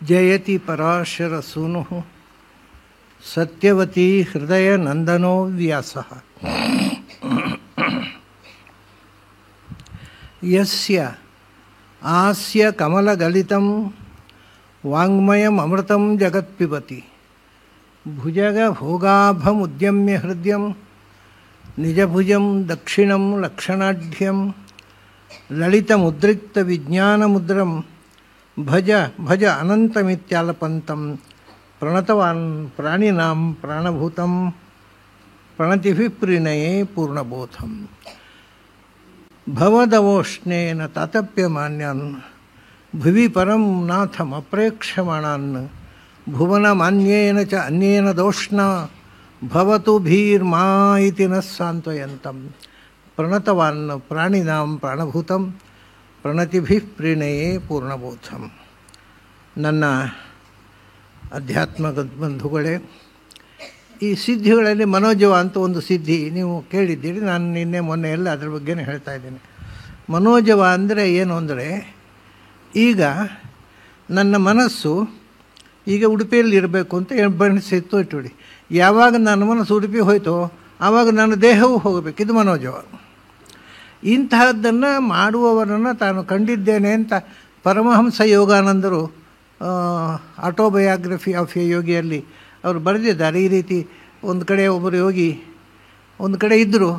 ಜಯತಿ ಪರಾಶರ ಸೂನು ಸತ್ಯವತಿ ಹೃದಯ ನಂದನೋ ವ್ಯಾಸ. ಯಸ್ಯ ಆಸ್ಯ ಕಮಲಗಲಿತಂ ವಾಂಗ್ಮಯಂ ಅಮೃತಂ ಜಗತ್ಪಿಬತಿ ಭುಜಗ ಭೋಗಾಭಮುದ್ಯಮ್ಯ ಹೃದಯಂ ನಿಜಭುಜಂ ದಕ್ಷಿಣಂ ಲಕ್ಷಣಾಢ್ಯಂ ಲಲಿತಮುದ್ರಿಕ್ತ ವಿಜ್ಞಾನಮುದ್ರಂ ಭಜ ಭಜ ಅನಂತಮಿತ್ಯಾಲಪಂತಂ ಪ್ರಣತವಾನ್ ಪ್ರಾಣಿನಾಂ ಪ್ರಾಣಭೂತಂ ಪ್ರಣತಿಭಿಃ ಪ್ರಣಯೇ ಪೂರ್ಣಬೋಧಂ ಭವದವೋಷ್ಣೇನ ತಾತಪ್ಯಮಾನ್ಯಾನ್ ಭುವಿ ಪರಂ ನಾಥಮಪ್ರೇಕ್ಷಮಾಣಾನ್ ಭುವನಮಾನ್ಯೇನ ಚ ಅನ್ಯೇನ ದೋಷ್ಣ ಭವತು ಭೀರ್ಮಾ ಇತಿ ನ ಸಾಂತ್ವಯಂತಂ ಪ್ರಣತವಾನ್ ಪ್ರಾಣಿನಾಂ ಪ್ರಾಣಭೂತಂ ಪ್ರಣತಿಭಿಃ ಪ್ರಣಯೇ ಪೂರ್ಣಬೋಧಂ. ನನ್ನ ಅಧ್ಯಾತ್ಮ ಬಂಧುಗಳೇ, ಈ ಸಿದ್ಧಿಗಳಲ್ಲಿ ಮನೋಜವ ಅಂತ ಒಂದು ಸಿದ್ಧಿ ನೀವು ಕೇಳಿದ್ದೀರಿ. ನಾನು ನಿನ್ನೆ ಮೊನ್ನೆ ಎಲ್ಲ ಅದ್ರ ಬಗ್ಗೆನೇ ಹೇಳ್ತಾ ಇದ್ದೇನೆ. ಮನೋಜವ ಅಂದರೆ ಏನು ಅಂದರೆ, ಈಗ ನನ್ನ ಮನಸ್ಸು ಈಗ ಉಡುಪಿಯಲ್ಲಿ ಇರಬೇಕು ಅಂತ ಬಣಿಸಿತ್ತು ಇಟ್ಟುಬಿಡಿ. ಯಾವಾಗ ನನ್ನ ಮನಸ್ಸು ಉಡುಪಿ ಹೋಯ್ತೋ ಆವಾಗ ನನ್ನ ದೇಹವೂ ಹೋಗಬೇಕು. ಇದು ಮನೋಜವ. ಇಂತಹದ್ದನ್ನು ಮಾಡುವವರನ್ನು ತಾನು ಕಂಡಿದ್ದೇನೆ ಅಂತ ಪರಮಹಂಸ ಯೋಗಾನಂದರು ಆಟೋಬಯೋಗ್ರಫಿ ಆಫ್ ಎ ಯೋಗಿಯಲ್ಲಿ ಅವರು ಬರೆದಿದ್ದಾರೆ. ಈ ರೀತಿ ಒಂದು ಕಡೆ ಒಬ್ಬರು ಯೋಗಿ ಒಂದು ಕಡೆ ಇದ್ದರು,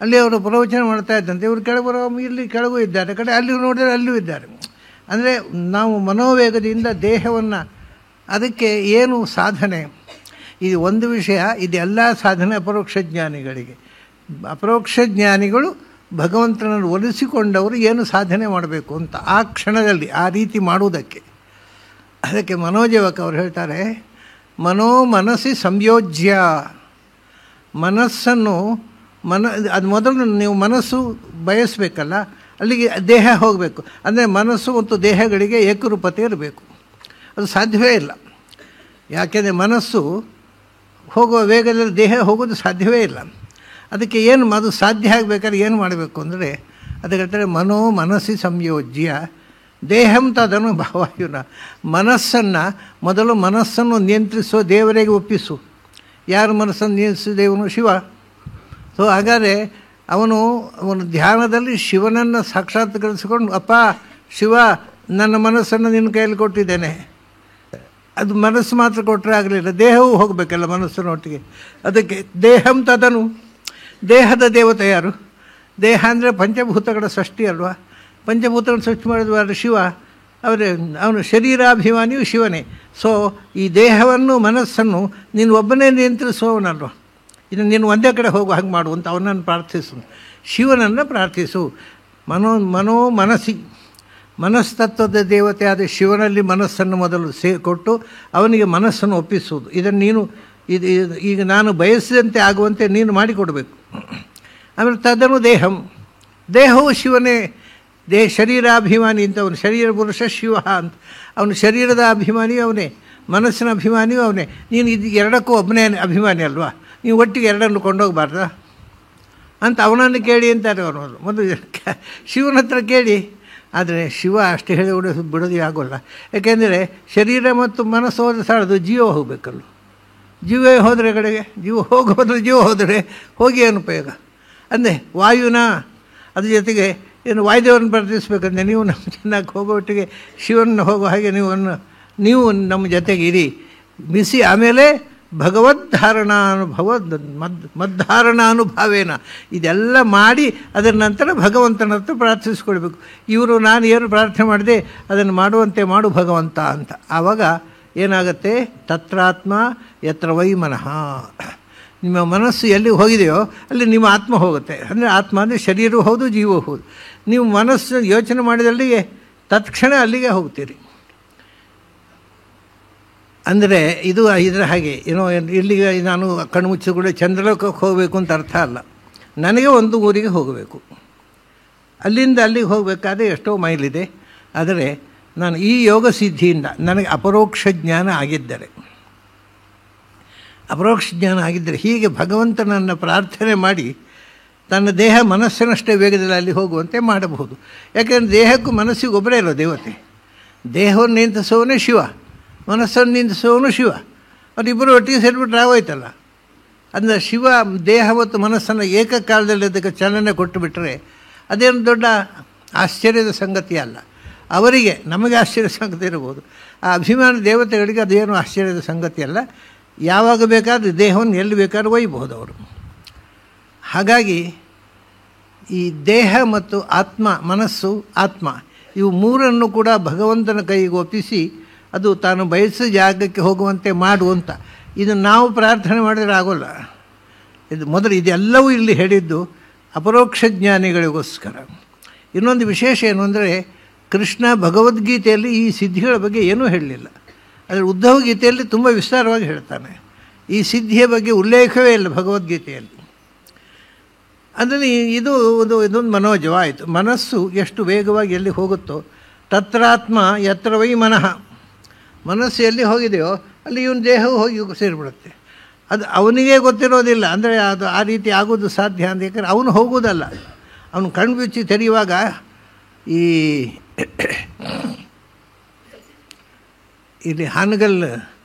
ಅಲ್ಲಿ ಅವರು ಪ್ರವಚನ ಮಾಡ್ತಾ ಇದ್ದಂತೆ. ಇವರು ಕೆಳಗು ಇಲ್ಲಿ ಕೆಳಗೂ ಇದ್ದಾರೆ, ಕಡೆ ಅಲ್ಲಿ ನೋಡಿದರೆ ಅಲ್ಲೂ ಇದ್ದಾರೆ. ಅಂದರೆ ನಾವು ಮನೋವೇಗದಿಂದ ದೇಹವನ್ನು, ಅದಕ್ಕೆ ಏನು ಸಾಧನೆ, ಇದು ಒಂದು ವಿಷಯ. ಇದೆಲ್ಲ ಸಾಧನೆ ಅಪರೋಕ್ಷ ಜ್ಞಾನಿಗಳಿಗೆ. ಅಪರೋಕ್ಷ ಜ್ಞಾನಿಗಳು ಭಗವಂತನನ್ನು ಒಲಿಸಿಕೊಂಡವರು ಏನು ಸಾಧನೆ ಮಾಡಬೇಕು ಅಂತ ಆ ಕ್ಷಣದಲ್ಲಿ ಆ ರೀತಿ ಮಾಡುವುದಕ್ಕೆ, ಅದಕ್ಕೆ ಮನೋಜವಕ ಅವರು ಹೇಳ್ತಾರೆ, ಮನಸ್ಸಿ ಸಂಯೋಜ್ಯ. ಮನಸ್ಸನ್ನು ಅದು ಮೊದಲು ನೀವು ಮನಸ್ಸು ಬಯಸಬೇಕಲ್ಲ, ಅಲ್ಲಿಗೆ ದೇಹ ಹೋಗಬೇಕು. ಅಂದರೆ ಮನಸ್ಸು ಮತ್ತು ದೇಹಗಳಿಗೆ ಏಕರೂಪತೆ ಇರಬೇಕು. ಅದು ಸಾಧ್ಯವೇ ಇಲ್ಲ. ಯಾಕೆಂದರೆ ಮನಸ್ಸು ಹೋಗುವ ವೇಗದಲ್ಲಿ ದೇಹ ಹೋಗೋದು ಸಾಧ್ಯವೇ ಇಲ್ಲ. ಅದಕ್ಕೆ ಏನು ಅದು ಸಾಧ್ಯ ಆಗಬೇಕಾದ್ರೆ ಏನು ಮಾಡಬೇಕು ಅಂದರೆ, ಅದಕ್ಕೆ ಹೇಳ್ತಾರೆ ಮನಸ್ಸಿ ಸಂಯೋಜ್ಯ ದೇಹಂ ತದನು ಭಾವಾಯುನ. ಮನಸ್ಸನ್ನು ಮೊದಲು ಮನಸ್ಸನ್ನು ನಿಯಂತ್ರಿಸೋ ದೇವರಿಗೆ ಒಪ್ಪಿಸು. ಯಾರು ಮನಸ್ಸನ್ನು ನಿಯಂತ್ರಿಸಿದೇವನು? ಶಿವ. ಸೊ ಹಾಗಾದರೆ ಅವನು ಧ್ಯಾನದಲ್ಲಿ ಶಿವನನ್ನು ಸಾಕ್ಷಾತ್ಕರಿಸಿಕೊಂಡು, ಅಪ್ಪ ಶಿವ, ನನ್ನ ಮನಸ್ಸನ್ನು ನಿನ್ನ ಕೈಯಲ್ಲಿ ಕೊಟ್ಟಿದ್ದೇನೆ. ಅದು ಮನಸ್ಸು ಮಾತ್ರ ಕೊಟ್ಟರೆ ಆಗಲಿಲ್ಲ, ದೇಹವೂ ಹೋಗಬೇಕಲ್ಲ ಮನಸ್ಸಿನೊಟ್ಟಿಗೆ. ಅದಕ್ಕೆ ದೇಹಂ ತದನು. ದೇಹದ ದೇವತೆ ಯಾರು? ದೇಹ ಅಂದರೆ ಪಂಚಭೂತಗಳ ಸೃಷ್ಟಿ ಅಲ್ವಾ. ಪಂಚಭೂತಗಳ ಸೃಷ್ಟಿ ಮಾಡಿದವಾದ ಶಿವ. ಅವನು ಶರೀರಾಭಿಮಾನಿಯು ಶಿವನೇ. ಸೊ ಈ ದೇಹವನ್ನು ಮನಸ್ಸನ್ನು ನೀನು ಒಬ್ಬನೇ ನಿಯಂತ್ರಿಸುವವನಲ್ವ. ಇದು ನೀನು ಒಂದೇ ಕಡೆ ಹೋಗು, ಹಾಗೆ ಮಾಡು ಅಂತ ಅವನನ್ನು ಪ್ರಾರ್ಥಿಸು. ಶಿವನನ್ನು ಪ್ರಾರ್ಥಿಸು. ಮನಸ್ಸಿ ಮನಸ್ತತ್ವದ ದೇವತೆ ಆದ ಶಿವನಲ್ಲಿ ಮನಸ್ಸನ್ನು ಮೊದಲು ಕೊಟ್ಟು ಅವನಿಗೆ ಮನಸ್ಸನ್ನು ಒಪ್ಪಿಸುವುದು. ಇದನ್ನು ನೀನು ಈಗ ನಾನು ಬಯಸಿದಂತೆ ಆಗುವಂತೆ ನೀನು ಮಾಡಿಕೊಡಬೇಕು. ಆಮೇಲೆ ತದನು ದೇಹವು ಶಿವನೇ. ಶರೀರಾಭಿಮಾನಿ ಅಂತ ಅವನು, ಶರೀರ ಪುರುಷ ಶಿವ ಅಂತ. ಅವನು ಶರೀರದ ಅಭಿಮಾನಿಯೂ ಅವನೇ, ಮನಸ್ಸಿನ ಅಭಿಮಾನಿಯೂ ಅವನೇ. ನೀನು ಇದು ಎರಡಕ್ಕೂ ಒಬ್ಬನೇ ಅಭಿಮಾನಿ ಅಲ್ವಾ, ನೀವು ಒಟ್ಟಿಗೆ ಎರಡನ್ನು ಕೊಂಡೋಗಬಾರ್ದ ಅಂತ ಅವನನ್ನು ಕೇಳಿ ಅಂತಾರೆ ಅವರು. ಮೊದಲು ಶಿವನ ಹತ್ರ ಕೇಳಿ. ಆದರೆ ಶಿವ ಅಷ್ಟು ಹೇಳಿ ಬಿಡೋದು ಆಗೋಲ್ಲ. ಯಾಕೆಂದರೆ ಶರೀರ ಮತ್ತು ಮನಸ್ಸು ಹೋದರೆ ಸಾಲದು, ಜೀವ ಹೋಗಬೇಕಲ್ಲ. ಜೀವ ಹೋದರೆ ಕಡೆಗೆ ಜೀವ ಹೋದರೆ ಹೋಗಿ ಏನು ಉಪಯೋಗ? ಅಂದರೆ ವಾಯುನ ಅದ್ರ ಜೊತೆಗೆ ಏನು ವಾಯುದೇವರನ್ನು ಪ್ರಾರ್ಥಿಸ್ಬೇಕಂದ್ರೆ ನೀವು ನಮ್ಮ ಚೆನ್ನಾಗಿ ಹೋಗೋಟ್ಟಿಗೆ ಶಿವನ ಹೋಗೋ ಹಾಗೆ ನೀವು ನಮ್ಮ ಜೊತೆಗೆ ಇರಿ, ಬಿಸಿ. ಆಮೇಲೆ ಮದ್ಧಾರಣಾನುಭಾವೇನ ಇದೆಲ್ಲ ಮಾಡಿ ಅದರ ನಂತರ ಭಗವಂತನ ಹತ್ರ ಪ್ರಾರ್ಥಿಸ್ಕೊಳ್ಬೇಕು. ಇವರು ನಾನು ಏನು ಪ್ರಾರ್ಥನೆ ಮಾಡಿದೆ ಅದನ್ನು ಮಾಡುವಂತೆ ಮಾಡು ಭಗವಂತ ಅಂತ. ಆವಾಗ ಏನಾಗುತ್ತೆ? ತತ್ರಾತ್ಮ ಯತ್ರ ವೈ ಮನಃ. ನಿಮ್ಮ ಮನಸ್ಸು ಎಲ್ಲಿಗೆ ಹೋಗಿದೆಯೋ ಅಲ್ಲಿ ನಿಮ್ಮ ಆತ್ಮ ಹೋಗುತ್ತೆ. ಅಂದರೆ ಆತ್ಮ ಅಂದರೆ ಶರೀರವೂ ಹೌದು, ಜೀವವೂ ಹೌದು. ನೀವು ಮನಸ್ಸು ಯೋಚನೆ ಮಾಡಿದಲ್ಲಿಗೆ ತತ್ಕ್ಷಣ ಅಲ್ಲಿಗೆ ಹೋಗ್ತೀರಿ. ಅಂದರೆ ಇದರ ಹಾಗೆ ಏನೋ ಇಲ್ಲಿಗೆ ನಾನು ಕಣ್ಣು ಮುಚ್ಚಿಕೊಂಡು ಚಂದ್ರಲೋಕಕ್ಕೆ ಹೋಗಬೇಕು ಅಂತ ಅರ್ಥ ಅಲ್ಲ. ನನಗೆ ಒಂದು ಊರಿಗೆ ಹೋಗಬೇಕು, ಅಲ್ಲಿಂದ ಅಲ್ಲಿಗೆ ಹೋಗಬೇಕಾದ್ರೆ ಎಷ್ಟೋ ಮೈಲಿದೆ. ಆದರೆ ನಾನು ಈ ಯೋಗ ಸಿದ್ಧಿಯಿಂದ ನನಗೆ ಅಪರೋಕ್ಷ ಜ್ಞಾನ ಆಗಿದ್ದರೆ ಹೀಗೆ ಭಗವಂತನನ್ನು ಪ್ರಾರ್ಥನೆ ಮಾಡಿ ತನ್ನ ದೇಹ ಮನಸ್ಸಿನಷ್ಟೇ ವೇಗದಲ್ಲಿ ಅಲ್ಲಿ ಹೋಗುವಂತೆ ಮಾಡಬಹುದು. ಯಾಕೆಂದರೆ ದೇಹಕ್ಕೂ ಮನಸ್ಸಿಗೆ ಒಬ್ಬರೇ ಇರೋ ದೇವತೆ. ದೇಹವನ್ನು ನಿಯಂತ್ರಿಸೋವನೇ ಶಿವ, ಮನಸ್ಸನ್ನು ನಿಯಂತ್ರಿಸೋವನು ಶಿವ. ಅವರಿಬ್ಬರು ಒಟ್ಟಿಗೆ ಸೇರಿಬಿಟ್ರೆ ಆಗೋಯ್ತಲ್ಲ. ಅಂದರೆ ಶಿವ ದೇಹ ಮತ್ತು ಮನಸ್ಸನ್ನು ಏಕಕಾಲದಲ್ಲಿ ಅದಕ್ಕೆ ಚಾಲನೆ ಕೊಟ್ಟು ಬಿಟ್ಟರೆ ಅದೇನು ದೊಡ್ಡ ಆಶ್ಚರ್ಯದ ಸಂಗತಿ ಅಲ್ಲ. ಅವರಿಗೆ, ನಮಗೆ ಆಶ್ಚರ್ಯದ ಸಂಗತಿ ಇರ್ಬೋದು, ಆ ಅಭಿಮಾನ ದೇವತೆಗಳಿಗೆ ಅದೇನು ಆಶ್ಚರ್ಯದ ಸಂಗತಿ ಅಲ್ಲ. ಯಾವಾಗ ಬೇಕಾದರೂ ದೇಹವನ್ನು ಎಲ್ಲಿ ಬೇಕಾದ್ರೂ ಒಯ್ಯಬಹುದು ಅವರು. ಹಾಗಾಗಿ ಈ ದೇಹ ಮತ್ತು ಆತ್ಮ, ಮನಸ್ಸು, ಆತ್ಮ ಇವು ಮೂರನ್ನು ಕೂಡ ಭಗವಂತನ ಕೈಗೆ ಒಪ್ಪಿಸಿ ಅದು ತಾನು ಬಯಸಿದ ಜಾಗಕ್ಕೆ ಹೋಗುವಂತೆ ಮಾಡುವಂತ. ಇದನ್ನು ನಾವು ಪ್ರಾರ್ಥನೆ ಮಾಡಿದರೆ ಆಗೋಲ್ಲ. ಇದು ಮೊದಲು ಇದೆಲ್ಲವೂ ಇಲ್ಲಿ ಹೇಳಿದ್ದು ಅಪರೋಕ್ಷ ಜ್ಞಾನಿಗಳಿಗೋಸ್ಕರ. ಇನ್ನೊಂದು ವಿಶೇಷ ಏನು ಅಂದರೆ, ಕೃಷ್ಣ ಭಗವದ್ಗೀತೆಯಲ್ಲಿ ಈ ಸಿದ್ಧಿಗಳ ಬಗ್ಗೆ ಏನೂ ಹೇಳಲಿಲ್ಲ. ಆದರೆ ಉದ್ಧವ ಗೀತೆಯಲ್ಲಿ ತುಂಬ ವಿಸ್ತಾರವಾಗಿ ಹೇಳ್ತಾನೆ. ಈ ಸಿದ್ಧಿಯ ಬಗ್ಗೆ ಉಲ್ಲೇಖವೇ ಇಲ್ಲ ಭಗವದ್ಗೀತೆಯಲ್ಲಿ. ಅದರಲ್ಲಿ ಇದೊಂದು ಮನೋಜವಾಯಿತು. ಮನಸ್ಸು ಎಷ್ಟು ವೇಗವಾಗಿ ಎಲ್ಲಿ ಹೋಗುತ್ತೋ ತತ್ರಾತ್ಮ ಯತ್ರ ವೈ ಮನಃ. ಮನಸ್ಸು ಎಲ್ಲಿ ಹೋಗಿದೆಯೋ ಅಲ್ಲಿ ಇವನ ದೇಹವು ಹೋಗಿ ಸೇರಿಬಿಡುತ್ತೆ. ಅದು ಅವನಿಗೆ ಗೊತ್ತಿರೋದಿಲ್ಲ. ಅಂದರೆ ಅದು ಆ ರೀತಿ ಆಗೋದು ಸಾಧ್ಯ ಅಂತ. ಯಾಕಂದರೆ ಅವನು ಹೋಗೋದಲ್ಲ, ಅವನು ಕಣ್ಣು ಬಿಚ್ಚಿ ತೆರೆಯುವಾಗ ಇಲ್ಲಿ ಹಾನಗಲ್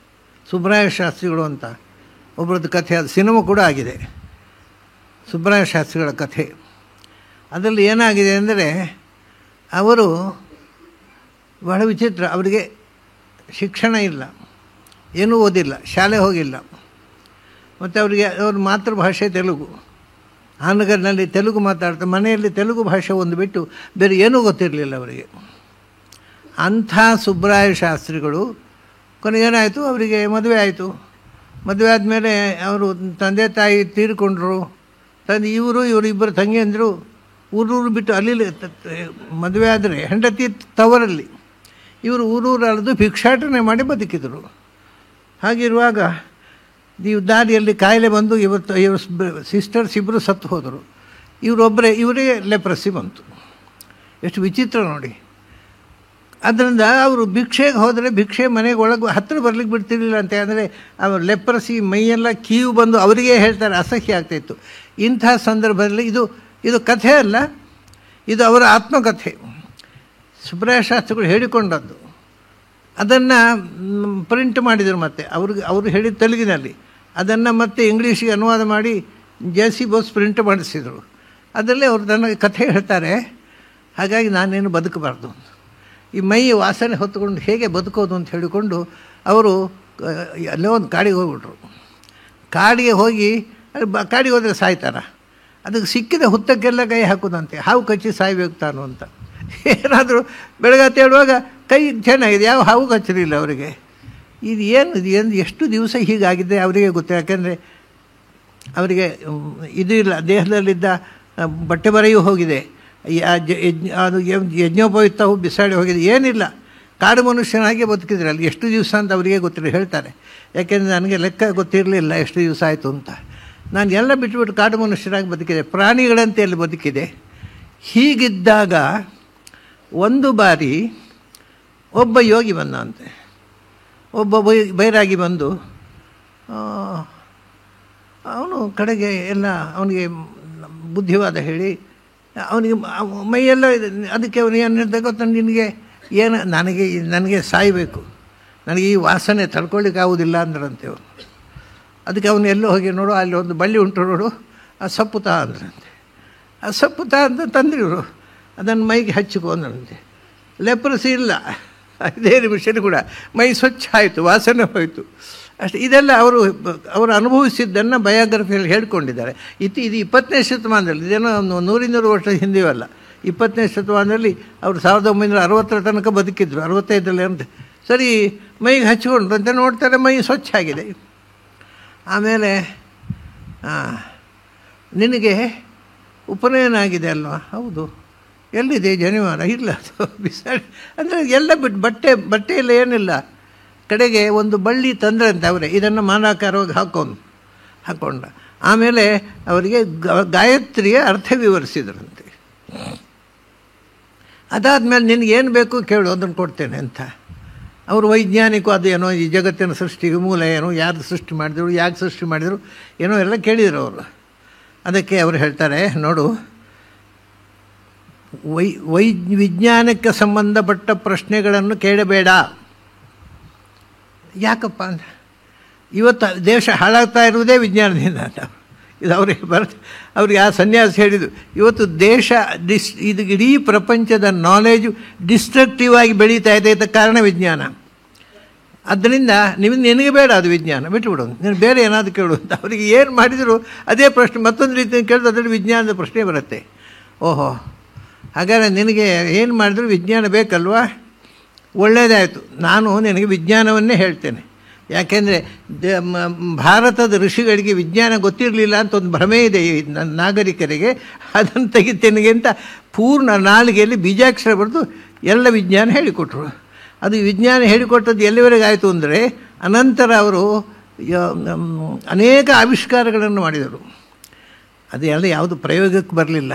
ಸುಬ್ರಾಯ ಶಾಸ್ತ್ರಿಗಳು ಅಂತ ಒಬ್ಬರದ್ದು ಕಥೆ, ಅದು ಸಿನಿಮಾ ಕೂಡ ಆಗಿದೆ, ಸುಬ್ರಾಯ ಶಾಸ್ತ್ರಿಗಳ ಕಥೆ. ಅದರಲ್ಲಿ ಏನಾಗಿದೆ ಅಂದರೆ, ಅವರು ಬಹಳ ವಿಚಿತ್ರ. ಅವರಿಗೆ ಶಿಕ್ಷಣ ಇಲ್ಲ, ಏನೂ ಓದಿಲ್ಲ, ಶಾಲೆ ಹೋಗಿಲ್ಲ, ಮತ್ತು ಅವರಿಗೆ ಅವ್ರ ಮಾತೃಭಾಷೆ ತೆಲುಗು. ಹಾನಗಲ್ನಲ್ಲಿ ತೆಲುಗು ಮಾತಾಡ್ತಾರೆ. ಮನೆಯಲ್ಲಿ ತೆಲುಗು ಭಾಷೆ ಒಂದು ಬಿಟ್ಟು ಬೇರೆ ಏನೂ ಗೊತ್ತಿರಲಿಲ್ಲ ಅವರಿಗೆ. ಅಂಥ ಸುಬ್ರಾಯ ಶಾಸ್ತ್ರಿಗಳು ಕೊನೆಗೇನಾಯಿತು, ಅವರಿಗೆ ಮದುವೆ ಆಯಿತು. ಮದುವೆ ಆದಮೇಲೆ ಅವರು ತಂದೆ ತಾಯಿ ತೀರಿಕೊಂಡ್ರು. ಇವರಿಬ್ಬರು ತಂಗಿಯಂದರು ಊರೂರು ಬಿಟ್ಟು ಅಲ್ಲಿ ಮದುವೆ ಆದರೆ ಹೆಂಡತಿ ತವರಲ್ಲಿ, ಇವರು ಊರೂರು ಅಳೆದು ಭಿಕ್ಷಾಟನೆ ಮಾಡಿ ಬದುಕಿದರು. ಹಾಗಿರುವಾಗ ನೀವು ದಾರಿಯಲ್ಲಿ ಕಾಯಿಲೆ ಬಂದು ಇವರು ಸಿಸ್ಟರ್ಸ್ ಇಬ್ಬರು ಸತ್ತು ಹೋದರು. ಇವರೇ ಲೆಪ್ರಸಿ ಬಂತು. ಎಷ್ಟು ವಿಚಿತ್ರ ನೋಡಿ. ಅದರಿಂದ ಅವರು ಭಿಕ್ಷೆಗೆ ಹೋದರೆ ಭಿಕ್ಷೆ ಮನೆಗೆ ಒಳಗೆ ಹತ್ತಿರ ಬರ್ಲಿಕ್ಕೆ ಬಿಡ್ತಿರ್ಲಿಲ್ಲ ಅಂತ. ಅಂದರೆ ಅವರು ಲೆಪ್ರಸಿ ಮೈಯೆಲ್ಲ ಕೀವು ಬಂದು ಅವರಿಗೆ ಹೇಳ್ತಾರೆ, ಅಸಹ್ಯ ಆಗ್ತಾಯಿತ್ತು. ಇಂಥ ಸಂದರ್ಭದಲ್ಲಿ ಇದು ಕಥೆ ಅಲ್ಲ, ಇದು ಅವರ ಆತ್ಮಕಥೆ. ಸುಬ್ರಾಯ ಶಾಸ್ತ್ರಿಗಳು ಹೇಳಿಕೊಂಡದ್ದು. ಅದನ್ನು ಪ್ರಿಂಟ್ ಮಾಡಿದರು. ಮತ್ತು ಅವರು ಹೇಳಿದ ತೆಲುಗಿನಲ್ಲಿ ಅದನ್ನು ಮತ್ತೆ ಇಂಗ್ಲೀಷಿಗೆ ಅನುವಾದ ಮಾಡಿ ಜೆ.ಸಿ. ಬೋಸ್ ಪ್ರಿಂಟ್ ಮಾಡಿಸಿದರು. ಅದರಲ್ಲೇ ಅವರು ನನಗೆ ಕಥೆ ಹೇಳ್ತಾರೆ. ಹಾಗಾಗಿ ನಾನೇನು ಬದುಕಬಾರ್ದು, ಈ ಮೈ ವಾಸನೆ ಹೊತ್ತುಕೊಂಡು ಹೇಗೆ ಬದುಕೋದು ಅಂತ ಹೇಳಿಕೊಂಡು ಅವರು ಅಲ್ಲೇ ಒಂದು ಕಾಡಿಗೆ ಹೋಗ್ಬಿಟ್ರು. ಕಾಡಿಗೆ ಹೋಗಿ ಕಾಡಿಗೆ ಹೋದರೆ ಸಾಯ್ತಾರ, ಅದಕ್ಕೆ ಸಿಕ್ಕಿದ ಹುತ್ತಕ್ಕೆಲ್ಲ ಕೈ ಹಾಕೋದಂತೆ. ಹಾವು ಕಚ್ಚಿ ಸಾಯ್ಬೇಕು ತಾನು ಅಂತ. ಏನಾದರೂ ಬೆಳಗಾತ ಹೇಳುವಾಗ ಕೈ ಚೆನ್ನಾಗಿದೆ, ಯಾವ ಹಾವು ಕಚ್ಚಲಿಲ್ಲ ಅವರಿಗೆ. ಇದು ಏನು ಎಷ್ಟು ದಿವಸ ಹೀಗಾಗಿದೆ ಅವರಿಗೆ ಗೊತ್ತು. ಯಾಕೆಂದರೆ ಅವರಿಗೆ ಇದು ಇಲ್ಲ, ದೇಹದಲ್ಲಿದ್ದ ಬಟ್ಟೆ ಬರೆಯೂ ಹೋಗಿದೆ, ಅದು ಯಜ್ಞೋಪಯುಕ್ತವು ಬಿಸಾಡಿ ಹೋಗಿದೆ, ಏನಿಲ್ಲ. ಕಾಡು ಮನುಷ್ಯನಾಗೆ ಬದುಕಿದ್ರೆ ಅಲ್ಲಿ ಎಷ್ಟು ದಿವಸ ಅಂತ ಅವರಿಗೆ ಗೊತ್ತಿಲ್ಲ. ಹೇಳ್ತಾರೆ, ಯಾಕೆಂದರೆ ನನಗೆ ಲೆಕ್ಕ ಗೊತ್ತಿರಲಿಲ್ಲ ಎಷ್ಟು ದಿವಸ ಆಯಿತು ಅಂತ. ನಾನು ಎಲ್ಲ ಬಿಟ್ಟುಬಿಟ್ಟು ಕಾಡು ಮನುಷ್ಯನಾಗಿ ಬದುಕಿದೆ, ಪ್ರಾಣಿಗಳಂತೆ ಅಲ್ಲಿ ಬದುಕಿದೆ. ಹೀಗಿದ್ದಾಗ ಒಂದು ಬಾರಿ ಒಬ್ಬ ಯೋಗಿ ಬಂದಂತೆ, ಒಬ್ಬ ಬೈರಾಗಿ ಬಂದು ಅವನು ಕಡೆಗೆ ಎಲ್ಲ ಅವನಿಗೆ ಬುದ್ಧಿವಾದ ಹೇಳಿ ಅವನಿಗೆ ಮೈಯೆಲ್ಲ ಅದಕ್ಕೆ ಅವನು ಏನು ಹೇಳ್ದಾಗ ಗೊತ್ತ, ನಿನಗೆ ಏನು ನನಗೆ ಸಾಯಬೇಕು, ನನಗೆ ಈ ವಾಸನೆ ತಡ್ಕೊಳ್ಳಿಕ್ಕೆ ಆಗೋದಿಲ್ಲ ಅಂದ್ರಂತೆ ಅವನು. ಅದಕ್ಕೆ ಅವನು ಎಲ್ಲೋ ಹೋಗಿ ನೋಡು, ಅಲ್ಲಿ ಒಂದು ಬಳ್ಳಿ ಉಂಟು ನೋಡು, ಆ ಸಪ್ಪುತ ಅಂದ್ರಂತೆ. ಆ ಸಪ್ಪುತ ಅಂತ ತಂದ್ರಿವರು, ಅದನ್ನು ಮೈಗೆ ಹಚ್ಚಿಕೊಂಡ್ರಂತೆ. ಲೆಪ್ರಸಿ ಇಲ್ಲ, ಇದೇ ನಿಮಿಷನೂ ಕೂಡ ಮೈ ಸ್ವಚ್ಛ ಆಯಿತು, ವಾಸನೆ ಹೋಯಿತು ಅಷ್ಟೇ. ಇದೆಲ್ಲ ಅವರು ಅನುಭವಿಸಿದ್ದನ್ನು ಬಯೋಗ್ರಫಿಯಲ್ಲಿ ಹೇಳ್ಕೊಂಡಿದ್ದಾರೆ. ಇದು 20ನೇ ಶತಮಾನದಲ್ಲಿ, ಇದೇನೋ 100 ವರ್ಷದ ಹಿಂದೆಯಲ್ಲ, 20ನೇ ಶತಮಾನದಲ್ಲಿ ಅವರು 1960 ತನಕ ಬದುಕಿದ್ರು, 65ರಲ್ಲಿ ಅಂತ. ಸರಿ ಮೈಗೆ ಹಚ್ಕೊಂಡ್ರು ಅಂತ ನೋಡ್ತಾರೆ, ಮೈ ಸ್ವಚ್ಛ ಆಗಿದೆ. ಆಮೇಲೆ ನಿನಗೆ ಉಪನಯನ ಆಗಿದೆ ಅಲ್ವಾ? ಹೌದು. ಎಲ್ಲಿದೆ ಜನಿವಾರ? ಇಲ್ಲ, ಅದು ಬಿಸಾಡಿ. ಅಂದರೆ ಎಲ್ಲ ಬಿಟ್ಟು ಬಟ್ಟೆ ಎಲ್ಲ ಏನಿಲ್ಲ. ಕಡೆಗೆ ಒಂದು ಬಳ್ಳಿ ತಂದ್ರಂತೆ ಅವರೇ, ಇದನ್ನು ಮಾನಾಕಾರವಾಗಿ ಹಾಕ್ಕೊಂಡ. ಆಮೇಲೆ ಅವರಿಗೆ ಗಾಯತ್ರಿಯ ಅರ್ಥ ವಿವರಿಸಿದ್ರಂತೆ. ಅದಾದಮೇಲೆ ನಿನಗೇನು ಬೇಕು ಕೇಳು, ಅದನ್ನು ಕೊಡ್ತೇನೆ ಅಂತ. ಅವರು ವೈಜ್ಞಾನಿಕ ಅದು ಏನೋ ಈ ಜಗತ್ತಿನ ಸೃಷ್ಟಿಗೆ ಮೂಲ ಏನು, ಯಾರು ಸೃಷ್ಟಿ ಮಾಡಿದರು, ಯಾಕೆ ಸೃಷ್ಟಿ ಮಾಡಿದರು, ಏನೋ ಎಲ್ಲ ಕೇಳಿದರು ಅವರು. ಅದಕ್ಕೆ ಅವರು ಹೇಳ್ತಾರೆ, ನೋಡು, ವಿಜ್ಞಾನಕ್ಕೆ ಸಂಬಂಧಪಟ್ಟ ಪ್ರಶ್ನೆಗಳನ್ನು ಕೇಳಬೇಡ. ಯಾಕಪ್ಪ ಅಂದರೆ ಇವತ್ತು ದೇಶ ಹಾಳಾಗ್ತಾ ಇರುವುದೇ ವಿಜ್ಞಾನದಿಂದ ಅಂತ. ಇದು ಅವ್ರಿಗೆ ಆ ಸನ್ಯಾಸ ಹೇಳಿದ್ದು. ಇವತ್ತು ದೇಶ ಇದು ಇಡೀ ಪ್ರಪಂಚದ ನಾಲೆಜು ಡಿಸ್ಟ್ರಕ್ಟಿವ್ ಆಗಿ ಬೆಳೀತಾ ಇದೆ ಅಂತ ಕಾರಣ ವಿಜ್ಞಾನ. ಆದ್ದರಿಂದ ನಿನಗೆ ಬೇಡ ಅದು ವಿಜ್ಞಾನ, ಬಿಟ್ಟುಬಿಡೋದು, ನೀನು ಬೇರೆ ಏನಾದರೂ ಕೇಳು ಅಂತ. ಅವರಿಗೆ ಏನು ಮಾಡಿದರೂ ಅದೇ ಪ್ರಶ್ನೆ ಮತ್ತೊಂದು ರೀತಿಯಲ್ಲಿ ಕೇಳಿದ್ರೆ ಅದರಲ್ಲಿ ವಿಜ್ಞಾನದ ಪ್ರಶ್ನೆ ಬರುತ್ತೆ. ಓಹೋ, ಹಾಗಾದರೆ ನಿನಗೆ ಏನು ಮಾಡಿದ್ರು ವಿಜ್ಞಾನ ಬೇಕಲ್ವಾ? ಒಳ್ಳೆಯದಾಯಿತು, ನಾನು ನಿನಗೆ ವಿಜ್ಞಾನವನ್ನೇ ಹೇಳ್ತೇನೆ. ಯಾಕೆಂದರೆ ಭಾರತದ ಋಷಿಗಳಿಗೆ ವಿಜ್ಞಾನ ಗೊತ್ತಿರಲಿಲ್ಲ ಅಂತ ಒಂದು ಭ್ರಮೆ ಇದೆ ಈ ನಾಗರಿಕರಿಗೆ. ಅದನ್ನು ತೆಗಿತೇನೆಗೆ ಅಂತ ಪೂರ್ಣ ನಾಲಿಗೆಯಲ್ಲಿ ಬೀಜಾಕ್ಷರ ಬರೆದು ಎಲ್ಲ ವಿಜ್ಞಾನ ಹೇಳಿಕೊಟ್ರು. ಅದು ವಿಜ್ಞಾನ ಹೇಳಿಕೊಟ್ಟದ್ದು ಎಲ್ಲಿವರೆಗೆ ಆಯಿತು ಅಂದರೆ ಅನಂತರ ಅವರು ಅನೇಕ ಆವಿಷ್ಕಾರಗಳನ್ನು ಮಾಡಿದರು. ಅದು ಎಲ್ಲ ಯಾವುದು ಪ್ರಯೋಗಕ್ಕೆ ಬರಲಿಲ್ಲ.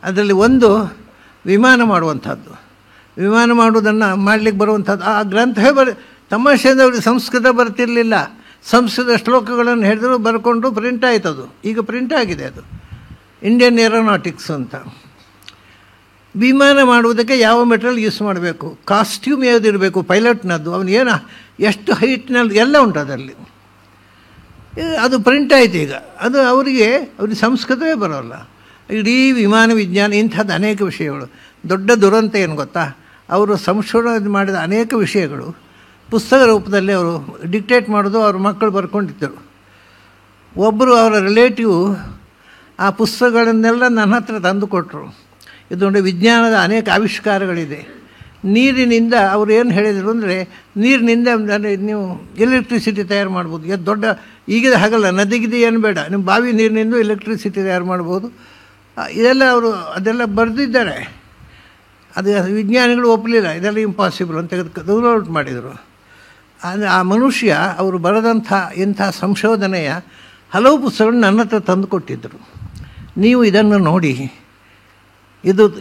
ಅದರಲ್ಲಿ ಒಂದು ವಿಮಾನ ಮಾಡುವಂಥದ್ದು. ವಿಮಾನ ಮಾಡುವುದನ್ನು ಮಾಡಲಿಕ್ಕೆ ಬರುವಂಥದ್ದು ಆ ಗ್ರಂಥವೇ ತಮಾಷೆಯಿಂದ ಅವ್ರಿಗೆ ಸಂಸ್ಕೃತ ಬರ್ತಿರಲಿಲ್ಲ. ಸಂಸ್ಕೃತ ಶ್ಲೋಕಗಳನ್ನು ಹೇಳಿದ್ರು, ಬರ್ಕೊಂಡು ಪ್ರಿಂಟ್ ಆಯ್ತು. ಅದು ಈಗ ಪ್ರಿಂಟ್ ಆಗಿದೆ. ಅದು ಇಂಡಿಯನ್ ಏರೋನಾಟಿಕ್ಸ್ ಅಂತ. ವಿಮಾನ ಮಾಡುವುದಕ್ಕೆ ಯಾವ ಮೆಟೀರಿಯಲ್ ಯೂಸ್ ಮಾಡಬೇಕು, ಕಾಸ್ಟ್ಯೂಮ್ ಯಾವುದಿರಬೇಕು ಪೈಲಟ್ನದ್ದು, ಅವನು ಏನು ಎಷ್ಟು ಹೈಟ್ನಲ್ಲಿ ಎಲ್ಲ ಉಂಟು ಅದರಲ್ಲಿ. ಅದು ಪ್ರಿಂಟ್ ಆಯಿತು ಈಗ. ಅದು ಅವ್ರಿಗೆ ಸಂಸ್ಕೃತವೇ ಬರೋಲ್ಲ. ಇಡೀ ವಿಮಾನ ವಿಜ್ಞಾನ ಇಂಥದ್ದು ಅನೇಕ ವಿಷಯಗಳು. ದೊಡ್ಡ ದುರಂತ ಏನು ಗೊತ್ತಾ, ಅವರು ಸಂಶೋಧನೆ ಮಾಡಿದ ಅನೇಕ ವಿಷಯಗಳು ಪುಸ್ತಕ ರೂಪದಲ್ಲಿ ಅವರು ಡಿಕ್ಟೇಟ್ ಮಾಡೋದು ಅವ್ರ ಮಕ್ಕಳು ಬರ್ಕೊಂಡಿದ್ದರು. ಒಬ್ಬರು ಅವರ ರಿಲೇಟಿವ್ ಆ ಪುಸ್ತಕಗಳನ್ನೆಲ್ಲ ನನ್ನ ಹತ್ರ ತಂದು ಕೊಟ್ಟರು. ಇದು ನೋಡಿ, ವಿಜ್ಞಾನದ ಅನೇಕ ಆವಿಷ್ಕಾರಗಳಿದೆ. ನೀರಿನಿಂದ ಅವರು ಏನು ಹೇಳಿದರು ಅಂದರೆ, ನೀರಿನಿಂದ ನೀವು ಎಲೆಕ್ಟ್ರಿಸಿಟಿ ತಯಾರು ಮಾಡ್ಬೋದು. ಇದು ದೊಡ್ಡ ಈಗಿದ ಹಾಗಲ್ಲ, ನದಿಗಿದೆ ಏನು ಬೇಡ, ನಿಮ್ಮ ಬಾವಿ ನೀರಿನಿಂದ ಎಲೆಕ್ಟ್ರಿಸಿಟಿ ತಯಾರು ಮಾಡ್ಬೋದು. ಇದೆಲ್ಲ ಅವರು ಅದೆಲ್ಲ ಬರೆದಿದ್ದಾರೆ. ಅದು ವಿಜ್ಞಾನಿಗಳು ಒಪ್ಪಲಿಲ್ಲ, ಇದೆಲ್ಲ ಇಂಪಾಸಿಬಲ್ ಅಂತ ರೂಲ್ಔಟ್ ಮಾಡಿದರು. ಆದರೆ ಆ ಮನುಷ್ಯ ಅವರು ಬರೆದಂಥ ಇಂಥ ಸಂಶೋಧನೆಯ ಹಲವು ಪುಸ್ತಕಗಳನ್ನು ನನ್ನ ಹತ್ರ ತಂದು ಕೊಟ್ಟಿದ್ದರು. ನೀವು ಇದನ್ನು ನೋಡಿ,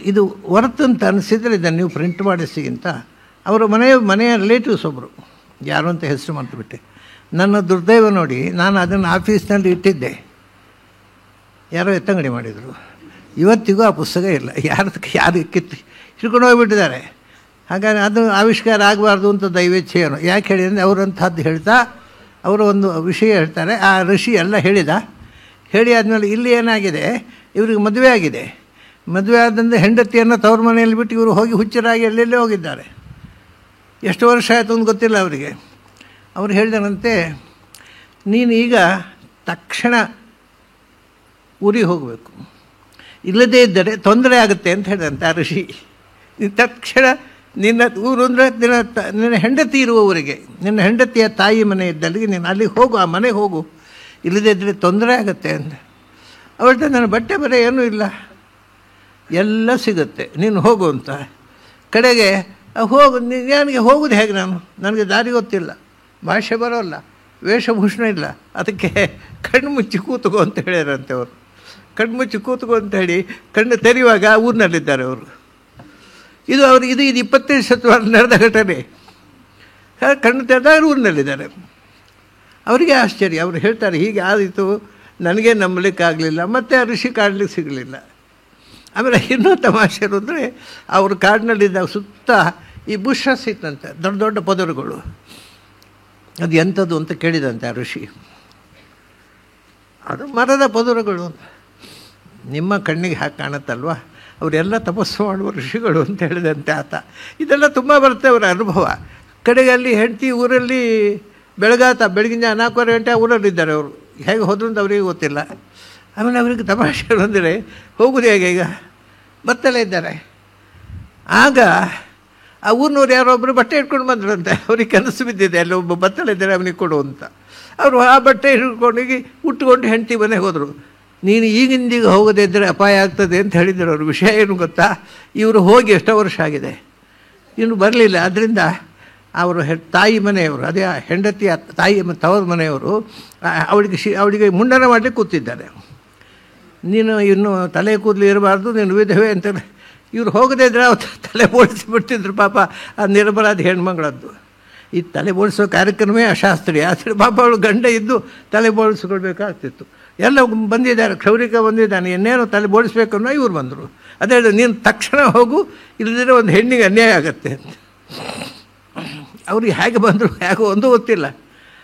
ಇದು ವರ್ತ್ ಅಂತ ಅನಿಸಿದರೆ ಇದನ್ನು ನೀವು ಪ್ರಿಂಟ್ ಮಾಡಿಸಿ ಅಂತ. ಅವರ ಮನೆಯ ರಿಲೇಟಿವ್ಸ್ ಒಬ್ಬರು, ಯಾರು ಅಂತ ಹೆಸರು ಮಾಡ್ಬಿಟ್ಟೆ. ನನ್ನ ದುರ್ದೈವ ನೋಡಿ, ನಾನು ಅದನ್ನು ಆಫೀಸ್ನಲ್ಲಿ ಇಟ್ಟಿದ್ದೆ. ಯಾರೋ ಎತ್ತಂಗಡಿ ಮಾಡಿದರು. ಇವತ್ತಿಗೂ ಆ ಪುಸ್ತಕ ಇಲ್ಲ. ಯಾರು ಹಿಡ್ಕೊಂಡು ಹೋಗಿಬಿಟ್ಟಿದ್ದಾರೆ. ಹಾಗಾಗಿ ಅದು ಆವಿಷ್ಕಾರ ಆಗಬಾರ್ದು ಅಂತ ದೈವೇಚ್ಛೆಯೇನು. ಯಾಕೆ ಹೇಳಿದರೆ ಅವರಂಥದ್ದು ಹೇಳ್ತಾ ಅವರು ಒಂದು ವಿಷಯ ಹೇಳ್ತಾರೆ. ಆ ಋಷಿ ಎಲ್ಲ ಹೇಳಿ ಆದಮೇಲೆ ಇಲ್ಲಿ ಏನಾಗಿದೆ, ಇವ್ರಿಗೆ ಮದುವೆ ಆಗಿದೆ. ಮದುವೆ ಆದಂದರೆ ಹೆಂಡತಿಯನ್ನು ತವ್ರ ಮನೆಯಲ್ಲಿ ಬಿಟ್ಟು ಇವರು ಹೋಗಿ ಹುಚ್ಚರಾಗಿ ಎಲ್ಲೆಲ್ಲೇ ಹೋಗಿದ್ದಾರೆ. ಎಷ್ಟು ವರ್ಷ ಆಯಿತು ಅಂತ ಗೊತ್ತಿಲ್ಲ ಅವರಿಗೆ. ಅವ್ರು ಹೇಳಿದರಂತೆ, ನೀನು ಈಗ ತಕ್ಷಣ ಊರಿಗೆ ಹೋಗಬೇಕು, ಇಲ್ಲದೇ ಇದ್ದರೆ ತೊಂದರೆ ಆಗುತ್ತೆ ಅಂತ ಹೇಳಿದಂತೆ ಆ ಋಷಿ. ನೀನು ತಕ್ಷಣ ನಿನ್ನ ಊರು ಅಂದರೆ ನಿನ್ನ ಹೆಂಡತಿ ಇರುವವರಿಗೆ, ನಿನ್ನ ಹೆಂಡತಿಯ ತಾಯಿ ಮನೆ ಇದ್ದಲ್ಲಿಗೆ ನೀನು ಅಲ್ಲಿಗೆ ಹೋಗು, ಆ ಮನೆಗೆ ಹೋಗು, ಇಲ್ಲದೇ ಇದ್ದರೆ ತೊಂದರೆ ಆಗುತ್ತೆ ಅಂತ. ಅವಳ್ತ ನನ್ನ ಬಟ್ಟೆ ಬರೆ ಏನೂ ಇಲ್ಲ, ಎಲ್ಲ ಸಿಗುತ್ತೆ, ನೀನು ಹೋಗು ಅಂತ. ಕಡೆಗೆ ನನಗೆ ಹೋಗೋದು ಹೇಗೆ, ನನಗೆ ದಾರಿ ಗೊತ್ತಿಲ್ಲ, ಭಾಷೆ ಬರೋಲ್ಲ, ವೇಷಭೂಷಣ ಇಲ್ಲ, ಅದಕ್ಕೆ ಕಣ್ಣು ಮುಚ್ಚಿ ಕೂತ್ಕೋ ಅಂತ ಹೇಳ್ಯಾರಂತೆ ಅವರು. ಕಣ್ಣು ಮುಚ್ಚಿ ಕೂತ್ಕೋ ಅಂತ ಹೇಳಿ ಕಣ್ಣು ತೆರೆಯುವಾಗ ಊರಿನಲ್ಲಿದ್ದಾರೆ ಅವರು. ಇದು 25ನೇ ಶತಮಾನ ನಡೆದ ಘಟನೆ. ಕಣ್ಣು ತೆರೆದಾಗ ಊರಿನಲ್ಲಿದ್ದಾರೆ. ಅವರಿಗೆ ಆಶ್ಚರ್ಯ. ಅವರು ಹೇಳ್ತಾರೆ, ಹೀಗೆ ಆದಿತು, ನನಗೆ ನಂಬಲಿಕ್ಕಾಗಲಿಲ್ಲ. ಮತ್ತು ಆ ಋಷಿ ಕಾಡಲಿಕ್ಕೆ ಸಿಗಲಿಲ್ಲ. ಆಮೇಲೆ ಇನ್ನೂ ತಮಾಷೆ ಅಂದರೆ, ಅವರು ಕಾಡಿನಲ್ಲಿದ್ದಾಗ ಸುತ್ತ ಈ ಬುಷಸ್ ಇತ್ತಂತೆ, ದೊಡ್ಡ ದೊಡ್ಡ ಪದರುಗಳು. ಅದು ಎಂಥದ್ದು ಅಂತ ಕೇಳಿದಂತೆ ಆ ಋಷಿ. ಅದು ಮರದ ಪದರುಗಳು. ನಿಮ್ಮ ಕಣ್ಣಿಗೆ ಹಾಕಿ ಕಾಣುತ್ತಲ್ವ, ಅವರೆಲ್ಲ ತಪಸ್ಸು ಮಾಡುವ ಋಷಿಗಳು ಅಂತ ಹೇಳಿದಂತೆ ಆತ. ಇದೆಲ್ಲ ತುಂಬ ಬರುತ್ತೆ ಅವರ ಅನುಭವ. ಕಡೆಗೆ ಅಲ್ಲಿ ಹೆಂಡತಿ ಊರಲ್ಲಿ ಬೆಳಗಿನ 4:15 ಗಂಟೆ ಊರಲ್ಲಿದ್ದಾರೆ ಅವರು. ಹೇಗೆ ಹೋದ್ರು ಅಂತ ಅವರಿಗೆ ಗೊತ್ತಿಲ್ಲ. ಆಮೇಲೆ ಅವರಿಗೆ ತಮಾಷೆ ಅಂದರೆ, ಹೋಗೋದು ಹೇಗೆ, ಈಗ ಬತ್ತಲೇ ಇದ್ದಾರೆ. ಆಗ ಆ ಊರಿನವ್ರು ಯಾರೊಬ್ಬರು ಬಟ್ಟೆ ಇಟ್ಕೊಂಡು ಬಂದ್ರಂತೆ. ಅವ್ರಿಗೆ ಕನಸು ಬಿದ್ದಿದೆ, ಅಲ್ಲಿ ಒಬ್ಬ ಬತ್ತಲೇ ಇದ್ದಾರೆ, ಅವನಿಗೆ ಕೊಡು ಅಂತ. ಅವರು ಆ ಬಟ್ಟೆ ಹಿಡ್ಕೊಂಡೋಗಿ ಉಟ್ಕೊಂಡು ಹೆಂಡತಿ ಮನೆಗೆ ಹೋದರು. ನೀನು ಈಗಿಂದೀಗ ಹೋಗದೇ ಇದ್ದರೆ ಅಪಾಯ ಆಗ್ತದೆ ಅಂತ ಹೇಳಿದರು ಅವರು. ವಿಷಯ ಏನು ಗೊತ್ತಾ, ಇವರು ಹೋಗಿ ಎಷ್ಟೋ ವರ್ಷ ಆಗಿದೆ, ಇನ್ನು ಬರಲಿಲ್ಲ. ಆದ್ದರಿಂದ ಅವರು ತಾಯಿ ಮನೆಯವರು, ಅದೇ ಹೆಂಡತಿಯ ತಾಯಿ ತವರ ಮನೆಯವರು ಅವಳಿಗೆ ಮುಂಡನ ಮಾಡಲಿಕ್ಕೆ ಕೂತಿದ್ದಾರೆ. ನೀನು ಇನ್ನು ತಲೆ ಕೂದಲು ಇರಬಾರ್ದು, ನೀನು ವಿಧವೆ ಅಂತ. ಇವರು ಹೋಗದೇ ಇದ್ದರೆ ಅವತ್ತು ತಲೆ ಬೋಳಿಸಿಬಿಡ್ತಿದ್ರು ಪಾಪ. ಆ ನಿರ್ಬಲಾದ ಹೆಣ್ಮಗಳದ್ದು. ಈ ತಲೆ ಬೋಳಿಸೋ ಕಾರ್ಯಕ್ರಮವೇ ಅಶಾಸ್ತ್ರೀಯ. ಆದರೆ ಪಾಪ ಅವಳು ಗಂಡ ಇದ್ದು ತಲೆ ಬೋಳಿಸ್ಕೊಳ್ಬೇಕಾಗ್ತಿತ್ತು. ಎಲ್ಲ ಬಂದಿದ್ದಾರೆ, ಕ್ಷೌರಿಕ ಬಂದಿದ್ದಾನೆ, ಇನ್ನೇನು ತಲೆ ಬೋಡಿಸ್ಬೇಕು ಅನ್ನೋ ಇವ್ರು ಬಂದರು. ಅದೇ ನೀನು ತಕ್ಷಣ ಹೋಗು, ಇಲ್ಲದಿದ್ರೆ ಒಂದು ಹೆಣ್ಣಿಗೆ ಅನ್ಯಾಯ ಆಗುತ್ತೆ ಅಂತ. ಅವ್ರಿಗೆ ಹೇಗೆ ಬಂದರು ಹೇಗೋ ಒಂದು ಗೊತ್ತಿಲ್ಲ.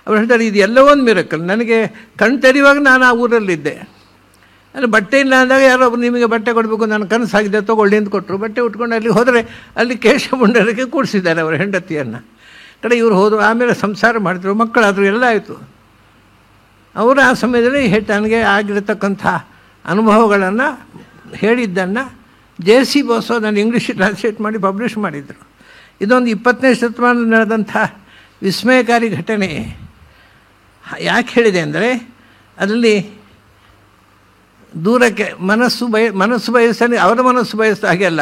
ಅವ್ರು ಹೇಳ್ತಾರೆ ಇದು ಎಲ್ಲವೋ ಒಂದು ಮಿರಕಲ್. ನನಗೆ ಕಣ್ ತೆರೆಯುವಾಗ ನಾನು ಆ ಊರಲ್ಲಿದ್ದೆ, ಅಲ್ಲಿ ಬಟ್ಟೆ ಇಲ್ಲ ಅಂದಾಗ ಯಾರೋ ಒಬ್ರು ನಿಮಗೆ ಬಟ್ಟೆ ಕೊಡಬೇಕು ನನ್ನ ಕನಸಾಗಿದೆ ತೊಗೊಳ್ಳಿ ಅಂತ ಕೊಟ್ಟರು. ಬಟ್ಟೆ ಉಟ್ಕೊಂಡು ಅಲ್ಲಿ ಹೋದರೆ ಅಲ್ಲಿ ಕೇಶಮುಂಡರಕ್ಕೆ ಕೂಡಿಸಿದ್ದಾರೆ ಅವರ ಹೆಂಡತಿಯನ್ನು. ಕಡೆ ಇವರು ಹೋದರು, ಆಮೇಲೆ ಸಂಸಾರ ಮಾಡಿದ್ರು, ಮಕ್ಕಳಾದರು, ಎಲ್ಲ ಆಯಿತು. ಅವರು ಆ ಸಮಯದಲ್ಲಿ ನನಗೆ ಆಗಿರತಕ್ಕಂಥ ಅನುಭವಗಳನ್ನು ಹೇಳಿದ್ದನ್ನು ಜೆ.ಸಿ. ಬೋಸೋ ನಾನು ಇಂಗ್ಲೀಷ್ ಟ್ರಾನ್ಸ್ಲೇಟ್ ಮಾಡಿ ಪಬ್ಲಿಷ್ ಮಾಡಿದರು. ಇದೊಂದು 20ನೇ ಶತಮಾನದಲ್ಲಿ ನಡೆದಂಥ ವಿಸ್ಮಯಕಾರಿ ಘಟನೆ. ಯಾಕೆ ಹೇಳಿದೆ ಅಂದರೆ ಅದರಲ್ಲಿ ದೂರಕ್ಕೆ ಮನಸ್ಸು ಬಯಸಲ್ಲಿ ಅವರ ಮನಸ್ಸು ಬಯಸ್ತಾ ಹಾಗೆ ಅಲ್ಲ,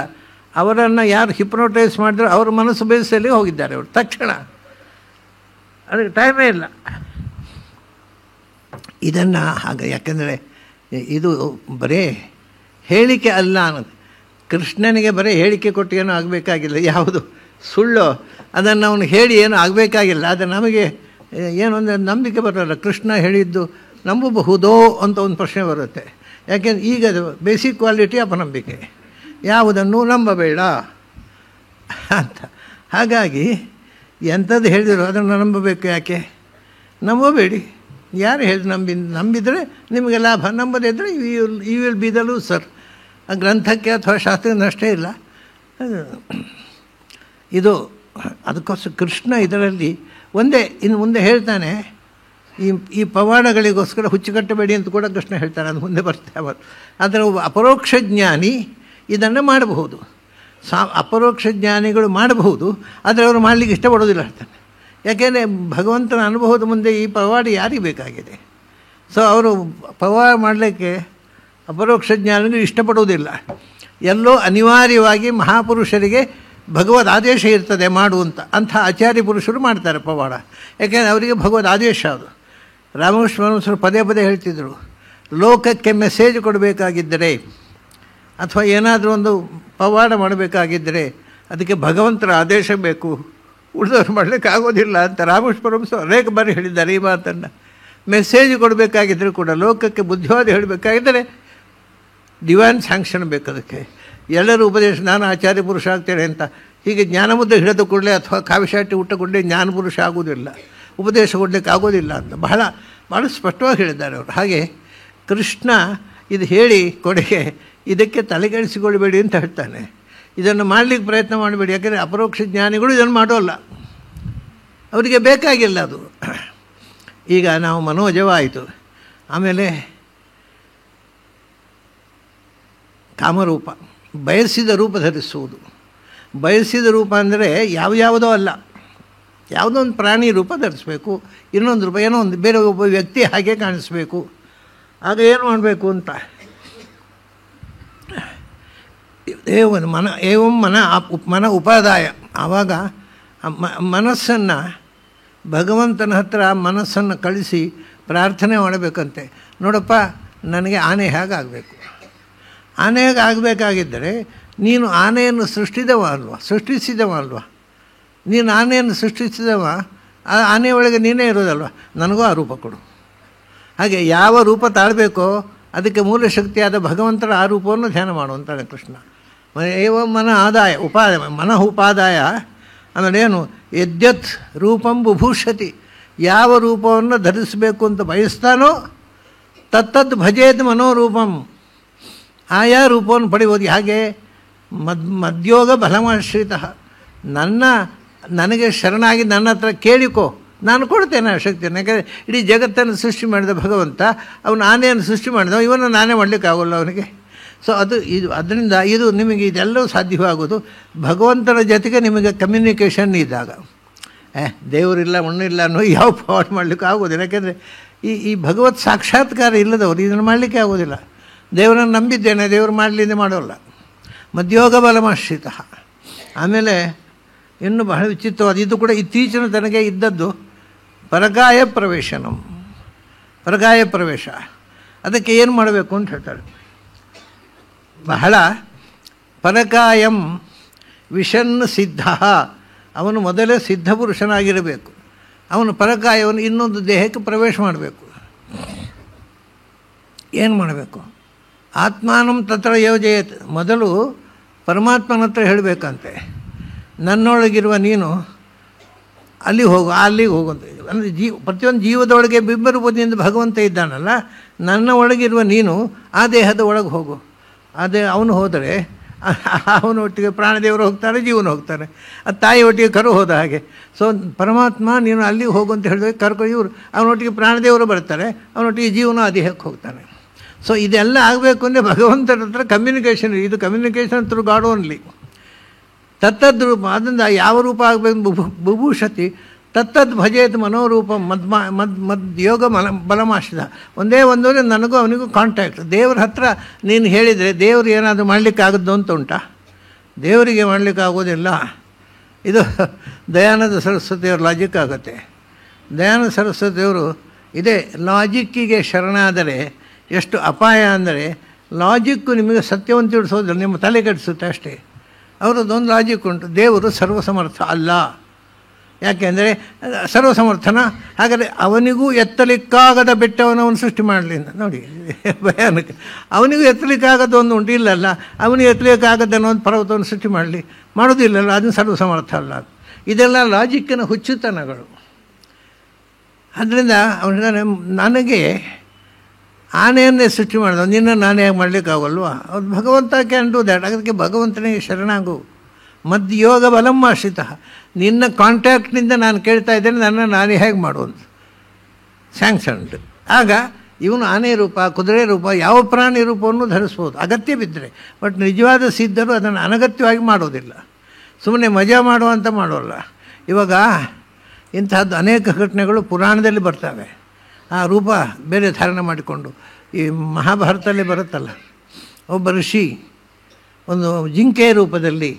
ಅವರನ್ನು ಯಾರು ಹಿಪ್ನೋಟೈಸ್ ಮಾಡಿದ್ರು ಅವರ ಮನಸ್ಸು ಬಯಸಲ್ಲಿ ಹೋಗಿದ್ದಾರೆ ಅವರು ತಕ್ಷಣ. ಅದಕ್ಕೆ ಟೈಮೇ ಇಲ್ಲ. ಇದನ್ನು ಹಾಗೆ, ಯಾಕೆಂದರೆ ಇದು ಬರೀ ಹೇಳಿಕೆ ಅಲ್ಲ ಅನ್ನೋದು. ಕೃಷ್ಣನಿಗೆ ಬರೀ ಹೇಳಿಕೆ ಕೊಟ್ಟು ಏನೂ ಆಗಬೇಕಾಗಿಲ್ಲ, ಯಾವುದು ಸುಳ್ಳು ಅದನ್ನು ಅವನು ಹೇಳಿ ಏನೂ ಆಗಬೇಕಾಗಿಲ್ಲ. ಅದು ನಮಗೆ ಏನೊಂದು ನಂಬಿಕೆ ಬರೋಲ್ಲ. ಕೃಷ್ಣ ಹೇಳಿದ್ದು ನಂಬಬಹುದೋ ಅಂತ ಒಂದು ಪ್ರಶ್ನೆ ಬರುತ್ತೆ. ಯಾಕೆಂದರೆ ಈಗ ಅದು ಬೇಸಿಕ್ ಕ್ವಾಲಿಟಿ ಅಪನಂಬಿಕೆ, ಯಾವುದನ್ನು ನಂಬಬೇಡ ಅಂತ. ಹಾಗಾಗಿ ಎಂಥದ್ದು ಹೇಳಿದ್ರು ಅದನ್ನು ನಂಬಬೇಕು. ಯಾಕೆ ನಂಬಬೇಡಿ, ಯಾರು ಹೇಳಿ ನಂಬಿದರೆ ನಿಮಗೆ ಲಾಭ, ನಂಬದಿದ್ದರೆ you will be the loser. ಆ ಗ್ರಂಥಕ್ಕೆ ಅಥವಾ ಶಾಸ್ತ್ರಕ್ಕೆ ನಷ್ಟೇ ಇಲ್ಲ. ಇದು ಅದಕ್ಕೋಸ್ಕರ ಕೃಷ್ಣ ಇದರಲ್ಲಿ ಇನ್ನು ಮುಂದೆ ಹೇಳ್ತಾನೆ, ಈ ಪವಾಡಗಳಿಗೋಸ್ಕರ ಹುಚ್ಚುಕಟ್ಟಬೇಡಿ ಅಂತ ಕೂಡ ಕೃಷ್ಣ ಹೇಳ್ತಾನೆ. ಅದು ಮುಂದೆ ಬರ್ತೇವೆ ಅವರು. ಆದರೆ ಒಬ್ಬ ಅಪರೋಕ್ಷ ಜ್ಞಾನಿ ಇದನ್ನು ಮಾಡಬಹುದು, ಅಪರೋಕ್ಷ ಜ್ಞಾನಿಗಳು ಮಾಡಬಹುದು, ಆದರೆ ಅವರು ಮಾಡಲಿಕ್ಕೆ ಇಷ್ಟಪಡೋದಿಲ್ಲ ಹೇಳ್ತಾನೆ. ಯಾಕೆಂದರೆ ಭಗವಂತನ ಅನುಭವದ ಮುಂದೆ ಈ ಪವಾಡ ಯಾರಿಗೆ ಬೇಕಾಗಿದೆ? ಸೊ ಅವರು ಪವಾಡ ಮಾಡಲಿಕ್ಕೆ ಅಪರೋಕ್ಷ ಜ್ಞಾನಿಗಳು ಇಷ್ಟಪಡುವುದಿಲ್ಲ. ಎಲ್ಲೋ ಅನಿವಾರ್ಯವಾಗಿ ಮಹಾಪುರುಷರಿಗೆ ಭಗವದ್ ಆದೇಶ ಇರ್ತದೆ ಮಾಡುವಂಥ ಅಂಥ ಆಚಾರ್ಯ ಪುರುಷರು ಮಾಡ್ತಾರೆ ಪವಾಡ. ಯಾಕೆಂದರೆ ಅವರಿಗೆ ಭಗವದ್ ಆದೇಶ ಅದು. ರಾಮಕೃಷ್ಣ ಪರಮಹಂಸರು ಪದೇ ಪದೇ ಹೇಳ್ತಿದ್ದರು, ಲೋಕಕ್ಕೆ ಮೆಸೇಜ್ ಕೊಡಬೇಕಾಗಿದ್ದರೆ ಅಥವಾ ಏನಾದರೂ ಒಂದು ಪವಾಡ ಮಾಡಬೇಕಾಗಿದ್ದರೆ ಅದಕ್ಕೆ ಭಗವಂತರ ಆದೇಶ ಬೇಕು, ಉಳಿದವ್ರು ಮಾಡಲಿಕ್ಕೆ ಆಗೋದಿಲ್ಲ ಅಂತ ರಾಮಕೃಷ್ಣ ಪರಮಹಂಸರು ಅನೇಕ ಬಾರಿ ಹೇಳಿದ್ದಾರೆ ಈ ಮಾತನ್ನು. ಮೆಸೇಜ್ ಕೊಡಬೇಕಾಗಿದ್ದರೆ ಕೂಡ ಲೋಕಕ್ಕೆ ಬುದ್ಧಿವಾದ ಹೇಳಬೇಕಾಗಿದ್ದರೆ ಡಿವೈನ್ ಸ್ಯಾಂಕ್ಷನ್ ಬೇಕು. ಅದಕ್ಕೆ ಎಲ್ಲರೂ ಉಪದೇಶ, ನಾನು ಆಚಾರ್ಯ ಪುರುಷ ಆಗ್ತೇನೆ ಅಂತ ಹೀಗೆ ಜ್ಞಾನಮುದ್ದೆ ಹಿಡಿದು ಕೊಡಲೇ ಅಥವಾ ಕಾವಿಶಾಟಿ ಊಟ ಕೊಡಲೇ ಜ್ಞಾನ ಪುರುಷ ಆಗೋದಿಲ್ಲ, ಉಪದೇಶ ಕೊಡಲಿಕ್ಕೆ ಆಗೋದಿಲ್ಲ ಅಂತ ಭಾಳ ಸ್ಪಷ್ಟವಾಗಿ ಹೇಳಿದ್ದಾರೆ ಅವರು. ಹಾಗೆ ಕೃಷ್ಣ ಇದು ಹೇಳಿ ಕೊನೆಗೆ ಇದಕ್ಕೆ ತಲೆಕೆಡಿಸಿಕೊಳ್ಬೇಡಿ ಅಂತ ಹೇಳ್ತಾನೆ. ಇದನ್ನು ಮಾಡಲಿಕ್ಕೆ ಪ್ರಯತ್ನ ಮಾಡಬೇಡಿ, ಯಾಕೆಂದರೆ ಅಪರೋಕ್ಷ ಜ್ಞಾನಿಗಳು ಇದನ್ನು ಮಾಡೋಲ್ಲ, ಅವರಿಗೆ ಬೇಕಾಗಿಲ್ಲ ಅದು. ಈಗ ನಾವು ಮನೋಜವಾಯಿತು, ಆಮೇಲೆ ಕಾಮರೂಪ, ಬಯಸಿದ ರೂಪ ಧರಿಸುವುದು. ಬಯಸಿದ ರೂಪ ಅಂದರೆ ಯಾವುದೋ ಅಲ್ಲ, ಯಾವುದೋ ಒಂದು ಪ್ರಾಣಿ ರೂಪ ಧರಿಸಬೇಕು, ಇನ್ನೊಂದು ರೂಪ ಏನೋ ಒಂದು ಬೇರೆ ಒಬ್ಬ ವ್ಯಕ್ತಿ ಹಾಗೆ ಕಾಣಿಸ್ಬೇಕು. ಆಗ ಏನು ಮಾಡಬೇಕು ಅಂತ ಮನ ಉಪಾದಾಯ. ಆವಾಗ ಮನಸ್ಸನ್ನು ಭಗವಂತನ ಹತ್ರ ಮನಸ್ಸನ್ನು ಕಳಿಸಿ ಪ್ರಾರ್ಥನೆ ಮಾಡಬೇಕಂತೆ. ನೋಡಪ್ಪ, ನನಗೆ ಆನೆ ಹೇಗಾಗಬೇಕು, ಆನೆ ಹೇಗೆ ಆಗಬೇಕಾಗಿದ್ದರೆ ನೀನು ಆನೆಯನ್ನು ಸೃಷ್ಟಿಸಿದವ ಅಲ್ವಾ, ನೀನು ಆನೆಯನ್ನು ಸೃಷ್ಟಿಸಿದವ, ಆ ಆನೆ ಒಳಗೆ ನೀನೇ ಇರೋದಲ್ವ, ನನಗೂ ಆ ರೂಪ ಕೊಡು. ಹಾಗೆ ಯಾವ ರೂಪ ತಾಳಬೇಕೋ ಅದಕ್ಕೆ ಮೂಲ ಶಕ್ತಿಯಾದ ಭಗವಂತನ ಆ ರೂಪವನ್ನು ಧ್ಯಾನ ಮಾಡುವಂತಾನೆ ಕೃಷ್ಣ. ಮನ ಉಪಾದಾಯ. ಆಮೇಲೆ ಏನು, ಯದ್ಯತ್ ರೂಪಂ ಬುಭೂಷತಿ, ಯಾವ ರೂಪವನ್ನು ಧರಿಸಬೇಕು ಅಂತ ಬಯಸ್ತಾನೋ ತತ್ತದ್ ಭಜೇದ್ ಮನೋರೂಪಂ, ಆಯಾ ರೂಪವನ್ನು ಪಡೆಯುವುದು. ಹಾಗೆ ಮದ್ಯೋಗ ಬಲಮಾಶ್ರಿತ, ನನಗೆ ಶರಣಾಗಿ ನನ್ನ ಹತ್ರ ಕೇಳಿಕೋ, ನಾನು ಕೊಡ್ತೇನೆ ಆ ಶಕ್ತಿಯನ್ನು. ಯಾಕಂದರೆ ಇಡೀ ಜಗತ್ತನ್ನು ಸೃಷ್ಟಿ ಮಾಡಿದ ಭಗವಂತ, ಅವನು ಆನೆಯನ್ನು ಸೃಷ್ಟಿ ಮಾಡಿದ, ಇವನು ನಾನೇ ಮಾಡಲಿಕ್ಕೆ ಆಗೋಲ್ಲ ಅವನಿಗೆ. ಸೊ ಅದರಿಂದ ಇದು ನಿಮಗೆ ಇದೆಲ್ಲವೂ ಸಾಧ್ಯವಾಗೋದು ಭಗವಂತನ ಜೊತೆಗೆ ನಿಮಗೆ ಕಮ್ಯುನಿಕೇಷನ್ ಇದ್ದಾಗ. ದೇವರಿಲ್ಲ ಮಣ್ಣಿಲ್ಲ ಅನ್ನೋ ಯಾವ ಪಾಠ ಮಾಡಲಿಕ್ಕೆ ಆಗೋದಿಲ್ಲ. ಯಾಕೆಂದರೆ ಈ ಭಗವತ್ ಸಾಕ್ಷಾತ್ಕಾರ ಇಲ್ಲದವರು ಇದನ್ನು ಮಾಡಲಿಕ್ಕೆ ಆಗೋದಿಲ್ಲ. ದೇವರನ್ನು ನಂಬಿದ್ದೇನೆ, ದೇವರು ಮಾಡಲಿಂದ ಮಾಡೋಲ್ಲ. ಮದ್ಯೋಗ ಬಲಮಾಶ್ರಿತ. ಆಮೇಲೆ ಇನ್ನು ಬಹಳ ವಿಚಿತ್ರವಾದ, ಇದು ಕೂಡ ಇತ್ತೀಚಿನ ತನಗೆ ಇದ್ದದ್ದು, ಪರಕಾಯ ಪ್ರವೇಶ. ಅದಕ್ಕೆ ಏನು ಮಾಡಬೇಕು ಅಂತ ಹೇಳ್ತಾರೆ. ಬಹಳ ಪರಕಾಯಂ ವಿಷನ್ ಸಿದ್ಧ, ಅವನು ಮೊದಲೇ ಸಿದ್ಧಪುರುಷನಾಗಿರಬೇಕು. ಅವನು ಪರಕಾಯವನ್ನು ಇನ್ನೊಂದು ದೇಹಕ್ಕೆ ಪ್ರವೇಶ ಮಾಡಬೇಕು. ಏನು ಮಾಡಬೇಕು? ಆತ್ಮಾನಂ ತತ್ರ ಯೋಜಯತ್. ಮೊದಲು ಪರಮಾತ್ಮನ ಹತ್ರ ಹೇಳಬೇಕಂತೆ, ನನ್ನೊಳಗಿರುವ ನೀನು ಅಲ್ಲಿ ಹೋಗು, ಅಲ್ಲಿಗೆ ಹೋಗುವಂತೆ. ಅಂದರೆ ಪ್ರತಿಯೊಂದು ಜೀವದೊಳಗೆ ಬಿಂಬರೂಪದಿಂದ ಭಗವಂತ ಇದ್ದಾನಲ್ಲ, ನನ್ನ ಒಳಗಿರುವ ನೀನು ಆ ದೇಹದ ಒಳಗೆ ಹೋಗು. ಅದೇ ಅವನು ಹೋದರೆ ಅವನೊಟ್ಟಿಗೆ ಪ್ರಾಣದೇವರು ಹೋಗ್ತಾರೆ, ಜೀವನ ಹೋಗ್ತಾರೆ. ಅದು ತಾಯಿ ಒಟ್ಟಿಗೆ ಕರು ಹೋದ ಹಾಗೆ. ಸೊ ಪರಮಾತ್ಮ ನೀನು ಅಲ್ಲಿಗೆ ಹೋಗು ಅಂತ ಹೇಳಿದ್ರೆ ಇವರು ಅವನೊಟ್ಟಿಗೆ ಪ್ರಾಣದೇವರು ಬರ್ತಾರೆ, ಅವನೊಟ್ಟಿಗೆ ಜೀವನ ಆ ದೇಹಕ್ಕೆ ಹೋಗ್ತಾನೆ. ಸೊ ಇದೆಲ್ಲ ಆಗಬೇಕು ಅಂದರೆ ಭಗವಂತನ ಹತ್ರ ಕಮ್ಯುನಿಕೇಷನ್. ಇದು ಕಮ್ಯುನಿಕೇಷನ್ ಥ್ರೂ ಗಾಡ್ ಓನ್ಲಿ. ತತ್ತದ್ ರೂಪ, ಅದರಿಂದ ಯಾವ ರೂಪ ಆಗಬೇಕು? ಬುಭೂಷತಿ ತತ್ತದ್ ಭಜೇತ್ ಮನೋರೂಪ ಮದ್ ಯೋಗ ಬಲಮಾಶ್ರಿತ. ಒಂದೇ ಒಂದೂವರೆ ನನಗೂ ಅವನಿಗೂ ಕಾಂಟ್ಯಾಕ್ಟ್. ದೇವ್ರ ಹತ್ರ ನೀನು ಹೇಳಿದರೆ ದೇವರು ಏನಾದರೂ ಮಾಡಲಿಕ್ಕಾಗದ್ದು ಅಂತ ಉಂಟಾ? ದೇವರಿಗೆ ಮಾಡಲಿಕ್ಕಾಗೋದಿಲ್ಲ. ಇದು ದಯಾನಂದ ಸರಸ್ವತಿಯವ್ರ ಲಾಜಿಕ್ ಆಗುತ್ತೆ. ದಯಾನಂದ ಸರಸ್ವತಿಯವರು ಇದೇ ಲಾಜಿಕ್ಕಿಗೆ ಶರಣಾದರೆ ಎಷ್ಟು ಅಪಾಯ ಅಂದರೆ, ಲಾಜಿಕ್ಕು ನಿಮಗೆ ಸತ್ಯವನ್ನು ತಿಳಿಸೋದಿಲ್ಲ, ನಿಮ್ಮ ತಲೆ ಕೆಡಿಸುತ್ತೆ ಅಷ್ಟೇ. ಅವರದ್ದೊಂದು ಲಾಜಿಕ್ ಉಂಟು, ದೇವರು ಸರ್ವಸಮರ್ಥ ಅಲ್ಲ. ಯಾಕೆಂದರೆ ಸರ್ವಸಮರ್ಥನ, ಹಾಗಾದರೆ ಅವನಿಗೂ ಎತ್ತಲಿಕ್ಕಾಗದ ಬೆಟ್ಟವನ್ನು ಅವನು ಸೃಷ್ಟಿ ಮಾಡಲಿ ಅಂತ. ನೋಡಿ ಭಯಾನಕ. ಅವನಿಗೂ ಎತ್ತಲಿಕ್ಕಾಗದ ಒಂದು ಉಂಟು, ಇಲ್ಲಲ್ಲ. ಅವನಿಗೆ ಎತ್ತಲಿಕ್ಕಾಗದ ಅನ್ನೋ ಒಂದು ಪರ್ವತವನ್ನು ಸೃಷ್ಟಿ ಮಾಡಲಿ, ಮಾಡೋದಿಲ್ಲಲ್ಲ, ಅದನ್ನು ಸರ್ವಸಮರ್ಥ ಅಲ್ಲ. ಇದೆಲ್ಲ ಲಾಜಿಕ್ಕಿನ ಹುಚ್ಚುತನಗಳು. ಅದರಿಂದ ಅವನು ನನಗೆ ಆನೆಯನ್ನೇ ಸೃಷ್ಟಿ ಮಾಡಿದ, ನಿನ್ನ ನಾನೇ ಮಾಡಲಿಕ್ಕಾಗಲ್ವ? ಅದು ಭಗವಂತ ಕ್ಯಾನ್ ಡೂ ದ್ಯಾಟ್. ಅದಕ್ಕೆ ಭಗವಂತನಿಗೆ ಶರಣಾಗು. ಮದ್ಯೋಗ ಬಲಂ ಆಶ್ರಿತ. ನಿನ್ನ ಕಾಂಟ್ಯಾಕ್ಟ್ನಿಂದ ನಾನು ಕೇಳ್ತಾ ಇದ್ದೇನೆ, ನನ್ನ ನಾನೇ ಹೇಗೆ ಮಾಡುವಂತ ಸ್ಯಾಂಕ್ಷನ್ಡ್. ಆಗ ಇವನು ಆನೆ ರೂಪ, ಕುದುರೆ ರೂಪ, ಯಾವ ಪ್ರಾಣಿ ರೂಪವನ್ನು ಧರಿಸ್ಬೋದು ಅಗತ್ಯ ಬಿದ್ದರೆ. ಬಟ್ ನಿಜವಾದ ಸಿದ್ಧರು ಅದನ್ನು ಅನಗತ್ಯವಾಗಿ ಮಾಡೋದಿಲ್ಲ, ಸುಮ್ಮನೆ ಮಜಾ ಮಾಡುವಂತ ಮಾಡೋಲ್ಲ. ಇವಾಗ ಇಂತಹದ್ದು ಅನೇಕ ಘಟನೆಗಳು ಪುರಾಣದಲ್ಲಿ ಬರ್ತವೆ. ಆ ರೂಪ ಬೇರೆ ಧಾರಣೆ ಮಾಡಿಕೊಂಡು. ಈ ಮಹಾಭಾರತದಲ್ಲಿ ಬರುತ್ತಲ್ಲ, ಒಬ್ಬ ಋಷಿ ಒಂದು ಜಿಂಕೆ ರೂಪದಲ್ಲಿ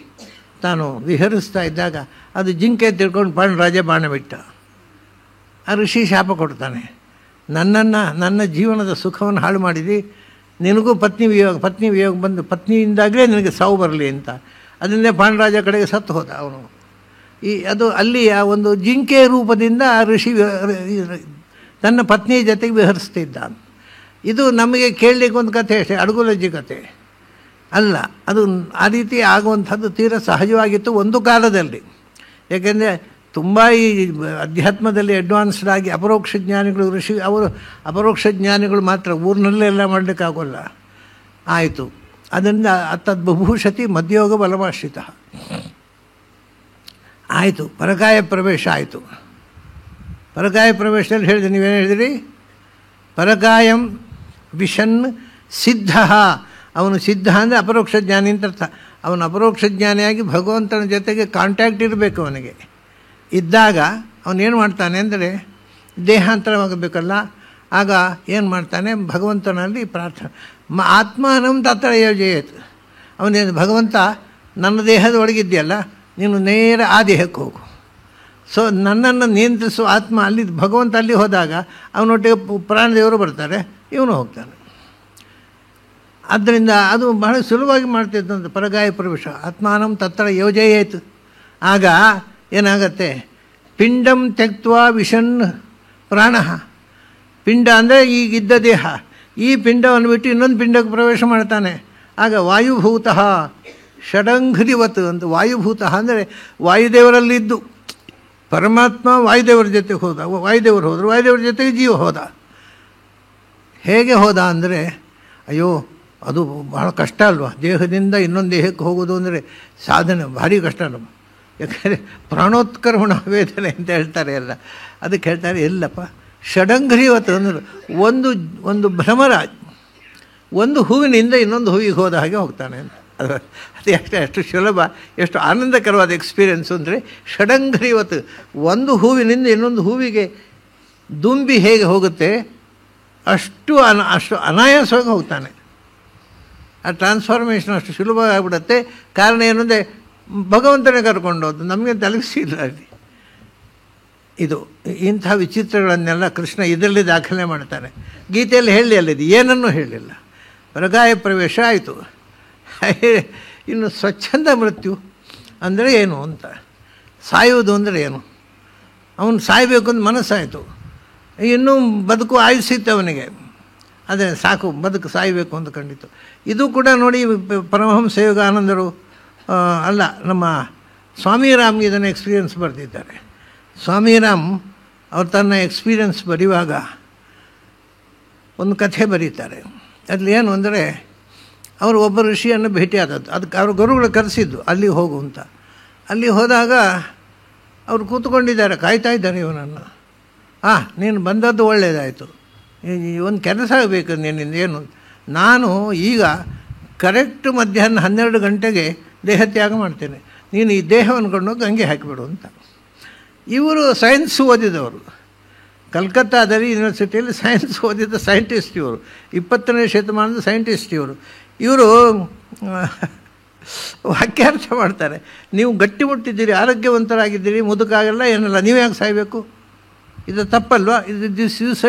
ತಾನು ವಿಹರಿಸ್ತಾ ಇದ್ದಾಗ ಅದು ಜಿಂಕೆ ತಿಳ್ಕೊಂಡು ಪಾಂಡರಾಜ ಬಾಣ ಬಿಟ್ಟ. ಆ ಋಷಿ ಶಾಪ ಕೊಡ್ತಾನೆ, ನನ್ನ ಜೀವನದ ಸುಖವನ್ನು ಹಾಳು ಮಾಡಿದಿ, ನಿನಗೂ ಪತ್ನಿ ವಿಯೋಗ ಬಂದು ಪತ್ನಿಯಿಂದಾಗಲೇ ನಿನಗೆ ಸಾವು ಬರಲಿ ಅಂತ. ಅದನ್ನೇ ಪಾಂಡರಾಜ ಕಡೆಗೆ ಸತ್ತು ಹೋದ ಅವನು. ಅದು ಅಲ್ಲಿ ಆ ಒಂದು ಜಿಂಕೆ ರೂಪದಿಂದ ಆ ಋಷಿ ತನ್ನ ಪತ್ನಿಯ ಜೊತೆಗೆ ವಿಹರಿಸ್ತಿದ್ದ. ಇದು ನಮಗೆ ಕೇಳಲಿಕ್ಕೆ ಒಂದು ಕಥೆ ಅಷ್ಟೇ, ಅಡುಗುಲಜ್ಜಿ ಕಥೆ ಅಲ್ಲ. ಅದು ಆ ರೀತಿ ಆಗುವಂಥದ್ದು ತೀರ ಸಹಜವಾಗಿತ್ತು ಒಂದು ಕಾಲದಲ್ಲಿ. ಏಕೆಂದರೆ ತುಂಬ ಈ ಅಧ್ಯಾತ್ಮದಲ್ಲಿ ಅಡ್ವಾನ್ಸ್ಡ್ ಆಗಿ ಅಪರೋಕ್ಷ ಜ್ಞಾನಿಗಳು ಅವರು ಅಪರೋಕ್ಷ ಜ್ಞಾನಿಗಳು ಮಾತ್ರ ಊರಿನಲ್ಲೆಲ್ಲ ಮಾಡಲಿಕ್ಕಾಗೋಲ್ಲ. ಆಯಿತು. ಅದರಿಂದ ತದ್ಬಭೂಷತಿ ಮದ್ಯೋಗ ಬಲಮಾಶ್ರಿತ ಆಯಿತು. ಪರಕಾಯ ಪ್ರವೇಶ ಆಯಿತು. ಪರಕಾಯ ಪ್ರವೇಶದಲ್ಲಿ ಹೇಳಿದೆ, ನೀವೇನು ಹೇಳಿದಿರಿ? ಪರಕಾಯಂ ವಿಷನ್ ಸಿದ್ಧ. ಅವನು ಸಿದ್ಧ ಅಂದರೆ ಅಪರೋಕ್ಷ ಜ್ಞಾನಿ ಅಂತ ಅರ್ಥ. ಅವನು ಅಪರೋಕ್ಷ ಜ್ಞಾನಿಯಾಗಿ ಭಗವಂತನ ಜೊತೆಗೆ ಕಾಂಟ್ಯಾಕ್ಟ್ ಇರಬೇಕು. ಅವನಿಗೆ ಇದ್ದಾಗ ಅವನೇನು ಮಾಡ್ತಾನೆ ಅಂದರೆ ದೇಹಾಂತರವಾಗಬೇಕಲ್ಲ. ಆಗ ಏನು ಮಾಡ್ತಾನೆ? ಭಗವಂತನಲ್ಲಿ ಪ್ರಾರ್ಥನೆ. ಆತ್ಮಾನಂ ತತ್ರ ಯೋಜಯತ್. ಅವನೇನು, ಭಗವಂತ ನನ್ನ ದೇಹದ ಒಳಗಿದೆಯಲ್ಲ, ನೀನು ನೇರ ಆ ದೇಹಕ್ಕೆ ಹೋಗು. ಸೊ ನನ್ನನ್ನು ನಿಯಂತ್ರಿಸುವ ಆತ್ಮ ಅಲ್ಲಿ, ಭಗವಂತ ಅಲ್ಲಿ ಹೋದಾಗ ಅವನೊಟ್ಟಿಗೆ ಪ್ರಾಣದೇವರು ಬರ್ತಾರೆ, ಇವನು ಹೋಗ್ತಾನೆ. ಆದ್ದರಿಂದ ಅದು ಬಹಳ ಸುಲಭವಾಗಿ ಮಾಡ್ತಿದ್ದಂತೆ ಪರಗಾಯ ಪ್ರವೇಶ. ಆತ್ಮಾನಂ ತತ್ರ ಯೋಜಯೇತ್. ಆಗ ಏನಾಗತ್ತೆ? ಪಿಂಡಂ ತ್ಯಕ್ತ್ವಾ ವಿಷನ್ ಪ್ರಾಣ. ಪಿಂಡ ಅಂದರೆ ಈಗಿದ್ದ ದೇಹ, ಈ ಪಿಂಡವನ್ನು ಬಿಟ್ಟು ಇನ್ನೊಂದು ಪಿಂಡಕ್ಕೆ ಪ್ರವೇಶ ಮಾಡ್ತಾನೆ. ಆಗ ವಾಯುಭೂತಃ ಷಡಂಘ್ರಿವತ್ ಅಂತ. ವಾಯುಭೂತ ಅಂದರೆ ವಾಯುದೇವರಲ್ಲಿದ್ದು ಪರಮಾತ್ಮ ವಾಯುದೇವರ ಜೊತೆಗೆ ಹೋದ. ವಾಯುದೇವರು ಹೋದರು, ವಾಯುದೇವರ ಜೊತೆಗೆ ಜೀವ ಹೋದ. ಹೇಗೆ ಹೋದ ಅಂದರೆ, ಅಯ್ಯೋ ಅದು ಬಹಳ ಕಷ್ಟ ಅಲ್ವಾ? ದೇಹದಿಂದ ಇನ್ನೊಂದು ದೇಹಕ್ಕೆ ಹೋಗೋದು ಅಂದರೆ ಸಾಧನೆ ಭಾರಿ ಕಷ್ಟ ಅಲ್ವ? ಯಾಕಂದರೆ ಪ್ರಾಣೋತ್ಕರ್ಮಣ ವೇದನೆ ಅಂತ ಹೇಳ್ತಾರೆ ಎಲ್ಲ. ಅದಕ್ಕೆ ಹೇಳ್ತಾರೆ, ಎಲ್ಲಪ್ಪ ಷಡಂಘ್ರಿವತ್ತು ಅಂದ್ರೆ ಒಂದು ಭ್ರಮರ, ಒಂದು ಹೂವಿನಿಂದ ಇನ್ನೊಂದು ಹೂವಿಗೆ ಹೋದ ಹಾಗೆ ಹೋಗ್ತಾನೆ ಅಂತ. ಅದು ಎಷ್ಟು ಸುಲಭ, ಎಷ್ಟು ಆನಂದಕರವಾದ ಎಕ್ಸ್ಪೀರಿಯೆನ್ಸು ಅಂದರೆ ಷಡಂಘ್ರಿವತ್ತು. ಒಂದು ಹೂವಿನಿಂದ ಇನ್ನೊಂದು ಹೂವಿಗೆ ದುಂಬಿ ಹೇಗೆ ಹೋಗುತ್ತೆ ಅಷ್ಟು ಅನಾಯಾಸವಾಗಿ ಹೋಗ್ತಾನೆ. ಆ ಟ್ರಾನ್ಸ್ಫಾರ್ಮೇಷನ್ ಅಷ್ಟು ಸುಲಭ ಆಗಿಬಿಡುತ್ತೆ. ಕಾರಣ ಏನಂದರೆ ಭಗವಂತನೇ ಕರ್ಕೊಂಡು ಹೋದ್ದು, ನಮಗೆ ತಲುಪಿಸಿಲ್ಲ ಅಲ್ಲಿ. ಇದು ಇಂಥ ವಿಚಿತ್ರಗಳನ್ನೆಲ್ಲ ಕೃಷ್ಣ ಇದರಲ್ಲಿ ದಾಖಲೆ ಮಾಡ್ತಾನೆ. ಗೀತೆಯಲ್ಲಿ ಹೇಳಿ ಅಲ್ಲಿದ್ದು ಏನನ್ನೂ ಹೇಳಲಿಲ್ಲ. ಪರಗಾಯ ಪ್ರವೇಶ ಆಯಿತು. ಇನ್ನು ಸ್ವಚ್ಛಂದ ಮೃತ್ಯು ಅಂದರೆ ಏನು ಅಂತ, ಸಾಯುವುದು ಅಂದರೆ ಏನು? ಅವನು ಸಾಯಬೇಕು ಅಂತ ಮನಸ್ಸಾಯಿತು, ಇನ್ನೂ ಬದುಕು ಆಯುಸ್ಸಿತ್ತು ಅವನಿಗೆ. ಅದೇ ಸಾಕು, ಬದುಕು ಸಾಯಬೇಕು ಅಂತ ಕಂಡಿತು. ಇದು ಕೂಡ ನೋಡಿ ಪರಮಹಂಸ ಯೋಗಾನಂದರು ಅಲ್ಲ, ನಮ್ಮ ಸ್ವಾಮಿರಾಮ್ಗೆ ಇದನ್ನು ಎಕ್ಸ್ಪೀರಿಯನ್ಸ್ ಬರೆದಿದ್ದಾರೆ. ಸ್ವಾಮಿರಾಮ್ ಅವ್ರು ತನ್ನ ಎಕ್ಸ್ಪೀರಿಯನ್ಸ್ ಬರೆಯುವಾಗ ಒಂದು ಕಥೆ ಬರೀತಾರೆ. ಅದರಲ್ಲಿ ಏನು ಅಂದರೆ, ಅವರು ಒಬ್ಬ ಋಷಿಯನ್ನು ಭೇಟಿಯಾದದ್ದು, ಅದಕ್ಕೆ ಅವ್ರ ಗುರುಗಳು ಕರೆಸಿದ್ದು ಅಲ್ಲಿಗೆ ಹೋಗು ಅಂತ. ಅಲ್ಲಿ ಹೋದಾಗ ಅವರು ಕೂತ್ಕೊಂಡಿದ್ದಾರೆ, ಕಾಯ್ತಾ ಇದ್ದಾರೆ ಇವನನ್ನು. ನೀನು ಬಂದದ್ದು ಒಳ್ಳೆಯದಾಯಿತು, ಒಂದು ಕೆಲಸ ಆಗಬೇಕು ನಿನ್ನಿಂದ. ಏನು? ನಾನು ಈಗ ಕರೆಕ್ಟ್ ಮಧ್ಯಾಹ್ನ 12 ಗಂಟೆಗೆ ದೇಹತ್ಯಾಗ ಮಾಡ್ತೇನೆ, ನೀನು ಈ ದೇಹವನ್ನು ಕೊಂಡು ಗಂಗೆ ಹಾಕಿಬಿಡು ಅಂತ. ಇವರು ಸೈನ್ಸ್ ಓದಿದವರು, ಕಲ್ಕತ್ತಾದಲ್ಲಿ ಯೂನಿವರ್ಸಿಟಿಯಲ್ಲಿ ಸೈನ್ಸ್ ಓದಿದ ಸೈಂಟಿಸ್ಟ್ ಇವರು, 20ನೇ ಶತಮಾನದ ಸೈಂಟಿಸ್ಟ್ ಇವರು. ಇವರು ವಾಕ್ಯಾರ್ಥ ಮಾಡ್ತಾರೆ, ನೀವು ಗಟ್ಟಿಮುಟ್ಟಿದ್ದೀರಿ, ಆರೋಗ್ಯವಂತರಾಗಿದ್ದೀರಿ, ಮುದುಕಾಗಲ್ಲ, ಏನಲ್ಲ, ನೀವು ಯಾಕೆ ಸಾಯಬೇಕು? ಇದು ತಪ್ಪಲ್ವಾ? ಇದು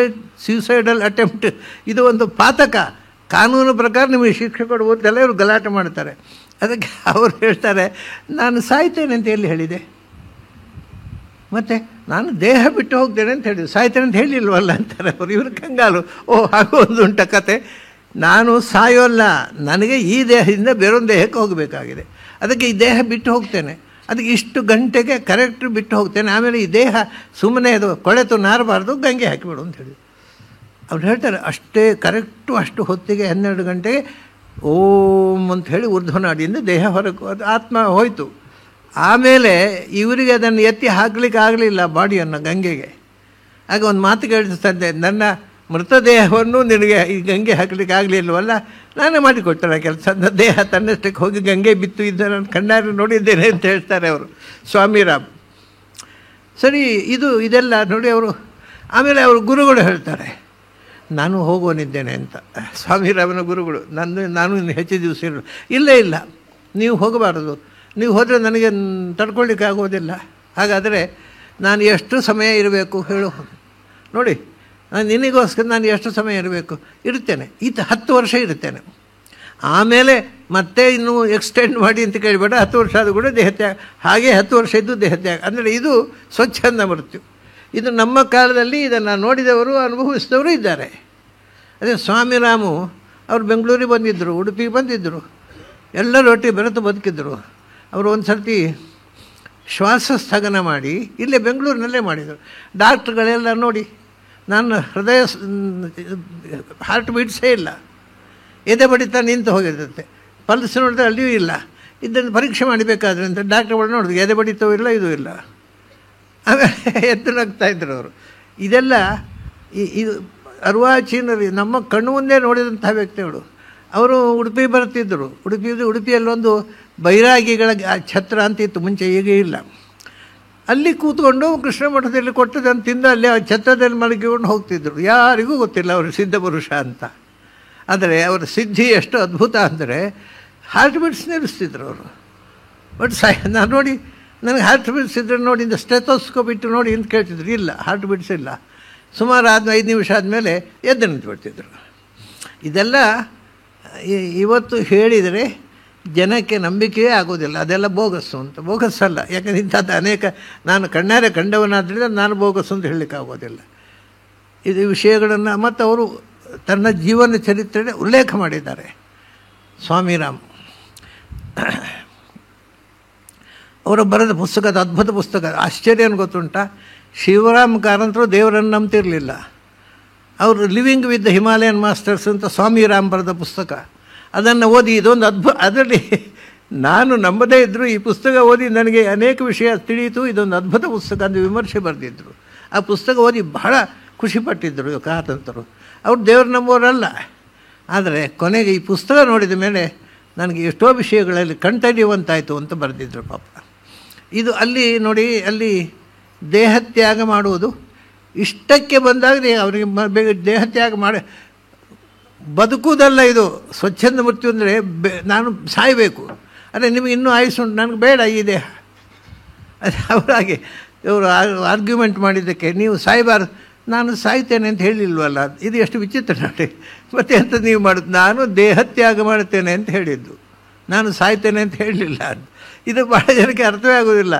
ಸ್ಯೂಸೈಡಲ್ ಅಟೆಂಪ್ಟ್, ಇದು ಒಂದು ಪಾತಕ. ಕಾನೂನು ಪ್ರಕಾರ ನಿಮಗೆ ಶಿಕ್ಷೆ ಕೊಡ್ಬೋದೆಲ್ಲ ಇವರು ಗಲಾಟೆ ಮಾಡ್ತಾರೆ. ಅದಕ್ಕೆ ಅವರು ಹೇಳ್ತಾರೆ, ನಾನು ಸಾಯ್ತೇನೆ ಅಂತ ಎಲ್ಲಿ ಹೇಳಿದೆ? ಮತ್ತು ನಾನು ದೇಹ ಬಿಟ್ಟು ಹೋಗ್ತೇನೆ ಅಂತ ಹೇಳಿದೆ, ಸಾಯ್ತೇನೆ ಅಂತ ಹೇಳಿಲ್ವಲ್ಲ ಅಂತಾರೆ ಅವರು. ಇವರು ಕಂಗಾಲು. ಹಾಗೂ ಒಂದು ಉಂಟ ಕತೆ, ನಾನು ಸಾಯೋಲ್ಲ, ನನಗೆ ಈ ದೇಹದಿಂದ ಬೇರೊಂದು ದೇಹಕ್ಕೆ ಹೋಗಬೇಕಾಗಿದೆ, ಅದಕ್ಕೆ ಈ ದೇಹ ಬಿಟ್ಟು ಹೋಗ್ತೇನೆ, ಅದಕ್ಕೆ ಇಷ್ಟು ಗಂಟೆಗೆ ಕರೆಕ್ಟ್ ಬಿಟ್ಟು ಹೋಗ್ತೇನೆ, ಆಮೇಲೆ ಈ ದೇಹ ಸುಮ್ಮನೆ ಅದು ಕೊಳೆತು ನಾರಬಾರ್ದು, ಗಂಗೆ ಹಾಕಿಬಿಡು ಅಂತ ಹೇಳಿ ಅವ್ರು ಹೇಳ್ತಾರೆ. ಅಷ್ಟೇ ಕರೆಕ್ಟು ಅಷ್ಟು ಹೊತ್ತಿಗೆ 12 ಗಂಟೆಗೆ ಓಂ ಅಂತ ಹೇಳಿ ಊರ್ಧ್ವನಾಡಿಯಿಂದ ದೇಹ ಹೊರಗೆ ಅದು ಆತ್ಮ ಹೋಯಿತು. ಆಮೇಲೆ ಇವರಿಗೆ ಅದನ್ನು ಎತ್ತಿ ಹಾಕಲಿಕ್ಕೆ ಆಗಲಿಲ್ಲ ಬಾಡಿಯನ್ನು ಗಂಗೆಗೆ. ಆಗ ಒಂದು ಮಾತು ಕೇಳಿಸ್ತಂತೆ, ನನ್ನ ಮೃತದೇಹವನ್ನು ನಿನಗೆ ಈ ಗಂಗೆ ಹಾಕಲಿಕ್ಕೆ ಆಗಲಿಲ್ಲವಲ್ಲ, ನಾನೇ ಮಾಡಿಕೊಟ್ಟರೆ ಕೆಲಸ. ದೇಹ ತನ್ನಷ್ಟಕ್ಕೆ ಹೋಗಿ ಗಂಗೆ ಬಿತ್ತು, ಇದ್ದ ನಾನು ಕಣ್ಣಾರೆ ನೋಡಿದ್ದೇನೆ ಅಂತ ಹೇಳ್ತಾರೆ ಅವರು, ಸ್ವಾಮಿರಾಮ್. ಸರಿ, ಇದೆಲ್ಲ ನೋಡಿ ಅವರು. ಆಮೇಲೆ ಅವರು ಗುರುಗಳು ಹೇಳ್ತಾರೆ, ನಾನು ಹೋಗೋನಿದ್ದೇನೆ ಅಂತ. ಸ್ವಾಮಿರಾಮನ ಗುರುಗಳು, ನಾನು ಇನ್ನು ಹೆಚ್ಚು ದಿವಸ ಇಲ್ಲ, ನೀವು ಹೋಗಬಾರದು, ನೀವು ಹೋದರೆ ನನಗೆ ತಡ್ಕೊಳ್ಳಿಕ್ಕೆ ಆಗೋದಿಲ್ಲ. ಹಾಗಾದರೆ ನಾನು ಎಷ್ಟು ಸಮಯ ಇರಬೇಕು ಹೇಳು? ನೋಡಿ, ನಿನಗೋಸ್ಕರ ನಾನು ಎಷ್ಟು ಸಮಯ ಇರ್ತೇನೆ, 10 ವರ್ಷ ಇರ್ತೇನೆ. ಆಮೇಲೆ ಮತ್ತೆ ಇನ್ನೂ ಎಕ್ಸ್ಟೆಂಡ್ ಮಾಡಿ ಅಂತ ಕೇಳಬೇಡ, 10 ವರ್ಷ ಆದರೂ ಕೂಡ ದೇಹತ್ಯಾಗ, ಹಾಗೆ 10 ವರ್ಷ ಇದ್ದು ದೇಹತ್ಯಾಗ. ಅಂದರೆ ಇದು ಸ್ವಚ್ಛಂದ ಮೃತ್ಯು. ಇದು ನಮ್ಮ ಕಾಲದಲ್ಲಿ ಇದನ್ನು ನೋಡಿದವರು, ಅನುಭವಿಸಿದವರು ಇದ್ದಾರೆ. ಅದೇ ಸ್ವಾಮಿರಾಮು ಅವರು ಬೆಂಗಳೂರಿಗೆ ಬಂದಿದ್ದರು, ಉಡುಪಿಗೆ ಬಂದಿದ್ದರು, ಎಲ್ಲರೊಟ್ಟಿಗೆ ಬೆರೆತು ಬದುಕಿದ್ದರು. ಅವರು ಒಂದು ಸರ್ತಿ ಶ್ವಾಸ ಸ್ಥಗನ ಮಾಡಿ ಇಲ್ಲೇ ಬೆಂಗಳೂರಿನಲ್ಲೇ ಮಾಡಿದರು. ಡಾಕ್ಟ್ರುಗಳೆಲ್ಲ ನೋಡಿ, ನಾನು ಹೃದಯ ಹಾರ್ಟ್ ಬೀಟ್ಸೇ ಇಲ್ಲ, ಎದೆ ಬಡಿತ ನಿಂತು ಹೋಗಿರ್ತೈತೆ, ಪಲ್ಸ್ ನೋಡಿದ್ರೆ ಅಲ್ಲಿಯೂ ಇಲ್ಲ. ಇದನ್ನು ಪರೀಕ್ಷೆ ಮಾಡಬೇಕಾದ್ರೆ ಅಂತ ಡಾಕ್ಟ್ರುಗಳು ನೋಡಿದ್ರು, ಎದೆ ಬಡಿತವೂ ಇಲ್ಲ, ಇದೂ ಇಲ್ಲ. ಆಮೇಲೆ ಎತ್ತಲಾಗ್ತಾ ಇದ್ರು ಅವರು. ಇದೆಲ್ಲ ಇದು ಅರ್ವಾಚೀನರು, ನಮ್ಮ ಕಣ್ಣು ಮುಂದೆ ನೋಡಿದಂಥ ವ್ಯಕ್ತಿಗಳು. ಅವರು ಉಡುಪಿ ಬರ್ತಿದ್ದರು. ಉಡುಪಿಯಲ್ಲೊಂದು ಬೈರಾಗಿಗಳ ಛತ್ರ ಅಂತ ಇತ್ತು ಮುಂಚೆ, ಈಗ ಇಲ್ಲ. ಅಲ್ಲಿ ಕೂತ್ಕೊಂಡು ಕೃಷ್ಣ ಮಠದಲ್ಲಿ ಕೊಟ್ಟದನ್ನು ತಿಂದು ಅಲ್ಲಿ ಆ ಛತ್ರದಲ್ಲಿ ಮಲಗಿಕೊಂಡು ಹೋಗ್ತಿದ್ದರು. ಯಾರಿಗೂ ಗೊತ್ತಿಲ್ಲ ಅವರು ಸಿದ್ಧ ಪುರುಷ ಅಂತ. ಆದರೆ ಅವರ ಸಿದ್ಧಿ ಎಷ್ಟು ಅದ್ಭುತ ಅಂದರೆ ಹಾರ್ಟ್ ಬೀಟ್ಸ್ ನಿಲ್ಲಿಸ್ತಿದ್ರು ಅವರು. ಬಟ್ ನಾನು ನೋಡಿ, ನನಗೆ ಹಾರ್ಟ್ ಬೀಟ್ಸ್ ಇದ್ದರೆ ನೋಡಿ, ಇಂದ ಸ್ಟೆಥೋಸ್ಕೋಪ್ ಇಟ್ಟು ನೋಡಿ ಅಂತ ಕೇಳ್ತಿದ್ರು. ಇಲ್ಲ, ಹಾರ್ಟ್ ಬೀಟ್ಸ್ ಇಲ್ಲ. ಸುಮಾರು 5 ನಿಮಿಷ ಆದಮೇಲೆ ಎದ್ದು ನಿಂತುಬಿಡ್ತಿದ್ರು. ಇದೆಲ್ಲ ಇವತ್ತು ಹೇಳಿದರೆ ಜನಕ್ಕೆ ನಂಬಿಕೆಯೇ ಆಗೋದಿಲ್ಲ, ಅದೆಲ್ಲ ಬೋಗಸ್ಸು ಅಂತ. ಬೋಗಸ್ಸಲ್ಲ, ಯಾಕಂದರೆ ಇಂಥದ್ದು ಅನೇಕ ನಾನು ಕಣ್ಣಾರೆ ಕಂಡವನಾದ್ದರಿಂದ ನಾನು ಬೋಗಸ್ಸು ಅಂತ ಹೇಳಲಿಕ್ಕಾಗೋದಿಲ್ಲ. ಇದು ವಿಷಯಗಳನ್ನು ಮತ್ತು ಅವರು ತನ್ನ ಜೀವನ ಚರಿತ್ರೆ ಉಲ್ಲೇಖ ಮಾಡಿದ್ದಾರೆ. ಸ್ವಾಮಿರಾಮ್ ಅವರು ಬರೆದ ಪುಸ್ತಕದ ಅದ್ಭುತ ಪುಸ್ತಕ. ಆಶ್ಚರ್ಯ ಏನು ಗೊತ್ತುಂಟ, ಶಿವರಾಮ್ ಕಾರಂತರು ದೇವರನ್ನು ನಂಬ್ತಿರಲಿಲ್ಲ. ಅವರು living with the Himalayan masters ಅಂತ ಸ್ವಾಮಿರಾಮ್ ಬರೆದ ಪುಸ್ತಕ, ಅದನ್ನು ಓದಿ ಇದೊಂದು ಅದರಲ್ಲಿ ನಾನು ನಂಬದೇ ಇದ್ದರೂ ಈ ಪುಸ್ತಕ ಓದಿ ನನಗೆ ಅನೇಕ ವಿಷಯ ತಿಳಿಯಿತು. ಇದೊಂದು ಅದ್ಭುತ ಪುಸ್ತಕ ಅಂತ ವಿಮರ್ಶೆ ಬರೆದಿದ್ದರು. ಆ ಪುಸ್ತಕ ಓದಿ ಬಹಳ ಖುಷಿಪಟ್ಟಿದ್ದರು ಕಾರಂತರು. ಅವರು ದೇವರು ನಂಬೋರಲ್ಲ, ಆದರೆ ಕೊನೆಗೆ ಈ ಪುಸ್ತಕ ನೋಡಿದ ಮೇಲೆ ನನಗೆ ಎಷ್ಟೋ ವಿಷಯಗಳಲ್ಲಿ ಕಣ್ತರಿಯುವಂತಾಯಿತು ಅಂತ ಬರೆದಿದ್ದರು ಪಾಪ. ಇದು ಅಲ್ಲಿ ನೋಡಿ, ಅಲ್ಲಿ ದೇಹತ್ಯಾಗ ಮಾಡುವುದು ಇಷ್ಟಕ್ಕೆ ಬಂದಾಗ ಅವರಿಗೆ ದೇಹತ್ಯಾಗ ಮಾಡಿ ಬದುಕುವುದಲ್ಲ. ಇದು ಸ್ವಚ್ಛಂದ ಮೃತ್ಯು ಅಂದರೆ ನಾನು ಸಾಯಬೇಕು, ಅದೇ ನಿಮಗೆ ಇನ್ನೂ ಆಯುಸ್ಸುಂಟು, ನನಗೆ ಬೇಡ ಈ ದೇಹ. ಅದು ಅವರಾಗಿ ಇವರು ಆರ್ಗ್ಯುಮೆಂಟ್ ಮಾಡಿದ್ದಕ್ಕೆ ನೀವು ಸಾಯಬಾರ್ದು, ನಾನು ಸಾಯ್ತೇನೆ ಅಂತ ಹೇಳಿಲ್ವಲ್ಲ. ಇದು ಎಷ್ಟು ವಿಚಿತ್ರ ನೋಡಿ. ಮತ್ತು ಎಂತ ನೀವು ಮಾಡೋದು, ನಾನು ದೇಹತ್ಯಾಗ ಮಾಡ್ತೇನೆ ಅಂತ ಹೇಳಿದ್ದು, ನಾನು ಸಾಯ್ತೇನೆ ಅಂತ ಹೇಳಲಿಲ್ಲ. ಇದು ಭಾಳ ಜನಕ್ಕೆ ಅರ್ಥವೇ ಆಗೋದಿಲ್ಲ.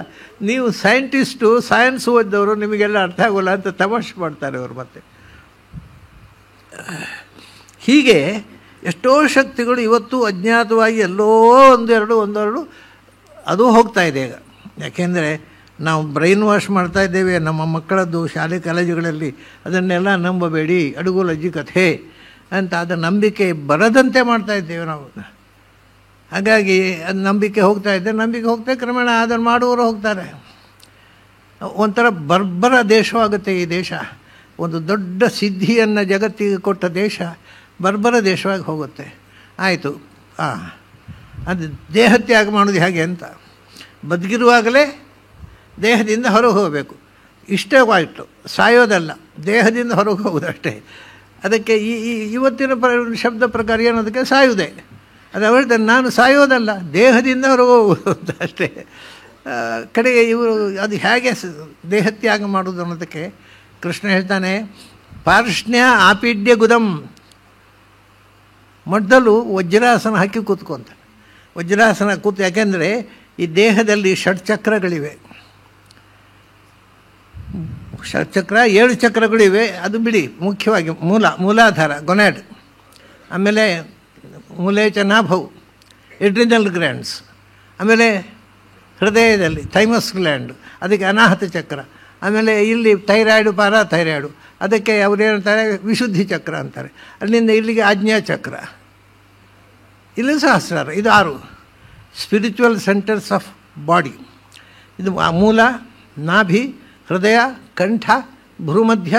ನೀವು ಸೈಂಟಿಸ್ಟು, ಸೈನ್ಸ್ ಓದಿದವರು, ನಿಮಗೆಲ್ಲ ಅರ್ಥ ಆಗೋಲ್ಲ ಅಂತ ತಮಾಷೆ ಮಾಡ್ತಾರೆ ಅವರು. ಮತ್ತೆ ಹೀಗೆ ಎಷ್ಟೋ ಶಕ್ತಿಗಳು ಇವತ್ತು ಅಜ್ಞಾತವಾಗಿ ಎಲ್ಲೋ ಒಂದೆರಡು ಅದು ಹೋಗ್ತಾ ಇದೆ ಈಗ. ಯಾಕೆಂದರೆ ನಾವು ಬ್ರೈನ್ ವಾಶ್ ಮಾಡ್ತಾ ಇದ್ದೇವೆ ನಮ್ಮ ಮಕ್ಕಳದ್ದು ಶಾಲೆ ಕಾಲೇಜುಗಳಲ್ಲಿ. ಅದನ್ನೆಲ್ಲ ನಂಬಬೇಡಿ, ಅಡುಗುಲಜ್ಜಿ ಕಥೆ ಅಂತ ಅದು ನಂಬಿಕೆ ಬರದಂತೆ ಮಾಡ್ತಾ ಇದ್ದೇವೆ ನಾವು. ಹಾಗಾಗಿ ಅದು ನಂಬಿಕೆ ಹೋಗ್ತಾ ಕ್ರಮೇಣ ಅದನ್ನು ಮಾಡುವವರು ಹೋಗ್ತಾರೆ. ಒಂಥರ ಬರ್ಬರ ದೇಶವಾಗುತ್ತೆ ಈ ದೇಶ. ಒಂದು ದೊಡ್ಡ ಸಿದ್ಧಿಯನ್ನು ಜಗತ್ತಿಗೆ ಕೊಟ್ಟ ದೇಶ ಬರ್ಬರ ದೇಶವಾಗಿ ಹೋಗುತ್ತೆ. ಆಯಿತು, ಅದು ದೇಹತ್ಯಾಗ ಮಾಡೋದು ಹೇಗೆ ಅಂತ. ಬದುಕಿರುವಾಗಲೇ ದೇಹದಿಂದ ಹೊರಗೆ ಹೋಗಬೇಕು, ಇಷ್ಟವಾಯಿತು. ಸಾಯೋದಲ್ಲ, ದೇಹದಿಂದ ಹೊರಗೆ ಹೋಗೋದು ಅಷ್ಟೇ. ಅದಕ್ಕೆ ಇವತ್ತಿನ ಶಬ್ದ ಪ್ರಕಾರ ಏನೋದಕ್ಕೆ ಸಾಯುವುದೇ. ಅದು ಅವಳಿದೆ, ನಾನು ಸಾಯೋದಲ್ಲ, ದೇಹದಿಂದ ಹೊರಗೆ ಹೋಗೋದು ಅಂತ ಅಷ್ಟೇ. ಕಡೆಗೆ ಇವರು ಅದು ಹೇಗೆ ದೇಹತ್ಯಾಗ ಮಾಡೋದು ಅನ್ನೋದಕ್ಕೆ ಕೃಷ್ಣ ಹೇಳ್ತಾನೆ, ಪಾರ್ಷ್ಣ್ಯ ಆಪೀಡ್ಯ ಗುದಂ. ಮೊದಲು ವಜ್ರಾಸನ ಹಾಕಿ ಕೂತ್ಕೊಂತಾನೆ. ವಜ್ರಾಸನ ಕೂತು, ಯಾಕೆಂದರೆ ಈ ದೇಹದಲ್ಲಿ ಷಟ್ಚಕ್ರಗಳಿವೆ. ಷಟ್ಚಕ್ರ 7 ಚಕ್ರಗಳಿವೆ, ಅದು ಬಿಡಿ. ಮುಖ್ಯವಾಗಿ ಮೂಲಾಧಾರ ಗೊನಾಡ್, ಆಮೇಲೆ ಮೂಲೇಚ ನಾಭವು ಎಡ್ರಿನಲ್ ಗ್ಲ್ಯಾಂಡ್ಸ್, ಆಮೇಲೆ ಹೃದಯದಲ್ಲಿ ಥೈಮಸ್ ಗ್ಲ್ಯಾಂಡ್, ಅದಕ್ಕೆ ಅನಾಹತ ಚಕ್ರ, ಆಮೇಲೆ ಇಲ್ಲಿ ಥೈರಾಯ್ಡು ಪ್ಯಾರಾಥೈರಾಯ್ಡು, ಅದಕ್ಕೆ ಅವರೇನಂತಾರೆ ವಿಶುದ್ಧಿ ಚಕ್ರ ಅಂತಾರೆ. ಅಲ್ಲಿಂದ ಇಲ್ಲಿಗೆ ಆಜ್ಞಾ ಚಕ್ರ, ಇಲ್ಲಿ ಸಹಸ್ರಾರ. ಇದು 6 ಸ್ಪಿರಿಚುವಲ್ ಸೆಂಟರ್ಸ್ ಆಫ್ ಬಾಡಿ. ಇದು ಮೂಲ, ನಾಭಿ, ಹೃದಯ, ಕಂಠ, ಭ್ರೂಮಧ್ಯ,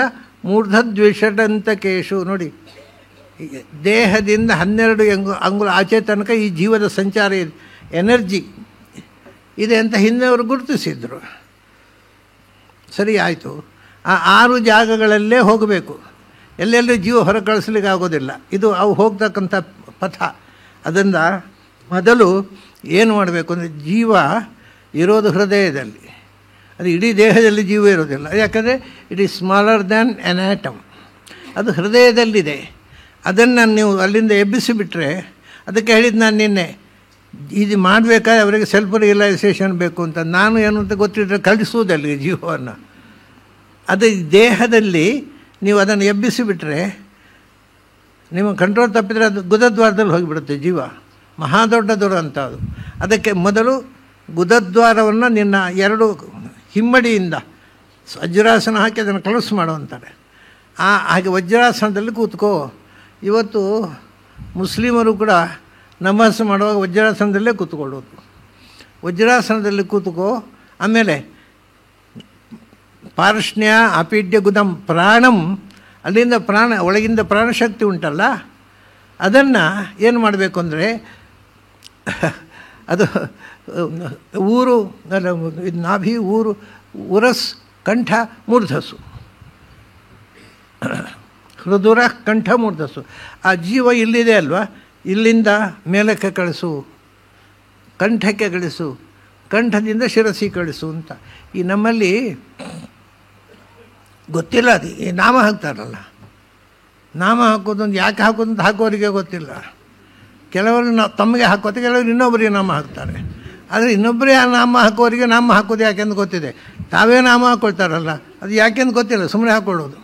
ಮೂರ್ಧದ್ವಿಷಡಂತಕೇಶು. ನೋಡಿ, ದೇಹದಿಂದ 12 ಅಂಗುಲ ಆಚೆ ತನಕ ಈ ಜೀವದ ಸಂಚಾರ ಇದೆ, ಎನರ್ಜಿ ಇದೆ ಅಂತ ಹಿಂದೆ ಅವರು ಗುರುತಿಸಿದ್ರು. ಸರಿ, ಆಯಿತು. ಆ 6 ಜಾಗಗಳಲ್ಲೇ ಹೋಗಬೇಕು. ಎಲ್ಲೆಲ್ಲೂ ಜೀವ ಹೊರ ಕಳಿಸ್ಲಿಕ್ಕೆ ಆಗೋದಿಲ್ಲ. ಇದು ಅವು ಹೋಗ್ತಕ್ಕಂಥ ಪಥ. ಅದರಿಂದ ಮೊದಲು ಏನು ಮಾಡಬೇಕು ಅಂದರೆ, ಜೀವ ಇರೋದು ಹೃದಯದಲ್ಲಿ. ಅದು ಇಡೀ ದೇಹದಲ್ಲಿ ಜೀವ ಇರೋದಿಲ್ಲ. ಯಾಕಂದರೆ it is smaller than an atom. ಅದು ಹೃದಯದಲ್ಲಿದೆ. ಅದನ್ನು ನೀವು ಅಲ್ಲಿಂದ ಎಬ್ಬಿಸಿಬಿಟ್ರೆ, ಅದಕ್ಕೆ ಹೇಳಿದ್ದು ನಾನು ನಿನ್ನೆ, ಇದು ಮಾಡಬೇಕಾದ್ರೆ ಅವರಿಗೆ ಸೆಲ್ಫ್ ರಿಯಲೈಸೇಷನ್ ಬೇಕು ಅಂತ. ನಾನು ಏನು ಅಂತ ಗೊತ್ತಿಟ್ಟರೆ ಕಳಿಸುವುದಲ್ಲಿ ಜೀವವನ್ನು. ಅದು ದೇಹದಲ್ಲಿ ನೀವು ಅದನ್ನು ಎಬ್ಬಿಸಿಬಿಟ್ರೆ, ನಿಮ್ಮ ಕಂಟ್ರೋಲ್ ತಪ್ಪಿದರೆ ಅದು ಗುದದ್ವಾರದಲ್ಲಿ ಹೋಗಿಬಿಡುತ್ತೆ ಜೀವ. ಮಹಾದೊಡ್ಡ ದುರಂತ ಅದು. ಅದಕ್ಕೆ ಮೊದಲು ಗುದದ್ವಾರವನ್ನು ನಿನ್ನ 2 ಹಿಮ್ಮಡಿಯಿಂದ ವಜ್ರಾಸನ ಹಾಕಿ ಅದನ್ನು ಕಲಸು ಮಾಡುವಂತಾರೆ. ಹಾಗೆ ವಜ್ರಾಸನದಲ್ಲಿ ಕೂತ್ಕೋ. ಇವತ್ತು ಮುಸ್ಲಿಮರು ಕೂಡ ನಮಾಜ್ ಮಾಡುವಾಗ ವಜ್ರಾಸನದಲ್ಲೇ ಕೂತ್ಕೊಳ್ಳೋದು. ವಜ್ರಾಸನದಲ್ಲಿ ಕೂತ್ಕೋ. ಆಮೇಲೆ ಪಾರ್ಷ್ಣ್ಯ ಆಪೀಡ್ಯ ಗುದಂ ಪ್ರಾಣಂ, ಅಲ್ಲಿಂದ ಪ್ರಾಣ, ಒಳಗಿಂದ ಪ್ರಾಣಶಕ್ತಿ ಉಂಟಲ್ಲ, ಅದನ್ನು ಏನು ಮಾಡಬೇಕು ಅಂದರೆ, ಅದು ಊರು ಇದು ನಾಭಿ, ಊರು, ಉರಸ್, ಕಂಠ, ಮೂರ್ಧಸು. ಹೃದಯ, ಕಂಠ, ಮೂರ್ಧಸು. ಆ ಜೀವ ಇಲ್ಲಿದೆ ಅಲ್ವಾ, ಇಲ್ಲಿಂದ ಮೇಲಕ್ಕೆ ಕಳಿಸು, ಕಂಠಕ್ಕೆ ಕಳಿಸು, ಕಂಠದಿಂದ ಶಿರಸಿ ಕಳಿಸು ಅಂತ. ಈ ನಮ್ಮಲ್ಲಿ ಗೊತ್ತಿಲ್ಲ, ಅದು ಈ ನಾಮ ಹಾಕ್ತಾರಲ್ಲ, ನಾಮ ಹಾಕೋದೊಂದು ಯಾಕೆ ಹಾಕೋದು ಅಂತ ಹಾಕೋರಿಗೆ ಗೊತ್ತಿಲ್ಲ. ಕೆಲವರು ತಮಗೆ ಹಾಕೋತೆ, ಕೆಲವರು ಇನ್ನೊಬ್ಬರಿಗೆ ನಾಮ ಹಾಕ್ತಾರೆ. ಆದರೆ ಇನ್ನೊಬ್ಬರೇ ಆ ನಾಮ ಹಾಕೋರಿಗೆ ನಾಮ ಹಾಕೋದು ಯಾಕೆಂದು ಗೊತ್ತಿದೆ. ತಾವೇ ನಾಮ ಹಾಕ್ಕೊಳ್ತಾರಲ್ಲ, ಅದು ಯಾಕೆಂದು ಗೊತ್ತಿಲ್ಲ, ಸುಮ್ಮನೆ ಹಾಕ್ಕೊಳ್ಳೋದು.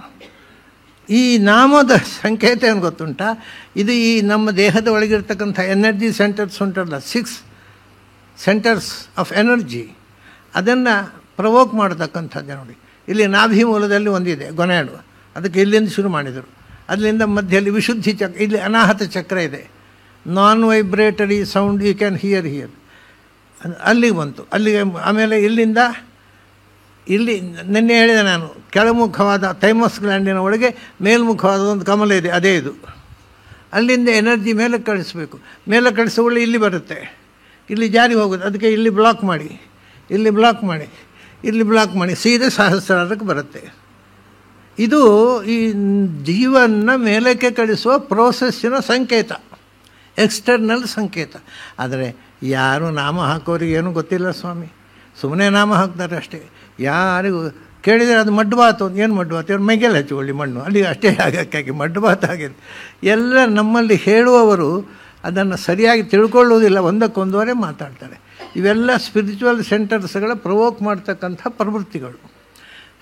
ಈ ನಾಮದ ಸಂಕೇತ ಏನು ಗೊತ್ತುಂಟ, ಇದು ಈ ನಮ್ಮ ದೇಹದ ಒಳಗಿರ್ತಕ್ಕಂಥ ಎನರ್ಜಿ ಸೆಂಟರ್ಸ್ ಉಂಟಲ್ಲ, 6 ಸೆಂಟರ್ಸ್ ಆಫ್ ಎನರ್ಜಿ, ಅದನ್ನು ಪ್ರವೋಕ್ ಮಾಡತಕ್ಕಂಥದ್ದೇ. ನೋಡಿ, ಇಲ್ಲಿ ನಾಭಿ ಮೂಲದಲ್ಲಿ ಒಂದಿದೆ ಗೊನಾಡು, ಅದಕ್ಕೆ ಇಲ್ಲಿಂದ ಶುರು ಮಾಡಿದರು. ಅದರಿಂದ ಮಧ್ಯದಲ್ಲಿ ವಿಶುದ್ಧಿ ಚಕ್ರ, ಇಲ್ಲಿ ಅನಾಹತ ಚಕ್ರ ಇದೆ. Non vibratory sound you can hear ಅಲ್ಲಿಗೆ ಬಂತು. ಅಲ್ಲಿಗೆ ಆಮೇಲೆ ಇಲ್ಲಿಂದ ಇಲ್ಲಿ ನಿನ್ನೆ ಹೇಳಿದೆ ನಾನು, ಕೆಳಮುಖವಾದ ಥೈಮಸ್ ಗ್ಲ್ಯಾಂಡಿನ ಒಳಗೆ ಮೇಲ್ಮುಖವಾದ ಒಂದು ಕಮಲ ಇದೆ, ಅದೇ ಇದು. ಅಲ್ಲಿಂದ ಎನರ್ಜಿ ಮೇಲೆ ಕಳಿಸ್ಬೇಕು. ಮೇಲೆ ಕಳಿಸೋಳ್ಳೆ ಇಲ್ಲಿ ಬರುತ್ತೆ, ಇಲ್ಲಿ ಜಾರಿ ಹೋಗುತ್ತೆ. ಅದಕ್ಕೆ ಇಲ್ಲಿ ಬ್ಲಾಕ್ ಮಾಡಿ, ಇಲ್ಲಿ ಬ್ಲಾಕ್ ಮಾಡಿ, ಇಲ್ಲಿ ಬ್ಲಾಕ್ ಮಾಡಿ, ಸೀದಾ ಸಹಸ್ರಾರಕ್ಕೆ ಬರುತ್ತೆ. ಇದು ಈ ಜೀವನ ಮೇಲಕ್ಕೆ ಕಳಿಸುವ ಪ್ರೋಸೆಸ್ಸಿನ ಸಂಕೇತ, ಎಕ್ಸ್ಟರ್ನಲ್ ಸಂಕೇತ. ಆದರೆ ಯಾರು ನಾಮ ಹಾಕೋರಿಗೆ ಏನೂ ಗೊತ್ತಿಲ್ಲ ಸ್ವಾಮಿ, ಸುಮ್ಮನೆ ನಾಮ ಹಾಕ್ತಾರೆ ಅಷ್ಟೇ. ಯಾರಿಗೂ ಕೇಳಿದರೆ ಅದು ಮಡ್ಡುಬಾತು, ಏನು ಮಡ್ಡುಬಾತು, ಇವ್ರು ಮೈಗೆಲ್ಲ ಹಚ್ಚಿಕೊಳ್ಳಿ ಮಣ್ಣು, ಅಲ್ಲಿ ಅಷ್ಟೇ ಆಗಕ್ಕಾಗಿ ಮಡ್ಡುಬಾತು ಆಗಿದೆ. ಎಲ್ಲ ನಮ್ಮಲ್ಲಿ ಹೇಳುವವರು ಅದನ್ನು ಸರಿಯಾಗಿ ತಿಳ್ಕೊಳ್ಳೋದಿಲ್ಲ, ಒಂದಕ್ಕೊಂದುವರೆ ಮಾತಾಡ್ತಾರೆ. ಇವೆಲ್ಲ ಸ್ಪಿರಿಚುವಲ್ ಸೆಂಟರ್ಸ್ಗಳ ಪ್ರವೋಕ್ ಮಾಡ್ತಕ್ಕಂಥ ಪ್ರವೃತ್ತಿಗಳು.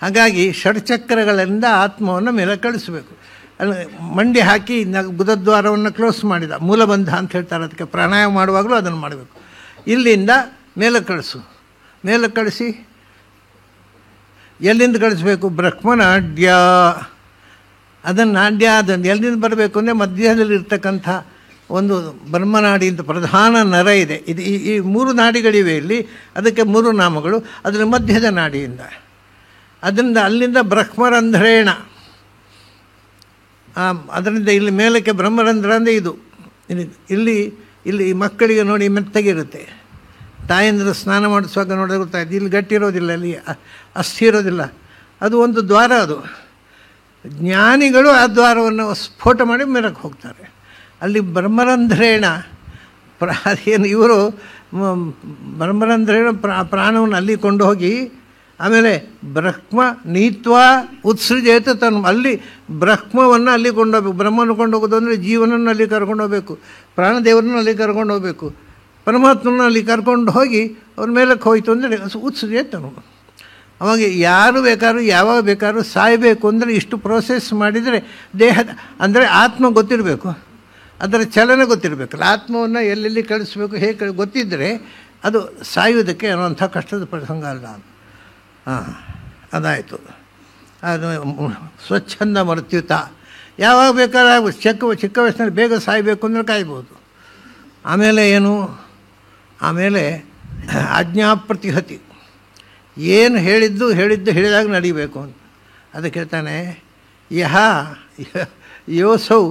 ಹಾಗಾಗಿ ಷಡ್ಚಕ್ರಗಳಿಂದ ಆತ್ಮವನ್ನು ಮೇಲೆ ಕಳಿಸಬೇಕು. ಅಲ್ಲಿ ಮಂಡಿ ಹಾಕಿ ಗುದದ್ವಾರವನ್ನು ಕ್ಲೋಸ್ ಮಾಡಿದ, ಮೂಲಬಂಧ ಅಂತ ಹೇಳ್ತಾರೆ. ಅದಕ್ಕೆ ಪ್ರಾಣಾಯಾಮ ಮಾಡುವಾಗಲೂ ಅದನ್ನು ಮಾಡಬೇಕು. ಇಲ್ಲಿಂದ ಮೇಲೆ ಕಳಿಸು, ಮೇಲೆ ಕಳಿಸಿ ಎಲ್ಲಿಂದ ಕಳಿಸ್ಬೇಕು? ಬ್ರಹ್ಮನಾಡ್ಯ. ಅದನ್ನು ನಾಡ್ಯ ಅದನ್ನು ಎಲ್ಲಿಂದ ಬರಬೇಕು ಅಂದರೆ ಮಧ್ಯದಲ್ಲಿರ್ತಕ್ಕಂಥ ಒಂದು ಬ್ರಹ್ಮನಾಡಿ ಅಂತ ಪ್ರಧಾನ ನರ ಇದೆ. ಇದು ಈ 3 ನಾಡಿಗಳಿವೆ ಇಲ್ಲಿ, ಅದಕ್ಕೆ 3 ನಾಮಗಳು. ಅದರ ಮಧ್ಯದ ನಾಡಿಯಿಂದ ಅದರಿಂದ ಅಲ್ಲಿಂದ ಬ್ರಹ್ಮರಂಧ್ರೇಣ, ಅದರಿಂದ ಇಲ್ಲಿ ಮೇಲಕ್ಕೆ ಬ್ರಹ್ಮರಂಧ್ರ ಅಂದರೆ ಇದು ಇಲ್ಲಿ ಮಕ್ಕಳಿಗೆ ನೋಡಿ ಮೆತ್ತಗಿರುತ್ತೆ. ತಾಯಂದ್ರೆ ಸ್ನಾನ ಮಾಡಿಸುವಾಗ ನೋಡಿದ್ರೆ ಗೊತ್ತಾಯ್ತು, ಇಲ್ಲಿ ಗಟ್ಟಿ ಇರೋದಿಲ್ಲ, ಅಲ್ಲಿ ಅಸ್ಥಿ ಇರೋದಿಲ್ಲ. ಅದು ಒಂದು ದ್ವಾರ. ಅದು ಜ್ಞಾನಿಗಳು ಆ ದ್ವಾರವನ್ನು ಸ್ಫೋಟ ಮಾಡಿ ಮೇಲಕ್ಕೆ ಹೋಗ್ತಾರೆ. ಅಲ್ಲಿ ಬ್ರಹ್ಮರಂಧ್ರೇಣ ಏನು ಇವರು ಬ್ರಹ್ಮರಂಧ್ರೇಣ ಪ್ರಾಣವನ್ನು ಅಲ್ಲಿ ಕೊಂಡು ಹೋಗಿ ಆಮೇಲೆ ಬ್ರಹ್ಮ ನೀತ್ವ ಉತ್ಸೃಜೇತ ತನ್ನ ಅಲ್ಲಿ ಬ್ರಹ್ಮವನ್ನು ಅಲ್ಲಿ ಕೊಂಡೋಗ್ಬೇಕು. ಬ್ರಹ್ಮನ ಕೊಂಡೋಗೋದು ಅಂದರೆ ಜೀವನನ್ನು ಅಲ್ಲಿ ಕರ್ಕೊಂಡು ಹೋಗಬೇಕು, ಪ್ರಾಣದೇವರನ್ನು ಅಲ್ಲಿ ಕರ್ಕೊಂಡು ಹೋಗಬೇಕು, ಪರಮಾತ್ಮನ ಅಲ್ಲಿ ಕರ್ಕೊಂಡು ಹೋಗಿ ಅವ್ರ ಮೇಲಕ್ಕೆ ಹೋಯಿತು ಅಂದರೆ ಉತ್ಸೃಜೇತ. ಅವಾಗ ಯಾರು ಬೇಕಾದ್ರೂ ಯಾವಾಗ ಬೇಕಾದ್ರೂ ಸಾಯಬೇಕು ಅಂದರೆ ಇಷ್ಟು ಪ್ರೋಸೆಸ್ ಮಾಡಿದರೆ ದೇಹದ ಅಂದರೆ ಆತ್ಮ ಗೊತ್ತಿರಬೇಕು, ಅದರ ಚಲನೆ ಗೊತ್ತಿರಬೇಕಲ್ಲ. ಆತ್ಮವನ್ನು ಎಲ್ಲೆಲ್ಲಿ ಕಳಿಸ್ಬೇಕು ಹೇಗೆ ಗೊತ್ತಿದ್ದರೆ ಅದು ಸಾಯುವುದಕ್ಕೆ ಅನ್ನೋಂಥ ಕಷ್ಟದ ಪ್ರಸಂಗ ಅಲ್ಲ. ಅದಾಯಿತು. ಅದು ಸ್ವಚ್ಛಂದ ಮೃತ್ಯುತ. ಯಾವಾಗ ಬೇಕಾದ್ರೆ ಚಿಕ್ಕ ವಯಸ್ಸಿನಲ್ಲಿ ಬೇಗ ಸಾಯಬೇಕು ಅಂದರೆ ಕಾಯ್ಬೋದು. ಆಮೇಲೆ ಏನು? ಆಮೇಲೆ ಆಜ್ಞಾಪ್ರತಿಹತಿ. ಏನು ಹೇಳಿದಾಗ ನಡಿಬೇಕು ಅಂತ. ಅದಕ್ಕೆ ಹೇಳ್ತಾನೆ ಯೋಸೌ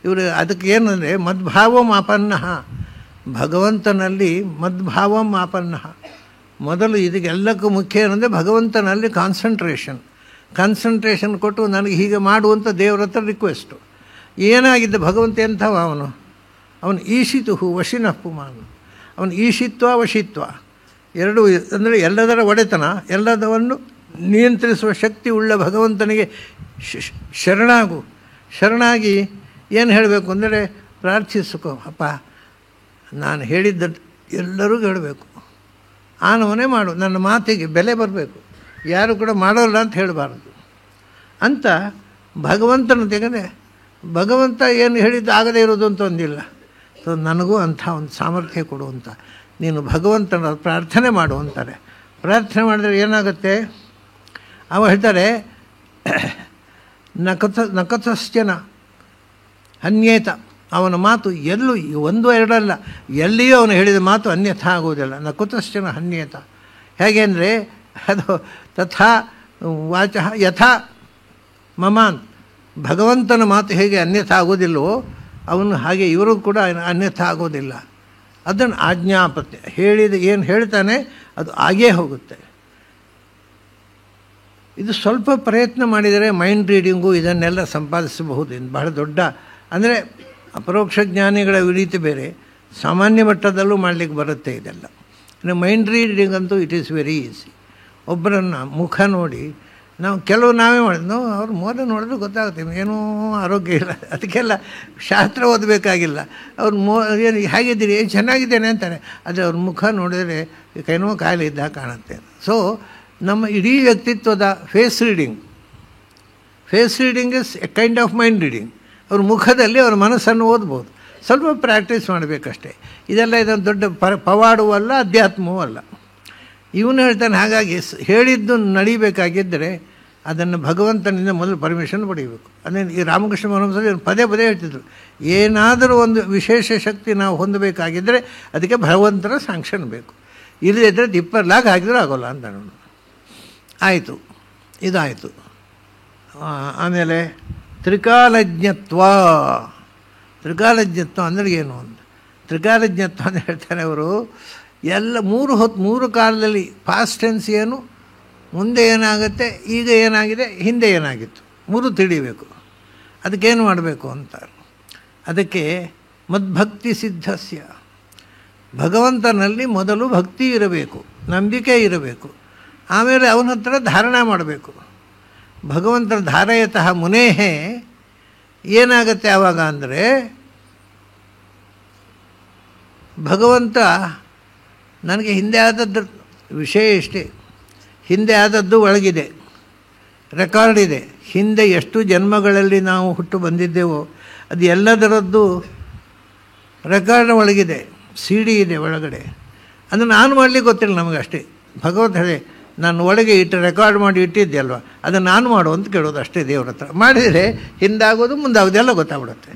ಇವರು. ಅದಕ್ಕೆ ಏನಂದರೆ ಮದ್ಭಾವಂ ಆಪನ್ನ, ಭಗವಂತನಲ್ಲಿ ಮದ್ಭಾವಂ ಆಪನ್ನ. ಮೊದಲು ಇದಕ್ಕೆಲ್ಲಕ್ಕೂ ಮುಖ್ಯ ಏನಂದರೆ ಭಗವಂತನಲ್ಲಿ ಕಾನ್ಸಂಟ್ರೇಷನ್ ಕೊಟ್ಟು ನನಗೆ ಹೀಗೆ ಮಾಡುವಂಥ ದೇವರ ಹತ್ರ ರಿಕ್ವೆಸ್ಟು. ಏನಾಗಿದ್ದ ಭಗವಂತ ಎಂಥವ ಅವನು ಈಶಿತು ವಶಿನಃ ಪುಮಾನ್. ಅವನು ಈಶಿತ್ವ ವಶಿತ್ವ ಎರಡೂ ಅಂದರೆ ಎಲ್ಲದರ ಒಡೆತನ, ಎಲ್ಲದವನ್ನು ನಿಯಂತ್ರಿಸುವ ಶಕ್ತಿ ಉಳ್ಳ ಭಗವಂತನಿಗೆ ಶರಣಾಗಿ ಏನು ಹೇಳಬೇಕು ಅಂದರೆ ಪ್ರಾರ್ಥಿಸ್ಕೋ ಅಪ್ಪ, ನಾನು ಹೇಳಿದ್ದ ಎಲ್ಲರೂ ಹೇಳಬೇಕು, ಆನವನೇ ಮಾಡು, ನನ್ನ ಮಾತಿಗೆ ಬೆಲೆ ಬರಬೇಕು, ಯಾರು ಕೂಡ ಮಾಡೋಲ್ಲ ಅಂತ ಹೇಳಬಾರ್ದು ಅಂತ ಭಗವಂತನ ತೆಗೆದೆ. ಭಗವಂತ ಏನು ಹೇಳಿದ್ದು ಆಗದೇ ಇರೋದು ಅಂತ ಒಂದಿಲ್ಲ. ಸೊ ನನಗೂ ಅಂಥ ಒಂದು ಸಾಮರ್ಥ್ಯ ಕೊಡುವಂಥ ನೀನು ಭಗವಂತನ ಪ್ರಾರ್ಥನೆ ಮಾಡು ಅಂತಾರೆ. ಪ್ರಾರ್ಥನೆ ಮಾಡಿದ್ರೆ ಏನಾಗುತ್ತೆ? ಅವ ಹೇಳ್ತಾರೆ ನಕಥಶ್ಚನ ಅನ್ಯೇತ. ಅವನ ಮಾತು ಎಲ್ಲೂ 1-2 ಅಲ್ಲ, ಎಲ್ಲಿಯೂ ಅವನು ಹೇಳಿದ ಮಾತು ಅನ್ಯಥ ಆಗುವುದಿಲ್ಲ. ನಕುತಶ್ಚನ ಅನ್ಯೇತ. ಹೇಗೆ ಅಂದರೆ ಅದು ತಥಾ ವಾಚ ಯಥಾ ಮಮಾನ್. ಭಗವಂತನ ಮಾತು ಹೇಗೆ ಅನ್ಯಥ ಆಗೋದಿಲ್ಲವೋ ಅವನು ಹಾಗೆ ಇವರು ಕೂಡ ಅನ್ಯಥ ಆಗೋದಿಲ್ಲ. ಅದನ್ನು ಆಜ್ಞಾಪತ್ಯ ಏನು ಹೇಳ್ತಾನೆ ಅದು ಆಗೇ ಹೋಗುತ್ತೆ. ಇದು ಸ್ವಲ್ಪ ಪ್ರಯತ್ನ ಮಾಡಿದರೆ ಮೈಂಡ್ ರೀಡಿಂಗು ಇದನ್ನೆಲ್ಲ ಸಂಪಾದಿಸಬಹುದು. ಇದು ಬಹಳ ದೊಡ್ಡ ಅಂದರೆ ಅಪರೋಕ್ಷ ಜ್ಞಾನಿಗಳ ರೀತಿ ಬೇರೆ, ಸಾಮಾನ್ಯ ಮಟ್ಟದಲ್ಲೂ ಮಾಡಲಿಕ್ಕೆ ಬರುತ್ತೆ ಇದೆಲ್ಲ. ಇನ್ನು ಮೈಂಡ್ ರೀಡಿಂಗ್ ಅಂತೂ ಇಟ್ ಈಸ್ ವೆರಿ ಈಸಿ. ಒಬ್ಬರನ್ನು ಮುಖ ನೋಡಿ ನಾವೇ ಮಾಡಿದ್ವಿ, ಅವ್ರ ಮೂಲ ನೋಡಿದ್ರೆ ಗೊತ್ತಾಗುತ್ತೆ ಏನೂ ಆರೋಗ್ಯ ಇಲ್ಲ, ಅದಕ್ಕೆಲ್ಲ ಶಾಸ್ತ್ರ ಓದಬೇಕಾಗಿಲ್ಲ. ಅವ್ರು ಏನು ಹೇಗಿದ್ದೀರಿ, ಚೆನ್ನಾಗಿದ್ದೇನೆ ಅಂತಾರೆ, ಆದರೆ ಅವ್ರ ಮುಖ ನೋಡಿದರೆ ಕೈನೋ ಕಾಯಿಲೆ ಇದ್ದಾಗ ಕಾಣುತ್ತೆ. ಸೊ ನಮ್ಮ ಇಡೀ ವ್ಯಕ್ತಿತ್ವದ face reading is a kind of mind reading. ಅವ್ರ ಮುಖದಲ್ಲಿ ಅವ್ರ ಮನಸ್ಸನ್ನು ಓದ್ಬೋದು. ಸ್ವಲ್ಪ ಪ್ರಾಕ್ಟೀಸ್ ಮಾಡಬೇಕಷ್ಟೇ. ಇದೊಂದು ದೊಡ್ಡ ಪವಾಡವೂ ಅಲ್ಲ, ಅಧ್ಯಾತ್ಮವೂ ಅಲ್ಲ. ಇವನು ಹೇಳ್ತಾನೆ ಹಾಗಾಗಿ ಹೇಳಿದ್ದು ನಡಿಬೇಕಾಗಿದ್ದರೆ ಅದನ್ನು ಭಗವಂತನಿಂದ ಮೊದಲು ಪರ್ಮಿಷನ್ ಪಡೀಬೇಕು. ಅದೇನು ಈ ರಾಮಕೃಷ್ಣ ಪರಮಹಂಸರು ಪದೇ ಏಳ್ತಿದ್ರು, ಏನಾದರೂ ಒಂದು ವಿಶೇಷ ಶಕ್ತಿ ನಾವು ಹೊಂದಬೇಕಾಗಿದ್ದರೆ ಅದಕ್ಕೆ ಭಗವಂತನ ಸ್ಯಾಂಕ್ಷನ್ ಬೇಕು. ಇಲ್ಲದಿದ್ದರೆ ತಿಪ್ಪರ್ಲಾಗ ಹಾಕಿದ್ರೆ ಆಗೋಲ್ಲ ಅಂತ ನೋಡು. ಆಯಿತು, ಇದಾಯಿತು. ಆಮೇಲೆ ತ್ರಿಕಾಲಜ್ಞತ್ವ ಅಂದರೆ ಏನು ಅಂತ. ತ್ರಿಕಾಲಜ್ಞತ್ವ ಅಂತ ಹೇಳ್ತಾರೆ ಅವರು. ಎಲ್ಲ 3 ಕಾಲದಲ್ಲಿ ಪಾಸ್ಟ್ ಟೆನ್ಸ್ ಏನು, ಮುಂದೆ ಏನಾಗುತ್ತೆ, ಈಗ ಏನಾಗಿದೆ, ಹಿಂದೆ ಏನಾಗಿತ್ತು, 3 ತಿಳಿಬೇಕು. ಅದಕ್ಕೇನು ಮಾಡಬೇಕು ಅಂತ. ಅದಕ್ಕೆ ಮದ್ಭಕ್ತಿ ಸಿದ್ಧಸ್ಯ, ಭಗವಂತನಲ್ಲಿ ಮೊದಲು ಭಕ್ತಿ ಇರಬೇಕು, ನಂಬಿಕೆ ಇರಬೇಕು. ಆಮೇಲೆ ಅವನ ಹತ್ರ ಧಾರಣೆ ಮಾಡಬೇಕು. ಭಗವಂತನ ಧಾರಯತಃ ಮುನೇಹೇ ಏನಾಗುತ್ತೆ ಆವಾಗ ಅಂದರೆ, ಭಗವಂತ ನನಗೆ ಹಿಂದೆ ಆದದ್ದು ವಿಷಯ ಇಷ್ಟೇ, ಹಿಂದೆ ಆದದ್ದು ಒಳಗಿದೆ, ರೆಕಾರ್ಡ್ ಇದೆ. ಹಿಂದೆ ಎಷ್ಟು ಜನ್ಮಗಳಲ್ಲಿ ನಾವು ಹುಟ್ಟು ಬಂದಿದ್ದೆವೋ ಅದು ಎಲ್ಲದರದ್ದು ರೆಕಾರ್ಡ್ ಒಳಗಿದೆ, ಸಿ ಡಿ ಇದೆ ಒಳಗಡೆ. ಅದನ್ನು ನಾನು ಮಾಡಲಿಕ್ಕೆ ಗೊತ್ತಿಲ್ಲ ನಮಗೆ ಅಷ್ಟೇ. ಭಗವಂತ ಹೇಳಿ ನಾನು ಒಳಗೆ ಇಟ್ಟು ರೆಕಾರ್ಡ್ ಮಾಡಿ ಇಟ್ಟಿದ್ದೆ ಅಲ್ವ, ಅದನ್ನು ನಾನು ಮಾಡು ಅಂತ ಕೇಳೋದು ಅಷ್ಟೇ ದೇವ್ರ ಹತ್ರ. ಮಾಡಿದರೆ ಹಿಂದಾಗೋದು ಮುಂದಾಗೋದು ಎಲ್ಲ ಗೊತ್ತಾಗ್ಬಿಡುತ್ತೆ.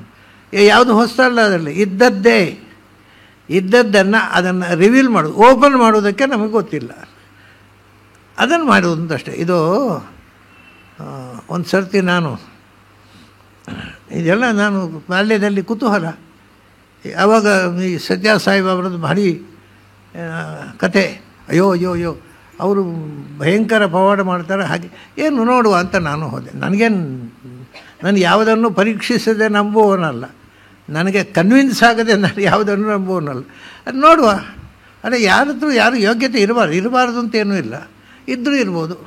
ಯಾವುದು ಹೊಸದಲ್ಲ, ಅದರಲ್ಲಿ ಇದ್ದದ್ದನ್ನು ಅದನ್ನು ರಿವೀಲ್ ಮಾಡೋದು, ಓಪನ್ ಮಾಡೋದಕ್ಕೆ ನಮಗೆ ಗೊತ್ತಿಲ್ಲ, ಅದನ್ನು ಮಾಡೋದು ಅಂತಷ್ಟೇ. ಇದು ಒಂದು ಸರ್ತಿ ಇದೆಲ್ಲ ನಾನು ಬಾಲ್ಯದಲ್ಲಿ ಕುತೂಹಲ. ಆವಾಗ ಈ ಸತ್ಯ ಸಾಹೇಬ್ ಅವರದ್ದು ಭಾರಿ ಕತೆ. ಅಯ್ಯೋ ಅವರು ಭಯಂಕರ ಪವಾಡ ಮಾಡ್ತಾರೆ, ಹಾಗೆ ಏನು ನೋಡುವ ಅಂತ ನಾನು ಹೋದೆ. ನಾನು ಯಾವುದನ್ನು ಪರೀಕ್ಷಿಸದೆ ನಂಬುವವನಲ್ಲ, ನನಗೆ ಕನ್ವಿನ್ಸ್ ಆಗದೆ ನಾನು ಯಾವುದನ್ನು ನಂಬುವವನಲ್ಲ. ಅದು ನೋಡುವ, ಅದೇ ಯಾರು ಯೋಗ್ಯತೆ ಇರಬಾರ್ದು ಅಂತ ಏನೂ ಇಲ್ಲ, ಇದ್ದರೂ ಇರ್ಬೋದು.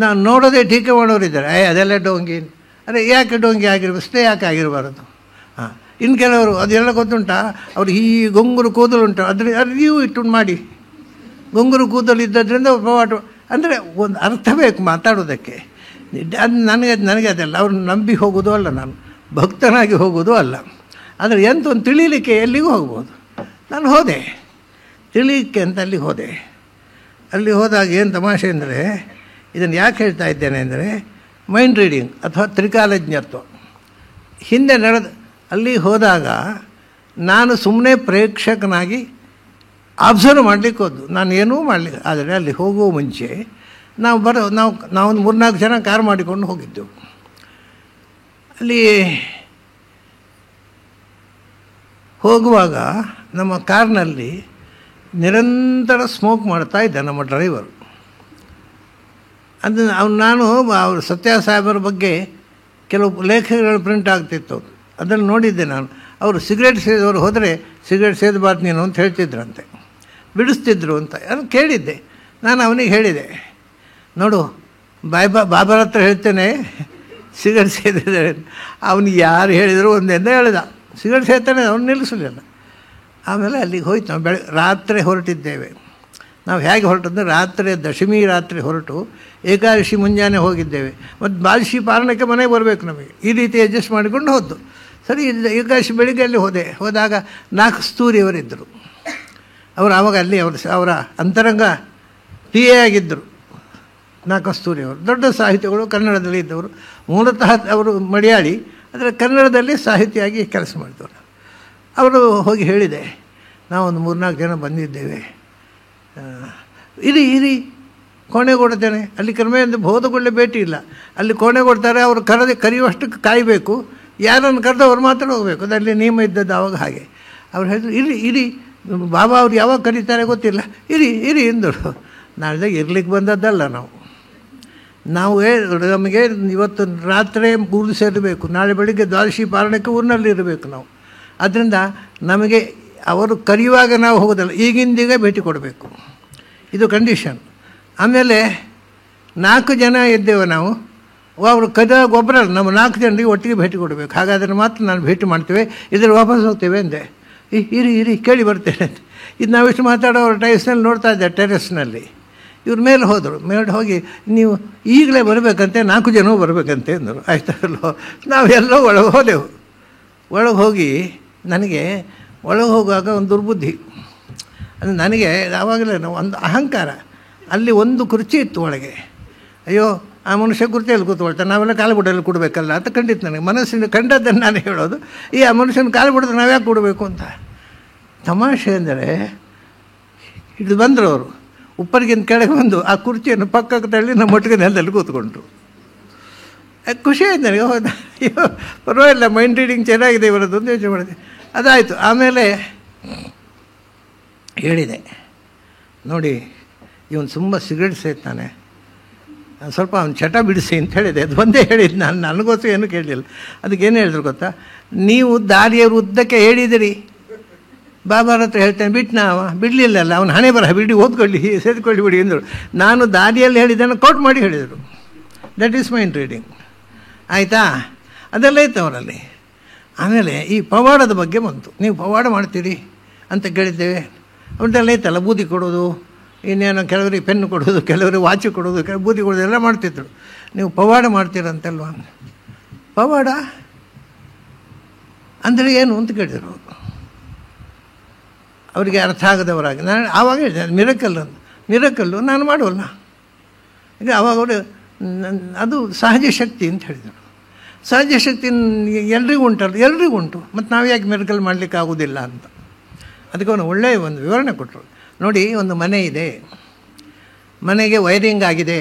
ನಾನು ನೋಡೋದೇ ಟೀಕೆ ಮಾಡೋರಿದ್ದಾರೆ, ಅದೆಲ್ಲ ಡೋಂಗಿ, ಅದೇ ಯಾಕೆ ಡೋಂಗಿ ಆಗಿರ್ಬೋದು, ಸ್ಟೇ ಯಾಕೆ ಆಗಿರಬಾರ್ದು. ಹಾಂ, ಇನ್ನು ಕೆಲವರು ಅದೆಲ್ಲ ಗೊತ್ತುಂಟ, ಅವ್ರು ಈ ಗುಂಗುರು ಕೂದಲು ಉಂಟು, ನೀವು ಇಟ್ಟು ಮಾಡಿ ಗುಂಗುರು ಕೂದಲು ಇದ್ದದ್ರಿಂದ ಪವಾಟ ಅಂದರೆ ಒಂದು ಅರ್ಥ ಬೇಕು ಮಾತಾಡೋದಕ್ಕೆ. ಅದು ನನಗೆ ಅದಲ್ಲ, ಅವ್ರನ್ನ ನಂಬಿ ಹೋಗೋದು ಅಲ್ಲ, ನಾನು ಭಕ್ತನಾಗಿ ಹೋಗೋದು ಅಲ್ಲ. ಆದರೆ ಎಂತ ಒಂದು ತಿಳಿಲಿಕ್ಕೆ ಎಲ್ಲಿಗೂ ಹೋಗ್ಬೋದು. ನಾನು ಹೋದೆ ತಿಳಿಲಿಕ್ಕೆ ಅಂತ ಅಲ್ಲಿ ಹೋದಾಗ ಏನು ತಮಾಷೆ ಅಂದರೆ, ಇದನ್ನು ಯಾಕೆ ಹೇಳ್ತಾ ಇದ್ದೇನೆ ಅಂದರೆ, ಮೈಂಡ್ ರೀಡಿಂಗ್ ಅಥವಾ ತ್ರಿಕಾಲಜ್ಞತ್ವ ಹಿಂದೆ ಅಲ್ಲಿ ಹೋದಾಗ ನಾನು ಸುಮ್ಮನೆ ಪ್ರೇಕ್ಷಕನಾಗಿ ಅಬ್ಸರ್ವ್ ಮಾಡಲಿಕ್ಕೆ ಹೋದ್ದು, ನಾನು ಏನೂ ಮಾಡಲಿಕ್ಕೆ. ಆದರೆ ಅಲ್ಲಿ ಹೋಗುವ ಮುಂಚೆ ನಾವೊಂದು 3-4 ಜನ ಕಾರ್ ಮಾಡಿಕೊಂಡು ಹೋಗಿದ್ದೆವು. ಅಲ್ಲಿ ಹೋಗುವಾಗ ನಮ್ಮ ಕಾರ್ನಲ್ಲಿ ನಿರಂತರ ಸ್ಮೋಕ್ ಮಾಡ್ತಾ ಇದ್ದ ನಮ್ಮ ಡ್ರೈವರು. ನಾನು ಅವರು ಸತ್ಯ ಸಾಹೇಬರ ಬಗ್ಗೆ ಕೆಲವು ಲೇಖನಗಳು ಪ್ರಿಂಟ್ ಆಗ್ತಿತ್ತು, ಅದನ್ನು ನೋಡಿದ್ದೆ ನಾನು. ಅವರು ಸಿಗರೇಟ್ ಸೇದವರು ಹೋದರೆ ಸಿಗರೇಟ್ ಸೇದಬಾರ್ದು ನೀನು ಅಂತ ಹೇಳ್ತಿದ್ರಂತೆ, ಬಿಡಿಸ್ತಿದ್ರು ಅಂತ. ಅದನ್ನು ಕೇಳಿದ್ದೆ ನಾನು. ಅವನಿಗೆ ಹೇಳಿದೆ, ನೋಡು ಬಾಬರ ಹತ್ರ ಹೇಳ್ತೇನೆ ಸಿಗರೇಟ್ ಸೇದಿದ್ದಾರೆ. ಅವನು ಯಾರು ಹೇಳಿದರು ಒಂದೆಂದ ಹೇಳಿದ, ಸಿಗರೇಟ್ ಸೇರ್ತಾನೆ, ಅವ್ನು ನಿಲ್ಲಿಸಲಿಲ್ಲ. ಆಮೇಲೆ ಅಲ್ಲಿಗೆ ಹೋಯ್ತು. ನಾವು ರಾತ್ರಿ ಹೊರಟಿದ್ದೇವೆ. ನಾವು ಹೇಗೆ ಹೊರಟಂದ್ರೆ ರಾತ್ರಿ ದಶಮಿ ರಾತ್ರಿ ಹೊರಟು ಏಕಾದಶಿ ಮುಂಜಾನೆ ಹೋಗಿದ್ದೇವೆ. ಮತ್ತು ದ್ವಾದಶಿ ಪಾರಣಕ್ಕೆ ಮನೆಗೆ ಬರಬೇಕು ನಮಗೆ. ಈ ರೀತಿ ಅಡ್ಜಸ್ಟ್ ಮಾಡಿಕೊಂಡು ಹೋದ್ದು. ಸರಿ, ಏಕಾದಶಿ ಬೆಳಿಗ್ಗೆ ಅಲ್ಲಿ ಹೋದಾಗ 4 ಕಸ್ತೂರಿಯವರಿದ್ದರು. ಅವರು ಆವಾಗ ಅಲ್ಲಿ ಅವರ ಅಂತರಂಗ ಪಿ ಎ ಆಗಿದ್ದರು. 4 ಕಸ್ತೂರಿಯವರು ದೊಡ್ಡ ಸಾಹಿತಿಗಳು, ಕನ್ನಡದಲ್ಲಿ ಇದ್ದವರು. ಮೂಲತಃ ಅವರು ಮಲಯಾಳಿ, ಆದರೆ ಕನ್ನಡದಲ್ಲಿ ಸಾಹಿತಿಯಾಗಿ ಕೆಲಸ ಮಾಡಿದವರು. ಅವರು ಹೋಗಿ ಹೇಳಿದೆ, ನಾವೊಂದು 3-4 ಜನ ಬಂದಿದ್ದೇವೆ, ಇರಿ ಕೋಣೆ ಕೊಡ್ತೇನೆ. ಅಲ್ಲಿ ಕ್ರಮೇಂದು ಬೋಧಗೊಳ್ಳೆ ಭೇಟಿ ಇಲ್ಲ, ಅಲ್ಲಿ ಕೋಣೆ ಕೊಡ್ತಾರೆ. ಅವರು ಕರೆಯುವಷ್ಟಕ್ಕೆ ಕಾಯಬೇಕು, ಯಾರನ್ನು ಕರೆದು ಅವ್ರು ಮಾತ್ರ ಹೋಗಬೇಕು, ಅದಲ್ಲಿ ನಿಯಮ ಇದ್ದದ್ದು ಆವಾಗ. ಹಾಗೆ ಅವ್ರು ಹೇಳಿದ್ರು, ಇರಿ ಬಾಬಾ ಅವ್ರು ಯಾವಾಗ ಕರೀತಾರೆ ಗೊತ್ತಿಲ್ಲ, ಇರಿ ಎಂದರು. ನಾಳೆ ಇರ್ಲಿಕ್ಕೆ ಬಂದದ್ದಲ್ಲ ನಾವು ನಮಗೆ ಇವತ್ತು ರಾತ್ರಿ ಊರು ಸೇರಬೇಕು, ನಾಳೆ ಬೆಳಿಗ್ಗೆ ದ್ವಾದಶಿ ಪಾರಣಕ್ಕೆ ಊರಿನಲ್ಲಿ ಇರಬೇಕು ನಾವು. ಆದ್ದರಿಂದ ನಮಗೆ ಅವರು ಕರೆಯುವಾಗ ನಾವು ಹೋಗೋದಲ್ಲ, ಈಗಿಂದೀಗ ಭೇಟಿ ಕೊಡಬೇಕು, ಇದು ಕಂಡೀಷನ್. ಆಮೇಲೆ 4 ಜನ ಇದ್ದೇವೆ ನಾವು. ಅವರು ಒಬ್ಬರ ನಮ್ಮ 4 ಜನರಿಗೆ ಒಟ್ಟಿಗೆ ಭೇಟಿ ಕೊಡಬೇಕು. ಹಾಗಾದರೆ ಮಾತ್ರ ನಾನು ಭೇಟಿ ಮಾಡ್ತೇವೆ, ಇದ್ರ ವಾಪಸ್ ಹೋಗ್ತೇವೆ ಅಂದೆ. ಇರಿ ಕೇಳಿ ಬರ್ತೇನೆ ಅಂತ. ಇದು ನಾವಿಷ್ಟು ಮಾತಾಡೋ ಅವ್ರ ಟೈಸ್ನಲ್ಲಿ ನೋಡ್ತಾ ಇದ್ದೆ ಟೆರೆಸ್ನಲ್ಲಿ. ಇವ್ರ ಮೇಲೆ ಹೋದರು. ಮೇಲೆ ಹೋಗಿ ನೀವು ಈಗಲೇ ಬರಬೇಕಂತೆ, 4 ಜನ ಬರಬೇಕಂತೆ ಅಂದರು. ಆಯ್ತಲ್ಲೋ, ನಾವೆಲ್ಲೋ ಒಳಗೆ ಹೋದೆವು. ಒಳಗೆ ಹೋಗಿ ನನಗೆ ಒಳಗೆ ಹೋಗುವಾಗ ಒಂದು ದುರ್ಬುದ್ಧಿ, ಅದು ನನಗೆ ಆವಾಗಲೇ ಒಂದು ಅಹಂಕಾರ. ಅಲ್ಲಿ ಒಂದು ಕುರ್ಚಿ ಇತ್ತು ಒಳಗೆ. ಅಯ್ಯೋ, ಆ ಮನುಷ್ಯ ಕುರ್ಚಿಯಲ್ಲಿ ಕೂತ್ಕೊಳ್ತಾರೆ, ನಾವೆಲ್ಲ ಕಾಲುಬುಡಲ್ಲಿ ಕೊಡಬೇಕಲ್ಲ ಅಂತ ಕಂಡಿತ್ತು ನನಗೆ. ಮನಸ್ಸಿನ ಕಂಡದ್ದನ್ನು ನಾನು ಹೇಳೋದು, ಆ ಮನುಷ್ಯನ ಕಾಲುಬುಡದ ನಾವ್ಯಾಕೆ ಕೊಡಬೇಕು ಅಂತ. ತಮಾಷೆ ಅಂದರೆ ಇದು ಬಂದರು ಅವರು, ಉಪ್ಪರಿಗಿಂತ ಕೆಳಗೆ ಬಂದು ಆ ಕುರ್ಚಿಯನ್ನು ಪಕ್ಕಕ್ಕೆ ತಳ್ಳಿ ನಮ್ಮ ಒಟ್ಟಿಗೆ ನೆಲದಲ್ಲಿ ಕೂತ್ಕೊಂಡ್ರು. ಖುಷಿ ಆಯ್ತು ನನಗೆ. ಹೌದಾ, ಅಯ್ಯೋ ಪರವಾಗಿಲ್ಲ, ಮೈಂಡ್ ರೀಡಿಂಗ್ ಚೆನ್ನಾಗಿದೆ ಇವರದ್ದು ಅಂತ ಯೋಚನೆ ಮಾಡಿದೆ. ಅದಾಯಿತು. ಆಮೇಲೆ ಹೇಳಿದೆ, ನೋಡಿ ಇವನು ತುಂಬ ಸಿಗರೇಟ್ ಸೇರ್ತಾನೆ, ಸ್ವಲ್ಪ ಅವ್ನು ಚಟ ಬಿಡಿಸಿ ಅಂತ ಹೇಳಿದೆ. ಅದು ಒಂದೇ ಹೇಳಿದ್ದು ನಾನು, ನನಗೋಸ್ಕರ ಏನೂ ಕೇಳಲಿಲ್ಲ. ಅದಕ್ಕೇನು ಹೇಳಿದ್ರು ಗೊತ್ತಾ, ನೀವು ದಾರಿಯ ಉದ್ದಕ್ಕೆ ಹೇಳಿದಿರಿ, ಬಾಬಾರ ಹತ್ರ ಹೇಳ್ತೇನೆ ಬಿಡಲಿಲ್ಲಲ್ಲ, ಅವನು ಹಣೆ ಬರಹ ಬಿಡಿ, ಓದ್ಕೊಳ್ಳಿ, ಸೇರಿಕೊಳ್ಳಿ ಬಿಡಿ ಎಂದರು. ನಾನು ದಾರಿಯಲ್ಲಿ ಹೇಳಿದ್ದನ್ನು ಕೋಟ್ ಮಾಡಿ ಹೇಳಿದರು. That is mind reading. ಆಯಿತಾ, ಅದೆಲ್ಲ ಇತ್ತು ಅವರಲ್ಲಿ. ಆಮೇಲೆ ಈ ಪವಾಡದ ಬಗ್ಗೆ ಬಂತು. ನೀವು ಪವಾಡ ಮಾಡ್ತೀರಿ ಅಂತ ಕೇಳಿದ್ದೇವೆ. ಅವನ್ನೆಲ್ಲ ಇತ್ತಲ್ಲ, ಬೂದಿ ಕೊಡೋದು, ಇನ್ನೇನೋ ಕೆಲವರಿಗೆ ಪೆನ್ನು ಕೊಡೋದು, ಕೆಲವರಿಗೆ ವಾಚ್ ಕೊಡೋದು, ಬೂದಿ ಕೊಡೋದು ಎಲ್ಲ ಮಾಡ್ತಿದ್ರು. ನೀವು ಪವಾಡ ಮಾಡ್ತೀರಂತಲ್ವ? ಪವಾಡ ಅಂದರೆ ಏನು ಅಂತ ಕೇಳಿದರು. ಅವರಿಗೆ ಅರ್ಥ ಆಗದವರಾಗಿ ನಾನು ಆವಾಗ ಹೇಳಿದೆ ಮಿರಕಲ್ಲು ನಾನು ಮಾಡೋಲ್ಲ. ಈಗ ಆವಾಗ ಅವರು ಅದು ಸಹಜ ಶಕ್ತಿ ಅಂತ ಹೇಳಿದರು. ಸಹಜ ಶಕ್ತಿ ಎಲ್ರಿಗೂ ಉಂಟು, ಮತ್ತು ನಾವು ಯಾಕೆ ಮಿರಕಲ್ ಮಾಡಲಿಕ್ಕೆ ಆಗೋದಿಲ್ಲ ಅಂತ. ಅದಕ್ಕೆ ಅವನು ಒಳ್ಳೆಯ ಒಂದು ವಿವರಣೆ ಕೊಟ್ಟರು. ನೋಡಿ, ಒಂದು ಮನೆ ಇದೆ, ಮನೆಗೆ ವೈರಿಂಗ್ ಆಗಿದೆ,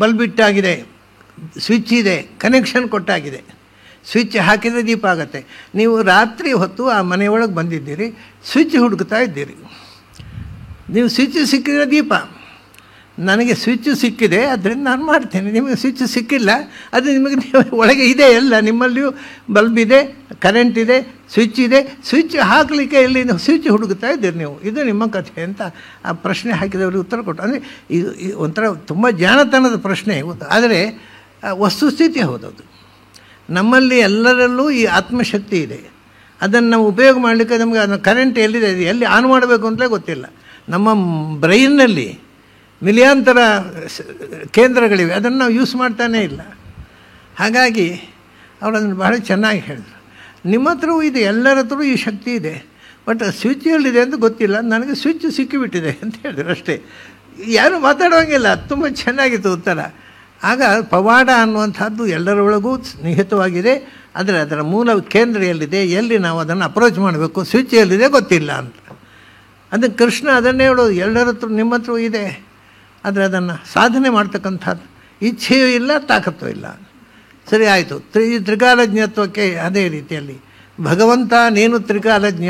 ಬಲ್ಬ್ ಇಟ್ಟಾಗಿದೆ, ಸ್ವಿಚ್ ಇದೆ, ಕನೆಕ್ಷನ್ ಕೊಟ್ಟಾಗಿದೆ. ಸ್ವಿಚ್ ಹಾಕಿದರೆ ದೀಪ ಆಗುತ್ತೆ. ನೀವು ರಾತ್ರಿ ಹೊತ್ತು ಆ ಮನೆಯೊಳಗೆ ಬಂದಿದ್ದೀರಿ, ಸ್ವಿಚ್ ಹುಡುಕ್ತಾ ಇದ್ದೀರಿ. ನೀವು ಸ್ವಿಚ್ ಸಿಕ್ಕಿದರೆ ದೀಪ. ನನಗೆ ಸ್ವಿಚ್ ಸಿಕ್ಕಿದೆ, ಅದರಿಂದ ನಾನು ಮಾಡ್ತೇನೆ. ನಿಮಗೆ ಸ್ವಿಚ್ ಸಿಕ್ಕಿಲ್ಲ, ಅದು ನಿಮಗೆ ಒಳಗೆ ಇದೆ ಎಲ್ಲ. ನಿಮ್ಮಲ್ಲಿಯೂ ಬಲ್ಬ್ ಇದೆ, ಕರೆಂಟ್ ಇದೆ, ಸ್ವಿಚ್ ಇದೆ. ಸ್ವಿಚ್ ಹಾಕಲಿಕ್ಕೆ ಎಲ್ಲಿ ಸ್ವಿಚ್ ಹುಡುಕ್ತಾ ಇದ್ದೀರಿ ನೀವು. ಇದು ನಿಮ್ಮ ಕಥೆ ಅಂತ ಆ ಪ್ರಶ್ನೆ ಹಾಕಿದವ್ರಿಗೆ ಉತ್ತರ ಕೊಟ್ಟು. ಅಂದರೆ ಇದು ಒಂಥರ ತುಂಬ ಜಾಣತನದ ಪ್ರಶ್ನೆ, ಆದರೆ ವಸ್ತುಸ್ಥಿತಿ ಹೌದದು. ನಮ್ಮಲ್ಲಿ ಎಲ್ಲರಲ್ಲೂ ಈ ಆತ್ಮಶಕ್ತಿ ಇದೆ. ಅದನ್ನು ನಾವು ಉಪಯೋಗ ಮಾಡಲಿಕ್ಕೆ ನಮಗೆ ಅದನ್ನು ಕರೆಂಟ್ ಎಲ್ಲಿದೆ, ಎಲ್ಲಿ ಆನ್ ಮಾಡಬೇಕು ಅಂತಲೇ ಗೊತ್ತಿಲ್ಲ. ನಮ್ಮ ಬ್ರೈನ್ನಲ್ಲಿ ಮಿಲಿಯಾಂತರ ಕೇಂದ್ರಗಳಿವೆ, ಅದನ್ನು ನಾವು ಯೂಸ್ ಮಾಡ್ತಾನೇ ಇಲ್ಲ. ಹಾಗಾಗಿ ಅವರು ಅದನ್ನು ಬಹಳ ಚೆನ್ನಾಗಿ ಹೇಳಿದರು. ನಿಮ್ಮ ಹತ್ರವೂ ಇದೆ, ಎಲ್ಲರ ಹತ್ರವೂ ಈ ಶಕ್ತಿ ಇದೆ, ಬಟ್ ಸ್ವಿಚ್ ಎಲ್ಲಿದೆ ಅಂತ ಗೊತ್ತಿಲ್ಲ. ನನಗೆ ಸ್ವಿಚ್ ಸಿಕ್ಕಿಬಿಟ್ಟಿದೆ ಅಂತ ಹೇಳಿದ್ರು ಅಷ್ಟೇ. ಯಾರೂ ಮಾತಾಡೋಂಗಿಲ್ಲ. ತುಂಬ ಚೆನ್ನಾಗಿತ್ತು ಉತ್ತರ. ಆಗ ಪವಾಡ ಅನ್ನುವಂಥದ್ದು ಎಲ್ಲರೊಳಗೂ ನಿಹಿತವಾಗಿದೆ. ಆದರೆ ಅದರ ಮೂಲ ಕೇಂದ್ರ ಎಲ್ಲಿದೆ, ಎಲ್ಲಿ ನಾವು ಅದನ್ನು ಅಪ್ರೋಚ್ ಮಾಡಬೇಕು, ಸ್ವಿಚ್ ಎಲ್ಲಿದೆ ಗೊತ್ತಿಲ್ಲ ಅಂತ. ಅದಕ್ಕೆ ಕೃಷ್ಣ ಅದನ್ನೇ ಹೇಳೋದು, ಎಲ್ಲರ ಹತ್ರ ನಿಮ್ಮ ಹತ್ರ ಇದೆ, ಆದರೆ ಅದನ್ನು ಸಾಧನೆ ಮಾಡ್ತಕ್ಕಂಥದ್ದು ಇಚ್ಛೆಯೂ ಇಲ್ಲ, ತಾಕತ್ತೂ ಇಲ್ಲ. ಸರಿ, ಆಯಿತು. ತ್ರಿಕಾಲಜ್ಞತ್ವಕ್ಕೆ ಅದೇ ರೀತಿಯಲ್ಲಿ ಭಗವಂತ ನೀನು ತ್ರಿಕಾಲಜ್ಞ,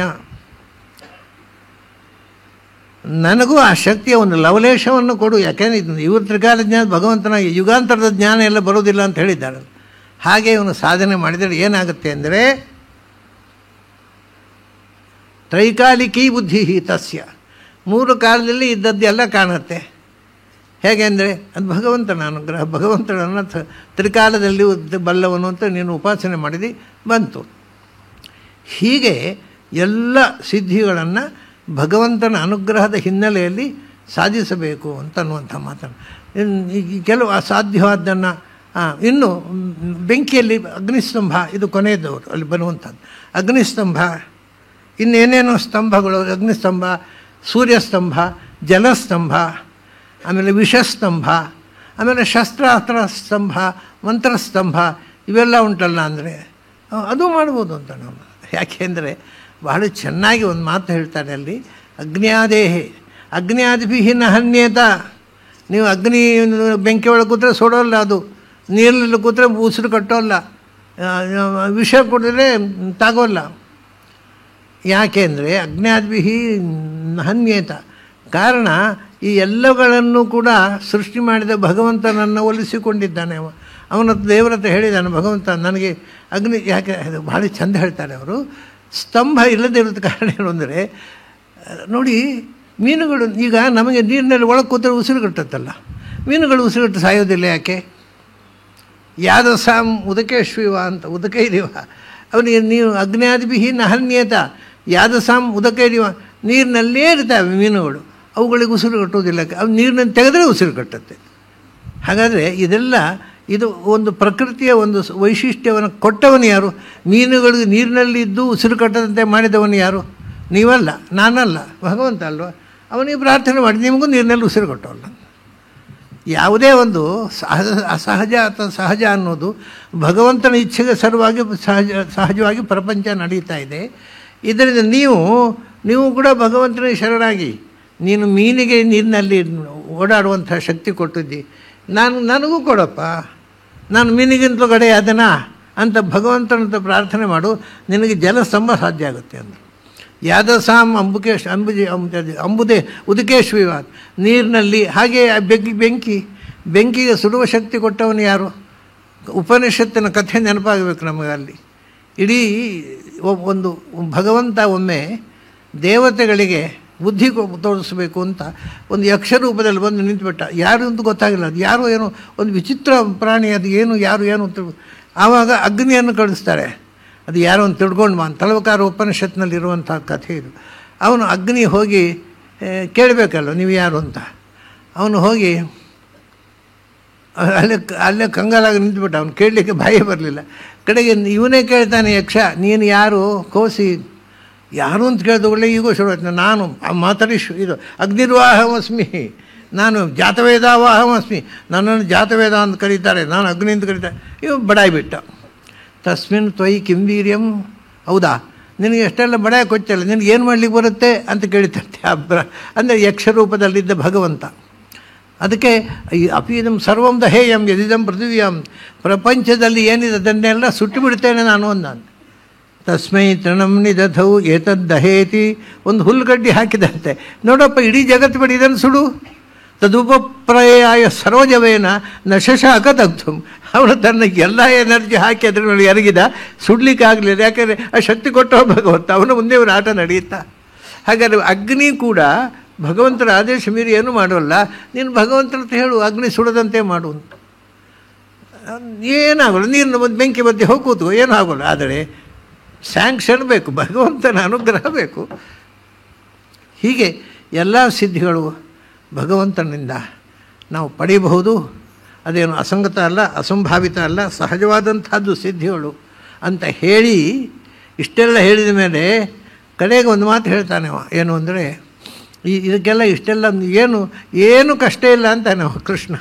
ನನಗೂ ಆ ಶಕ್ತಿಯ ಒಂದು ಲವಲೇಶವನ್ನು ಕೊಡು. ಯಾಕೆಂದರೆ ಇವರು ತ್ರಿಕಾಲಜ್ಞಾನ, ಭಗವಂತನ ಯುಗಾಂತರದ ಜ್ಞಾನ ಎಲ್ಲ ಬರೋದಿಲ್ಲ ಅಂತ ಹೇಳಿದ್ದಾರೆ. ಹಾಗೆ ಇವನು ಸಾಧನೆ ಮಾಡಿದರೆ ಏನಾಗುತ್ತೆ ಅಂದರೆ ತ್ರೈಕಾಲಿಕೀ ಬುದ್ಧಿ ತಸ್ಯ, ಮೂರು ಕಾಲದಲ್ಲಿ ಇದ್ದದ್ದೆಲ್ಲ ಕಾಣುತ್ತೆ. ಹೇಗೆ ಅಂದರೆ ಅದು ಭಗವಂತನ ಅನುಗ್ರಹ. ಭಗವಂತನನ್ನು ತ್ರಿಕಾಲದಲ್ಲಿ ಬಲ್ಲವನು ಅಂತ ನೀನು ಉಪಾಸನೆ ಮಾಡಿದಿ, ಬಂತು. ಹೀಗೆ ಎಲ್ಲ ಸಿದ್ಧಿಗಳನ್ನು ಭಗವಂತನ ಅನುಗ್ರಹದ ಹಿನ್ನೆಲೆಯಲ್ಲಿ ಸಾಧಿಸಬೇಕು ಅಂತನ್ನುವಂಥ ಮಾತನ್ನು. ಕೆಲವು ಅಸಾಧ್ಯವಾದ್ದನ್ನು ಇನ್ನು ಬೆಂಕಿಯಲ್ಲಿ ಅಗ್ನಿಸ್ತಂಭ, ಇದು ಕೊನೆಯದವರು ಅಲ್ಲಿ ಬರುವಂಥದ್ದು. ಅಗ್ನಿಸ್ತಂಭ, ಇನ್ನೇನೇನೋ ಸ್ತಂಭಗಳು, ಅಗ್ನಿಸ್ತಂಭ, ಸೂರ್ಯಸ್ತಂಭ, ಜಲಸ್ತಂಭ, ಆಮೇಲೆ ವಿಷಸ್ತಂಭ, ಆಮೇಲೆ ಶಸ್ತ್ರಾಸ್ತ್ರ ಸ್ತಂಭ, ಮಂತ್ರಸ್ತಂಭ, ಇವೆಲ್ಲ ಉಂಟಲ್ಲ. ಅಂದರೆ ಅದು ಮಾಡ್ಬೋದು ಅಂತ ನಾವು. ಯಾಕೆಂದರೆ ಬಹಳ ಚೆನ್ನಾಗಿ ಒಂದು ಮಾತು ಹೇಳ್ತಾರೆ ಅಲ್ಲಿ, ಅಗ್ನ್ಯಾದೇಹೆ ಅಗ್ನ್ಯಾದಿಭಿಹಿನ ಹನ್ಯೇತ. ನೀವು ಅಗ್ನಿ ಬೆಂಕಿ ಒಳಗೆ ಕೂತ್ರೆ ಸುಡೋಲ್ಲ, ಅದು ನೀರಲ್ಲಿ ಕೂತ್ರೆ ಉಸಿರು ಕಟ್ಟೋಲ್ಲ, ವಿಷ ಕುಡಿದ್ರೆ ತಾಗೋಲ್ಲ. ಯಾಕೆಂದರೆ ಅಗ್ನ್ಯಾದಿಭಿಹಿ ಹನ್ಯೇತ. ಕಾರಣ ಈ ಎಲ್ಲಗಳನ್ನು ಕೂಡ ಸೃಷ್ಟಿ ಮಾಡಿದ ಭಗವಂತನನ್ನು ಒಲಿಸಿಕೊಂಡಿದ್ದಾನೆ. ಅವನ ದೇವರ ಹತ್ರ ಹೇಳಿದ್ದಾನೆ ಭಗವಂತ, ನನಗೆ ಅಗ್ನಿ ಯಾಕೆ. ಅದು ಭಾಳ ಚೆಂದ ಹೇಳ್ತಾರೆ ಅವರು. ಸ್ತಂಭ ಇಲ್ಲದೇ ಇರೋದು ಕಾರಣ ಏನು ಅಂದರೆ, ನೋಡಿ ಮೀನುಗಳು ಈಗ ನಮಗೆ ನೀರಿನಲ್ಲಿ ಒಳಗೆ ಕೂತ್ರೆ ಉಸಿರು ಕಟ್ಟುತ್ತಲ್ಲ, ಮೀನುಗಳು ಉಸಿರುಗಟ್ಟು ಸಾಯೋದಿಲ್ಲ ಯಾಕೆ? ಯಾದ ಸಾಮ್ ಉದಕೇಶ್ವಿವ ಅಂತ, ಉದಕೈರಿವ. ಅವನಿಗೆ ನೀವು ಅಗ್ನ್ಯಾದಿಭಿಹಿ ನಹನ್ಯೇತ ಯಾದ ಸಾಮ್ ಉದಕೈರಿವ. ನೀರಿನಲ್ಲೇ ಇರ್ತವೆ ಮೀನುಗಳು, ಅವುಗಳಿಗೆ ಉಸಿರು ಕಟ್ಟುವುದಿಲ್ಲ. ಅವು ನೀರಿನಲ್ಲಿ ತೆಗೆದರೆ ಉಸಿರು ಕಟ್ಟುತ್ತೆ. ಹಾಗಾದರೆ ಇದೆಲ್ಲ ಇದು ಒಂದು ಪ್ರಕೃತಿಯ ಒಂದು ವೈಶಿಷ್ಟ್ಯವನ್ನು ಕೊಟ್ಟವನು ಯಾರು? ಮೀನುಗಳಿಗೆ ನೀರಿನಲ್ಲಿ ಇದ್ದು ಉಸಿರು ಕಟ್ಟದಂತೆ ಮಾಡಿದವನು ಯಾರು? ನೀವಲ್ಲ, ನಾನಲ್ಲ, ಭಗವಂತ ಅಲ್ವ. ಅವನಿಗೆ ಪ್ರಾರ್ಥನೆ ಮಾಡಿ ನಿಮಗೂ ನೀರಿನಲ್ಲಿ ಉಸಿರು ಕಟ್ಟೋಲ್ಲ. ಯಾವುದೇ ಒಂದು ಅಸಹಜ ಅಥವಾ ಸಹಜ ಅನ್ನೋದು ಭಗವಂತನ ಇಚ್ಛೆಗೆ ಸರಿವಾಗಿ ಸಹಜವಾಗಿ ಪ್ರಪಂಚ ನಡೀತಾ ಇದೆ. ಇದರಿಂದ ನೀವು ಕೂಡ ಭಗವಂತನ ಶರಣಾಗಿ, ನೀನು ಮೀನಿಗೆ ನೀರಿನಲ್ಲಿ ಓಡಾಡುವಂಥ ಶಕ್ತಿ ಕೊಟ್ಟಿದ್ದಿ, ನನಗೂ ಕೊಡಪ್ಪ, ನಾನು ಮೀನಿಗಿಂತಲೂ ಕಡೆ ಅದನ್ನು ಅಂತ ಭಗವಂತನಂತ ಪ್ರಾರ್ಥನೆ ಮಾಡು, ನಿನಗೆ ಜಲಸ್ತಂಭ ಸಾಧ್ಯ ಆಗುತ್ತೆ ಅಂದರು. ಯಾದಸಾಂ ಅಂಬುದೇ ಉದಕೇಶ್ವಿವ. ನೀರಿನಲ್ಲಿ ಹಾಗೆ ಬೆಂಕಿಗೆ ಸುಡುವ ಶಕ್ತಿ ಕೊಟ್ಟವನು ಯಾರು? ಉಪನಿಷತ್ತಿನ ಕಥೆ ನೆನಪಾಗಬೇಕು ನಮಗೆ. ಅಲ್ಲಿ ಇಡೀ ಒಂದು ಭಗವಂತ ಒಮ್ಮೆ ದೇವತೆಗಳಿಗೆ ಬುದ್ಧಿ ತೋರಿಸಬೇಕು ಅಂತ ಒಂದು ಯಕ್ಷ ರೂಪದಲ್ಲಿ ಬಂದು ನಿಂತುಬಿಟ್ಟ. ಯಾರು ಅಂತ ಗೊತ್ತಾಗಿಲ್ಲ, ಅದು ಯಾರು ಏನೋ ಒಂದು ವಿಚಿತ್ರ ಪ್ರಾಣಿ, ಅದು ಯಾರು ಅಂತ. ಆವಾಗ ಅಗ್ನಿಯನ್ನು ಕಳಿಸ್ತಾರೆ, ಅದು ಯಾರೋ ಒಂದು ತಿಳ್ಕೊಂಡು ತಲವಕಾರ ಉಪನಿಷತ್ನಲ್ಲಿರುವಂಥ ಕಥೆ ಇದು. ಅವನು ಅಗ್ನಿ ಹೋಗಿ ಕೇಳಬೇಕಲ್ಲ ನೀವು ಯಾರು ಅಂತ. ಅವನು ಹೋಗಿ ಅಲ್ಲೇ ಕಂಗಾಲಾಗಿ ನಿಂತುಬಿಟ್ಟ. ಅವನು ಕೇಳಲಿಕ್ಕೆ ಬಾಯಿ ಬರಲಿಲ್ಲ. ಕಡೆಗೆ ಇವನೇ ಕೇಳ್ತಾನೆ, ಯಕ್ಷ ನೀನು ಯಾರು ಕೋಸಿ ಯಾರು ಅಂತ ಕೇಳಿದ ಒಳ್ಳೆ ಈಗೋ ಶುರು ಆಯ್ತು. ನಾನು ಮಾತಾಡಿ ಇದು ಅಗ್ನಿರ್ವಾಹಮಸ್ಮಿ, ನಾನು ಜಾತವೇದಾವಾಹಮಸ್ಮಿ, ನನ್ನನ್ನು ಜಾತವೇದ ಅಂತ ಕರೀತಾರೆ, ನಾನು ಅಗ್ನಿ ಅಂತ ಕರೀತಾರೆ. ಇವ ಬಡಾಯಿಬಿಟ್ಟ. ತಸ್ಮಿನ್ ತ್ವಯಿ ಕಿಂವೀರ್ಯಂ, ಹೌದಾ ನಿನಗೆ ಎಷ್ಟೆಲ್ಲ ಬಡಾಯ ಕೊಚ್ಚಲ್ಲ, ನಿನಗೆ ಏನು ಮಾಡಲಿಕ್ಕೆ ಬರುತ್ತೆ ಅಂತ ಕೇಳಿತಂತೆ. ಅಂದರೆ ಯಕ್ಷರೂಪದಲ್ಲಿದ್ದ ಭಗವಂತ. ಅದಕ್ಕೆ ಅಪೀದಂ ಸರ್ವಂ ದಹೇಯಂ ಯದಿದಂ ಪೃಥಿವ್ಯಾಂ, ಪ್ರಪಂಚದಲ್ಲಿ ಏನಿದೆ ಅದನ್ನೆಲ್ಲ ಸುಟ್ಟು ಬಿಡ್ತೇನೆ ನಾನು ಅಂದ. ತಸ್ಮೈ ತೃಣಂ ನಿದಧೌ ಏತದ್ದಹೇತಿ, ಒಂದು ಹುಲ್ಲುಗಡ್ಡಿ ಹಾಕಿದಂತೆ. ನೋಡಪ್ಪ ಇಡೀ ಜಗತ್ತು ಬಿಡಿ, ಇದನ್ನು ಸುಡು. ತದುಪಪ್ರಯಾಯ ಸರೋಜವೇನ ನ ಶಶಾಕ ದಗ್ಧಂ, ಅವನು ತನ್ನ ಎಲ್ಲ ಎನರ್ಜಿ ಹಾಕಿ ಅದ್ರ ಮೇಲೆ ಎರಗಿದ, ಸುಡ್ಲಿಕ್ಕೆ ಆಗಲಿಲ್ಲ. ಯಾಕೆಂದರೆ ಆ ಶಕ್ತಿ ಕೊಟ್ಟೋ ಭಗವಂತ, ಅವನ ಮುಂದೆ ಇವನ ಆಟ ನಡೆಯುತ್ತಾ. ಹಾಗಾದರೆ ಅಗ್ನಿ ಕೂಡ ಭಗವಂತನ ಆದೇಶ ಮೀರಿ ಏನೂ ಮಾಡೋಲ್ಲ. ನೀನು ಭಗವಂತನ ಅಂತ ಹೇಳು, ಅಗ್ನಿ ಸುಡದಂತೆ ಮಾಡು ಅಂತ. ಏನಾಗಲ್ಲ, ನೀರಿನ ಬೆಂಕಿ ಮಧ್ಯೆ ಹೋಗ್ಬೋದು, ಏನೂ ಆಗೋಲ್ಲ. ಆದರೆ ಸ್ಯಾಂಕ್ಷನ್ ಬೇಕು, ಭಗವಂತನ ಅನುಗ್ರಹ ಬೇಕು. ಹೀಗೆ ಎಲ್ಲ ಸಿದ್ಧಿಗಳು ಭಗವಂತನಿಂದ ನಾವು ಪಡೆಯಬಹುದು. ಅದೇನು ಅಸಂಗತ ಅಲ್ಲ, ಅಸಂಭಾವಿತ ಅಲ್ಲ, ಸಹಜವಾದಂಥದ್ದು ಸಿದ್ಧಿಗಳು ಅಂತ ಹೇಳಿ ಇಷ್ಟೆಲ್ಲ ಹೇಳಿದ ಮೇಲೆ ಕಡೆಗೆ ಒಂದು ಮಾತು ಹೇಳ್ತಾನೆ. ಏನು ಅಂದರೆ ಇದಕ್ಕೆಲ್ಲ ಇಷ್ಟೆಲ್ಲ ಏನು ಕಷ್ಟ ಇಲ್ಲ ಅಂತಾನೆ ಕೃಷ್ಣ.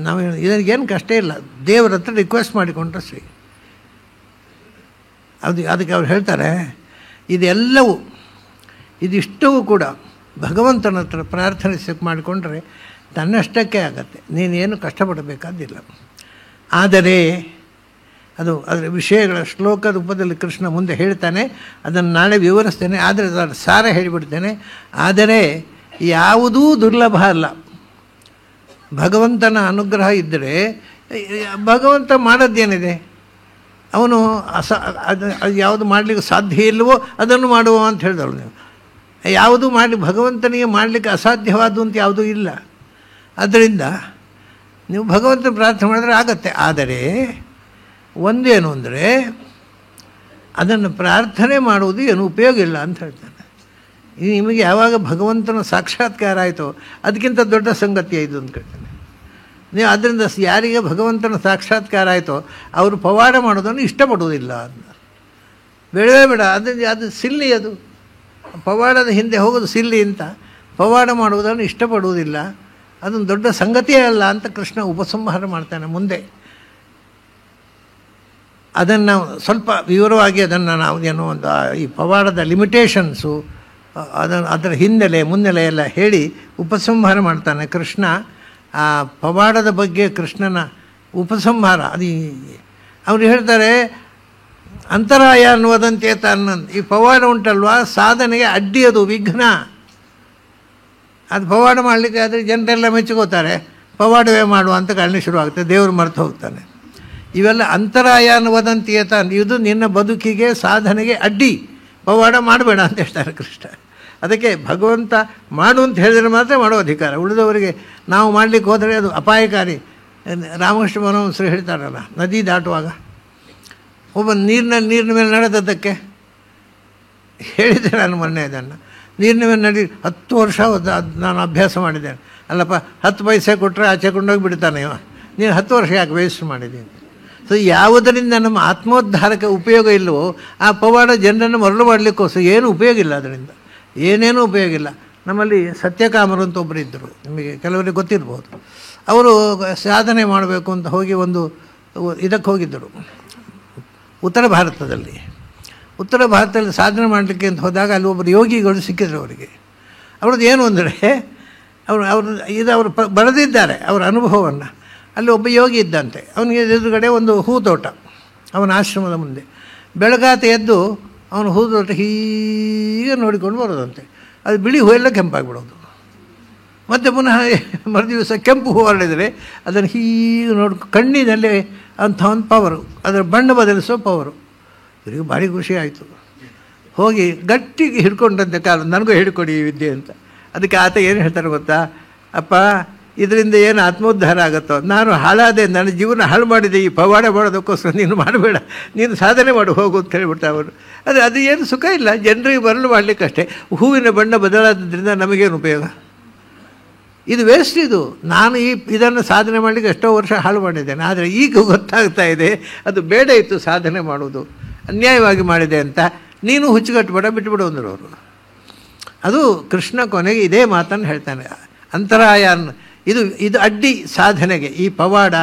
ನಾವು ಇದಕ್ಕೇನು ಕಷ್ಟ ಇಲ್ಲ, ದೇವರ ಹತ್ರ ರಿಕ್ವೆಸ್ಟ್ ಮಾಡಿಕೊಂಡ್ರೆ ಸರಿ. ಅದಕ್ಕೆ ಅವ್ರು ಹೇಳ್ತಾರೆ, ಇದೆಲ್ಲವೂ ಇದಿಷ್ಟವೂ ಕೂಡ ಭಗವಂತನ ಹತ್ರ ಪ್ರಾರ್ಥನೆ ಮಾಡಿಕೊಂಡ್ರೆ ತನ್ನಷ್ಟಕ್ಕೆ ಆಗತ್ತೆ, ನೀನೇನು ಕಷ್ಟಪಡಬೇಕಾದಿಲ್ಲ. ಆದರೆ ಅದರ ವಿಷಯಗಳ ಶ್ಲೋಕ ರೂಪದಲ್ಲಿ ಕೃಷ್ಣ ಮುಂದೆ ಹೇಳ್ತಾನೆ, ಅದನ್ನು ನಾಳೆ ವಿವರಿಸ್ತೇನೆ. ಆದರೆ ಅದರ ಸಾರ ಹೇಳಿಬಿಡ್ತೇನೆ. ಆದರೆ ಯಾವುದೂ ದುರ್ಲಭ ಅಲ್ಲ. ಭಗವಂತನ ಅನುಗ್ರಹ ಇದ್ದರೆ ಭಗವಂತ ಮಾಡೋದೇನಿದೆ, ಅವನು ಅದು ಯಾವುದು ಮಾಡಲಿಕ್ಕೆ ಸಾಧ್ಯ ಇಲ್ಲವೋ ಅದನ್ನು ಮಾಡುವ ಅಂತ ಹೇಳಿದಳು ನೀವು. ಯಾವುದು ಭಗವಂತನಿಗೆ ಮಾಡಲಿಕ್ಕೆ ಅಸಾಧ್ಯವಾದ್ದು ಅಂತ ಯಾವುದೂ ಇಲ್ಲ. ಅದರಿಂದ ನೀವು ಭಗವಂತನ ಪ್ರಾರ್ಥನೆ ಮಾಡಿದ್ರೆ ಆಗತ್ತೆ. ಆದರೆ ಒಂದೇನು ಅಂದರೆ ಅದನ್ನು ಪ್ರಾರ್ಥನೆ ಮಾಡುವುದು ಏನು ಉಪಯೋಗ ಇಲ್ಲ ಅಂತ ಹೇಳ್ತಾನೆ. ನಿಮಗೆ ಯಾವಾಗ ಭಗವಂತನ ಸಾಕ್ಷಾತ್ಕಾರ ಆಯಿತೋ ಅದಕ್ಕಿಂತ ದೊಡ್ಡ ಸಂಗತಿ ಇದು ಅಂತ ಹೇಳ್ತಾನೆ. ನೀವು ಅದರಿಂದ ಯಾರಿಗೆ ಭಗವಂತನ ಸಾಕ್ಷಾತ್ಕಾರ ಆಯಿತೋ ಅವರು ಪವಾಡ ಮಾಡೋದನ್ನು ಇಷ್ಟಪಡುವುದಿಲ್ಲ ಅಂತ. ಬೇಡವೇ ಬೇಡ, ಅದು ಸಿಲ್ಲಿ, ಅದು ಪವಾಡದ ಹಿಂದೆ ಹೋಗೋದು ಸಿಲ್ಲಿ ಅಂತ. ಪವಾಡ ಮಾಡುವುದನ್ನು ಇಷ್ಟಪಡುವುದಿಲ್ಲ, ಅದೊಂದು ದೊಡ್ಡ ಸಂಗತಿಯೇ ಅಲ್ಲ ಅಂತ ಕೃಷ್ಣ ಉಪಸಂಹಾರ ಮಾಡ್ತಾನೆ ಮುಂದೆ. ಅದನ್ನು ಸ್ವಲ್ಪ ವಿವರವಾಗಿ ಅದನ್ನು ನಾವು ಏನೋ ಒಂದು ಈ ಪವಾಡದ ಲಿಮಿಟೇಷನ್ಸು, ಅದರ ಹಿನ್ನೆಲೆ ಮುನ್ನೆಲೆ ಎಲ್ಲ ಹೇಳಿ ಉಪಸಂಹಾರ ಮಾಡ್ತಾನೆ ಕೃಷ್ಣ. ಆ ಪವಾಡದ ಬಗ್ಗೆ ಕೃಷ್ಣನ ಉಪಸಂಹಾರ ಅದು ಅವ್ರು ಹೇಳ್ತಾರೆ, ಅಂತರಾಯ ಅನ್ನುವುದಂತೆ ಅನ್ನೋದು. ಈ ಪವಾಡ ಉಂಟಲ್ವ, ಸಾಧನೆಗೆ ಅಡ್ಡಿ, ಅದು ವಿಘ್ನ. ಅದು ಪವಾಡ ಮಾಡಲಿಕ್ಕೆ ಆದರೆ ಜನರೆಲ್ಲ ಮೆಚ್ಚಿಕೋತಾರೆ, ಪವಾಡವೇ ಮಾಡುವ ಅಂತ ಕಾರಣ ಶುರುವಾಗುತ್ತೆ, ದೇವರು ಮರೆತು ಹೋಗ್ತಾನೆ. ಇವೆಲ್ಲ ಅಂತರಾಯ ಅನ್ನುವುದಂತೆ ಇದು ನಿನ್ನ ಬದುಕಿಗೆ ಸಾಧನೆಗೆ ಅಡ್ಡಿ, ಪವಾಡ ಮಾಡಬೇಡ ಅಂತ ಹೇಳ್ತಾರೆ ಕೃಷ್ಣ. ಅದಕ್ಕೆ ಭಗವಂತ ಮಾಡು ಅಂತ ಹೇಳಿದರೆ ಮಾತ್ರ ಮಾಡೋ ಅಧಿಕಾರ, ಉಳಿದವರಿಗೆ ನಾವು ಮಾಡಲಿಕ್ಕೆ ಹೋದರೆ ಅದು ಅಪಾಯಕಾರಿ. ರಾಮಕೃಷ್ಣ ಪರಮಹಂಸರು ಹೇಳ್ತಾರಲ್ಲ, ನದಿ ದಾಟುವಾಗ ಒಬ್ಬ ನೀರಿನ ಮೇಲೆ ನಡೆದದ್ದಕ್ಕೆ ಹೇಳಿದೆ ನಾನು ಮೊನ್ನೆ. ಅದನ್ನು ನೀರಿನ ಮೇಲೆ 10 ವರ್ಷ ನಾನು ಅಭ್ಯಾಸ ಮಾಡಿದ್ದೇನೆ. ಅಲ್ಲಪ್ಪ 10 ಪೈಸೆ ಕೊಟ್ಟರೆ ಆಚೆ ಕೊಂಡೋಗಿ ಬಿಡ್ತಾನೆ ಇವ, ನೀನು 10 ವರ್ಷ ಯಾಕೆ ವೇಸ್ಟ್ ಮಾಡಿದ್ದೀನಿ. ಸೊ ಯಾವುದರಿಂದ ನಮ್ಮ ಆತ್ಮೋದ್ಧಾರಕ್ಕೆ ಉಪಯೋಗ ಇಲ್ಲವೋ ಆ ಪವಾಡ ಜನರನ್ನು ಮರಳು ಮಾಡಲಿಕ್ಕೋಸ್ಕರ ಏನು ಉಪಯೋಗ ಇಲ್ಲ, ಅದರಿಂದ ಏನೇನೂ ಉಪಯೋಗ ಇಲ್ಲ. ನಮ್ಮಲ್ಲಿ ಸತ್ಯಕಾಮರು ಅಂತ ಒಬ್ಬರು ಇದ್ದರು, ನಿಮಗೆ ಕೆಲವರಿಗೆ ಗೊತ್ತಿರ್ಬೋದು. ಅವರು ಸಾಧನೆ ಮಾಡಬೇಕು ಅಂತ ಹೋಗಿ ಒಂದು ಇದಕ್ಕೆ ಹೋಗಿದ್ದರು, ಉತ್ತರ ಭಾರತದಲ್ಲಿ ಸಾಧನೆ ಮಾಡಲಿಕ್ಕೆ ಅಂತ ಹೋದಾಗ ಅಲ್ಲಿ ಒಬ್ಬರು ಯೋಗಿಗಳು ಸಿಕ್ಕಿದ್ರು ಅವರಿಗೆ. ಅವ್ರದ್ದು ಏನು ಅಂದರೆ ಅವರು ಬರೆದಿದ್ದಾರೆ ಅವರ ಅನುಭವವನ್ನು. ಅಲ್ಲಿ ಒಬ್ಬ ಯೋಗಿ ಇದ್ದಂತೆ, ಅವನಿಗೆ ಎದುರುಗಡೆ ಒಂದು ಹೂತೋಟ, ಅವನ ಆಶ್ರಮದ ಮುಂದೆ. ಬೆಳಗಾತ ಎದ್ದು ಅವನು ಹೂತೋಟ ಹೀಗೆ ನೋಡಿಕೊಂಡು ಬರೋದಂತೆ. ಅದು ಬಿಳಿ ಹೂವೆಲ್ಲ ಕೆಂಪಾಗಿಬಿಡೋದು. ಮತ್ತು ಪುನಃ ಮರುದಿವಸ ಕೆಂಪು ಹೂ ಹರಡಿದರೆ ಅದನ್ನು ಹೀಗೆ ಕಣ್ಣಿನಲ್ಲಿ ಅಂಥ ಒಂದು ಪವರು, ಅದರ ಬಣ್ಣ ಬದಲಿಸೋ ಪವರು. ಇವರಿಗೆ ಭಾರಿ ಖುಷಿ ಆಯಿತು. ಹೋಗಿ ಗಟ್ಟಿಗೆ ಹಿಡ್ಕೊಂಡಂತೆ ಕಾಲು, ನನಗೂ ಹಿಡ್ಕೊಡಿ ಈ ವಿದ್ಯೆ ಅಂತ. ಅದಕ್ಕೆ ಆತ ಏನು ಹೇಳ್ತಾರೆ ಗೊತ್ತಾ, ಅಪ್ಪ ಇದರಿಂದ ಏನು ಆತ್ಮೋದ್ಧಾರ ಆಗುತ್ತೋ, ನಾನು ಹಾಳಾದೆ, ನನ್ನ ಜೀವನ ಹಾಳು ಮಾಡಿದೆ, ಈ ಪವಾಡ ಮಾಡೋದಕ್ಕೋಸ್ಕರ ನೀನು ಮಾಡಬೇಡ, ನೀನು ಸಾಧನೆ ಮಾಡಿ ಹೋಗು ಅಂತ ಹೇಳಿಬಿಟ್ಟು ಅವರು. ಅದು ಏನು ಸುಖ ಇಲ್ಲ, ಜನರಿಗೆ ಬರಲು ಮಾಡಲಿಕ್ಕಷ್ಟೇ. ಹೂವಿನ ಬಣ್ಣ ಬದಲಾದ್ರಿಂದ ನಮಗೇನು ಉಪಯೋಗ? ಇದು ವೇಸ್ಟ್. ಇದು ನಾನು ಇದನ್ನು ಸಾಧನೆ ಮಾಡಲಿಕ್ಕೆ ಎಷ್ಟೋ ವರ್ಷ ಹಾಳು ಮಾಡಿದ್ದೇನೆ, ಆದರೆ ಈಗ ಗೊತ್ತಾಗ್ತಾ ಇದೆ ಅದು ಬೇಡ ಇತ್ತು ಸಾಧನೆ ಮಾಡೋದು, ಅನ್ಯಾಯವಾಗಿ ಮಾಡಿದೆ ಅಂತ. ನೀನು ಹುಚ್ಚುಗಟ್ಟಬೇಡ, ಬಿಟ್ಟುಬಿಡು ಅಂದರು ಅವರು. ಅದು ಕೃಷ್ಣ ಕೊನೆಗೆ ಇದೇ ಮಾತನ್ನು ಹೇಳ್ತಾನೆ, ಅಂತರಾಯ ಇದು ಅಡ್ಡಿ ಸಾಧನೆಗೆ. ಈ ಪವಾಡ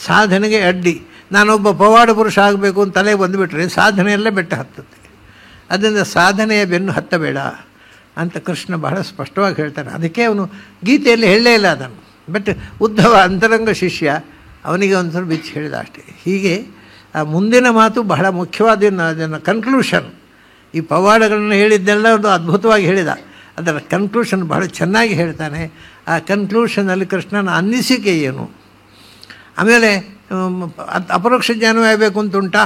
ಸಾಧನೆಗೆ ಅಡ್ಡಿ. ನಾನೊಬ್ಬ ಪವಾಡ ಪುರುಷ ಆಗಬೇಕು ಅಂತ ತಲೆ ಬಂದುಬಿಟ್ರೆ ಸಾಧನೆಯಲ್ಲೇ ಬೆಟ್ಟ ಹತ್ತುತ್ತೆ. ಅದರಿಂದ ಸಾಧನೆಯ ಬೆನ್ನು ಹತ್ತಬೇಡ ಅಂತ ಕೃಷ್ಣ ಬಹಳ ಸ್ಪಷ್ಟವಾಗಿ ಹೇಳ್ತಾನೆ. ಅದಕ್ಕೆ ಅವನು ಗೀತೆಯಲ್ಲಿ ಹೇಳಲೇ ಇಲ್ಲ ಅದನ್ನು. ಬಟ್ ಉದ್ಧವ ಅಂತರಂಗ ಶಿಷ್ಯ, ಅವನಿಗೆ ಒಂದು ಸ್ವಲ್ಪ ಬಿಚ್ಚಿ ಹೇಳಿದ ಅಷ್ಟೇ. ಹೀಗೆ ಆ ಮುಂದಿನ ಮಾತು ಬಹಳ ಮುಖ್ಯವಾದ ಅದನ್ನು ಕನ್ಕ್ಲೂಷನ್. ಈ ಪವಾಡಗಳನ್ನು ಹೇಳಿದ್ದೆಲ್ಲ ಒಂದು ಅದ್ಭುತವಾಗಿ ಹೇಳಿದ, ಅದರ ಕನ್ಕ್ಲೂಷನ್ ಬಹಳ ಚೆನ್ನಾಗಿ ಹೇಳ್ತಾನೆ. ಆ ಕನ್ಕ್ಲೂಷನಲ್ಲಿ ಕೃಷ್ಣನ ಅನ್ನಿಸಿಕೆ ಏನು, ಆಮೇಲೆ ಅಪರೋಕ್ಷ ಜ್ಞಾನವೇ ಆಗಬೇಕು ಅಂತ ಉಂಟಾ?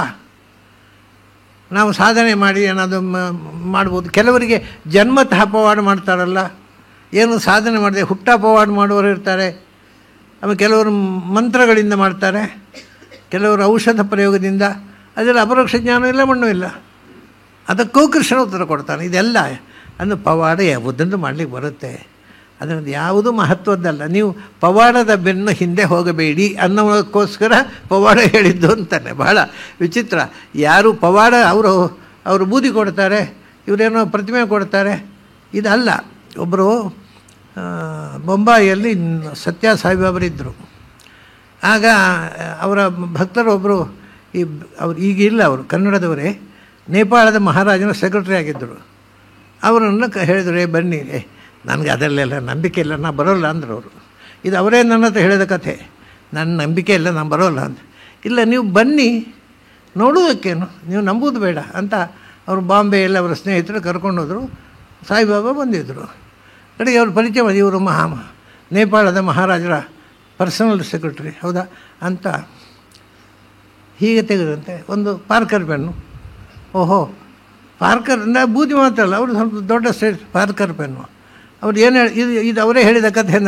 ನಾವು ಸಾಧನೆ ಮಾಡಿ ಏನಾದರೂ ಮಾಡ್ಬೋದು. ಕೆಲವರಿಗೆ ಜನ್ಮತಃ ಪವಾಡ ಮಾಡ್ತಾರಲ್ಲ, ಏನು ಸಾಧನೆ ಮಾಡಿದೆ ಹುಟ್ಟ ಪವಾಡ ಮಾಡುವವರು ಇರ್ತಾರೆ. ಆಮೇಲೆ ಕೆಲವರು ಮಂತ್ರಗಳಿಂದ ಮಾಡ್ತಾರೆ, ಕೆಲವರು ಔಷಧ ಪ್ರಯೋಗದಿಂದ. ಅದೆಲ್ಲ ಅಪರೋಕ್ಷ ಜ್ಞಾನ ಇಲ್ಲ, ಮಣ್ಣು ಇಲ್ಲ. ಅದಕ್ಕೂ ಕೃಷ್ಣ ಉತ್ತರ ಕೊಡ್ತಾನೆ. ಇದೆಲ್ಲ ಅಂದರೆ ಪವಾಡ ಯಾವುದನ್ನು ಮಾಡಲಿಕ್ಕೆ ಬರುತ್ತೆ, ಅದರಿಂದ ಯಾವುದೂ ಮಹತ್ವದ್ದಲ್ಲ. ನೀವು ಪವಾಡದ ಬೆನ್ನು ಹಿಂದೆ ಹೋಗಬೇಡಿ ಅನ್ನೋದಕ್ಕೋಸ್ಕರ ಪವಾಡ ಹೇಳಿದ್ದು ಅಂತಾನೆ. ಬಹಳ ವಿಚಿತ್ರ. ಯಾರು ಪವಾಡ ಅವರು ಬೂದಿ ಕೊಡ್ತಾರೆ, ಇವರೇನೋ ಪ್ರತಿಮೆ ಕೊಡ್ತಾರೆ, ಇದಲ್ಲ. ಒಬ್ಬರು ಬೊಂಬಾಯಿಯಲ್ಲಿ ಸತ್ಯ ಸಾಯಿಬಾಬರಿದ್ದರು. ಆಗ ಅವರ ಭಕ್ತರೊಬ್ಬರು ಅವ್ರು ಈಗಿಲ್ಲ, ಅವರು ಕನ್ನಡದವರೇ, ನೇಪಾಳದ ಮಹಾರಾಜನ ಸೆಕ್ರೆಟರಿ ಆಗಿದ್ದರು. ಅವರನ್ನು ಹೇಳಿದ್ರು, ಬನ್ನಿ, ನನಗೆ ಅದರಲ್ಲೆಲ್ಲ ನಂಬಿಕೆ ಇಲ್ಲ, ನಾನು ಬರೋಲ್ಲ ಅಂದರು ಅವರು. ಇದು ಅವರೇ ನನ್ನ ಹತ್ರ ಹೇಳಿದ ಕಥೆ. ನನ್ನ ನಂಬಿಕೆ ಇಲ್ಲ, ನಾನು ಬರೋಲ್ಲ ಅಂತ. ಇಲ್ಲ, ನೀವು ಬನ್ನಿ, ನೋಡೋದಕ್ಕೇನು, ನೀವು ನಂಬುವುದು ಬೇಡ ಅಂತ ಅವರು ಬಾಂಬೆಯಲ್ಲಿ ಅವರ ಸ್ನೇಹಿತರು ಕರ್ಕೊಂಡೋದ್ರು. ಸಾಯಿಬಾಬಾ ಬಂದಿದ್ದರು. ಕಡೆಗೆ ಅವ್ರ ಪರಿಚಯ ಮಾಡಿ, ಇವರು ನೇಪಾಳದ ಮಹಾರಾಜರ ಪರ್ಸನಲ್ ಸೆಕ್ರೆಟರಿ, ಹೌದಾ ಅಂತ ಹೀಗೆ ತೆಗೆದಂತೆ ಒಂದು ಪಾರ್ಕರ್ ಪೆನ್ನು. ಓಹೋ, ಪಾರ್ಕರ್ ಬೂದಿ ಮಾತ್ರ ಅಲ್ಲ, ಅವರು ಸ್ವಲ್ಪ ದೊಡ್ಡ ಸ್ಟೇಟ್ ಪಾರ್ಕರ್ ಪೆನ್ನು. ಅವ್ರು ಏನು ಇದು ಅವರೇ ಹೇಳಿದ ಕಥೆ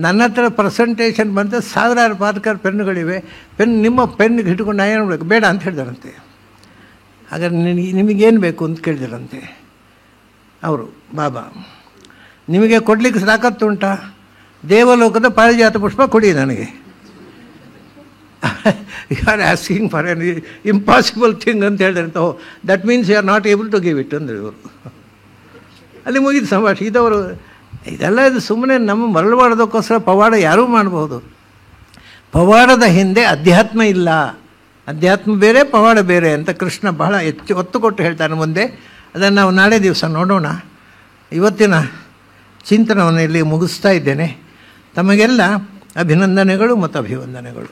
ನನ್ನ ಹತ್ರ ಪ್ರೆಸೆಂಟೇಷನ್ ಬಂತು, ಸಾವಿರಾರು ಪಾರ್ಕರ್ ಪೆನ್ನುಗಳಿವೆ, ನಿಮ್ಮ ಪೆನ್ನಿಗೆ ಇಟ್ಕೊಂಡು ನಾನು ಏನು ಮಾಡಬೇಕು, ಬೇಡ ಅಂತ ಹೇಳಿದಾರಂತೆ. ಹಾಗಾದ್ರೆ ನಿಮಗೇನು ಬೇಕು ಅಂತ ಕೇಳಿದಾರಂತೆ ಅವರು. ಬಾಬಾ, ನಿಮಗೆ ಕೊಡಲಿಕ್ಕೆ ಸಾಕತ್ತುಂಟಾ? ದೇವಲೋಕದ ಪಾರಿಜಾತ ಪುಷ್ಪ ಕೊಡಿ ನನಗೆ. You are asking for an impossible thing ಅಂತ ಹೇಳಿದಂತ. That means you are not able to give it ಅಂದರೆ ಇವರು. ಅಲ್ಲಿ ಮುಗಿದು ಸಂಭಾಷಣೆ. ಇದೆಲ್ಲ ಇದು ಸುಮ್ಮನೆ ನಮ್ಮ ಮರಳು ಮಾಡೋದಕ್ಕೋಸ್ಕರ ಪವಾಡ ಯಾರೂ ಮಾಡಬಹುದು. ಪವಾಡದ ಹಿಂದೆ ಅಧ್ಯಾತ್ಮ ಇಲ್ಲ, ಅಧ್ಯಾತ್ಮ ಬೇರೆ ಪವಾಡ ಬೇರೆ ಅಂತ ಕೃಷ್ಣ ಬಹಳ ಒತ್ತು ಕೊಟ್ಟು ಹೇಳ್ತಾನೆ ಮುಂದೆ. ಅದನ್ನು ನಾವು ನಾಳೆ ದಿವಸ ನೋಡೋಣ. ಇವತ್ತಿನ ಚಿಂತನವನ್ನು ಇಲ್ಲಿ ಮುಗಿಸ್ತಾ ಇದ್ದೇನೆ. ತಮಗೆಲ್ಲ ಅಭಿನಂದನೆಗಳು ಮತ್ತು ಅಭಿವಂದನೆಗಳು.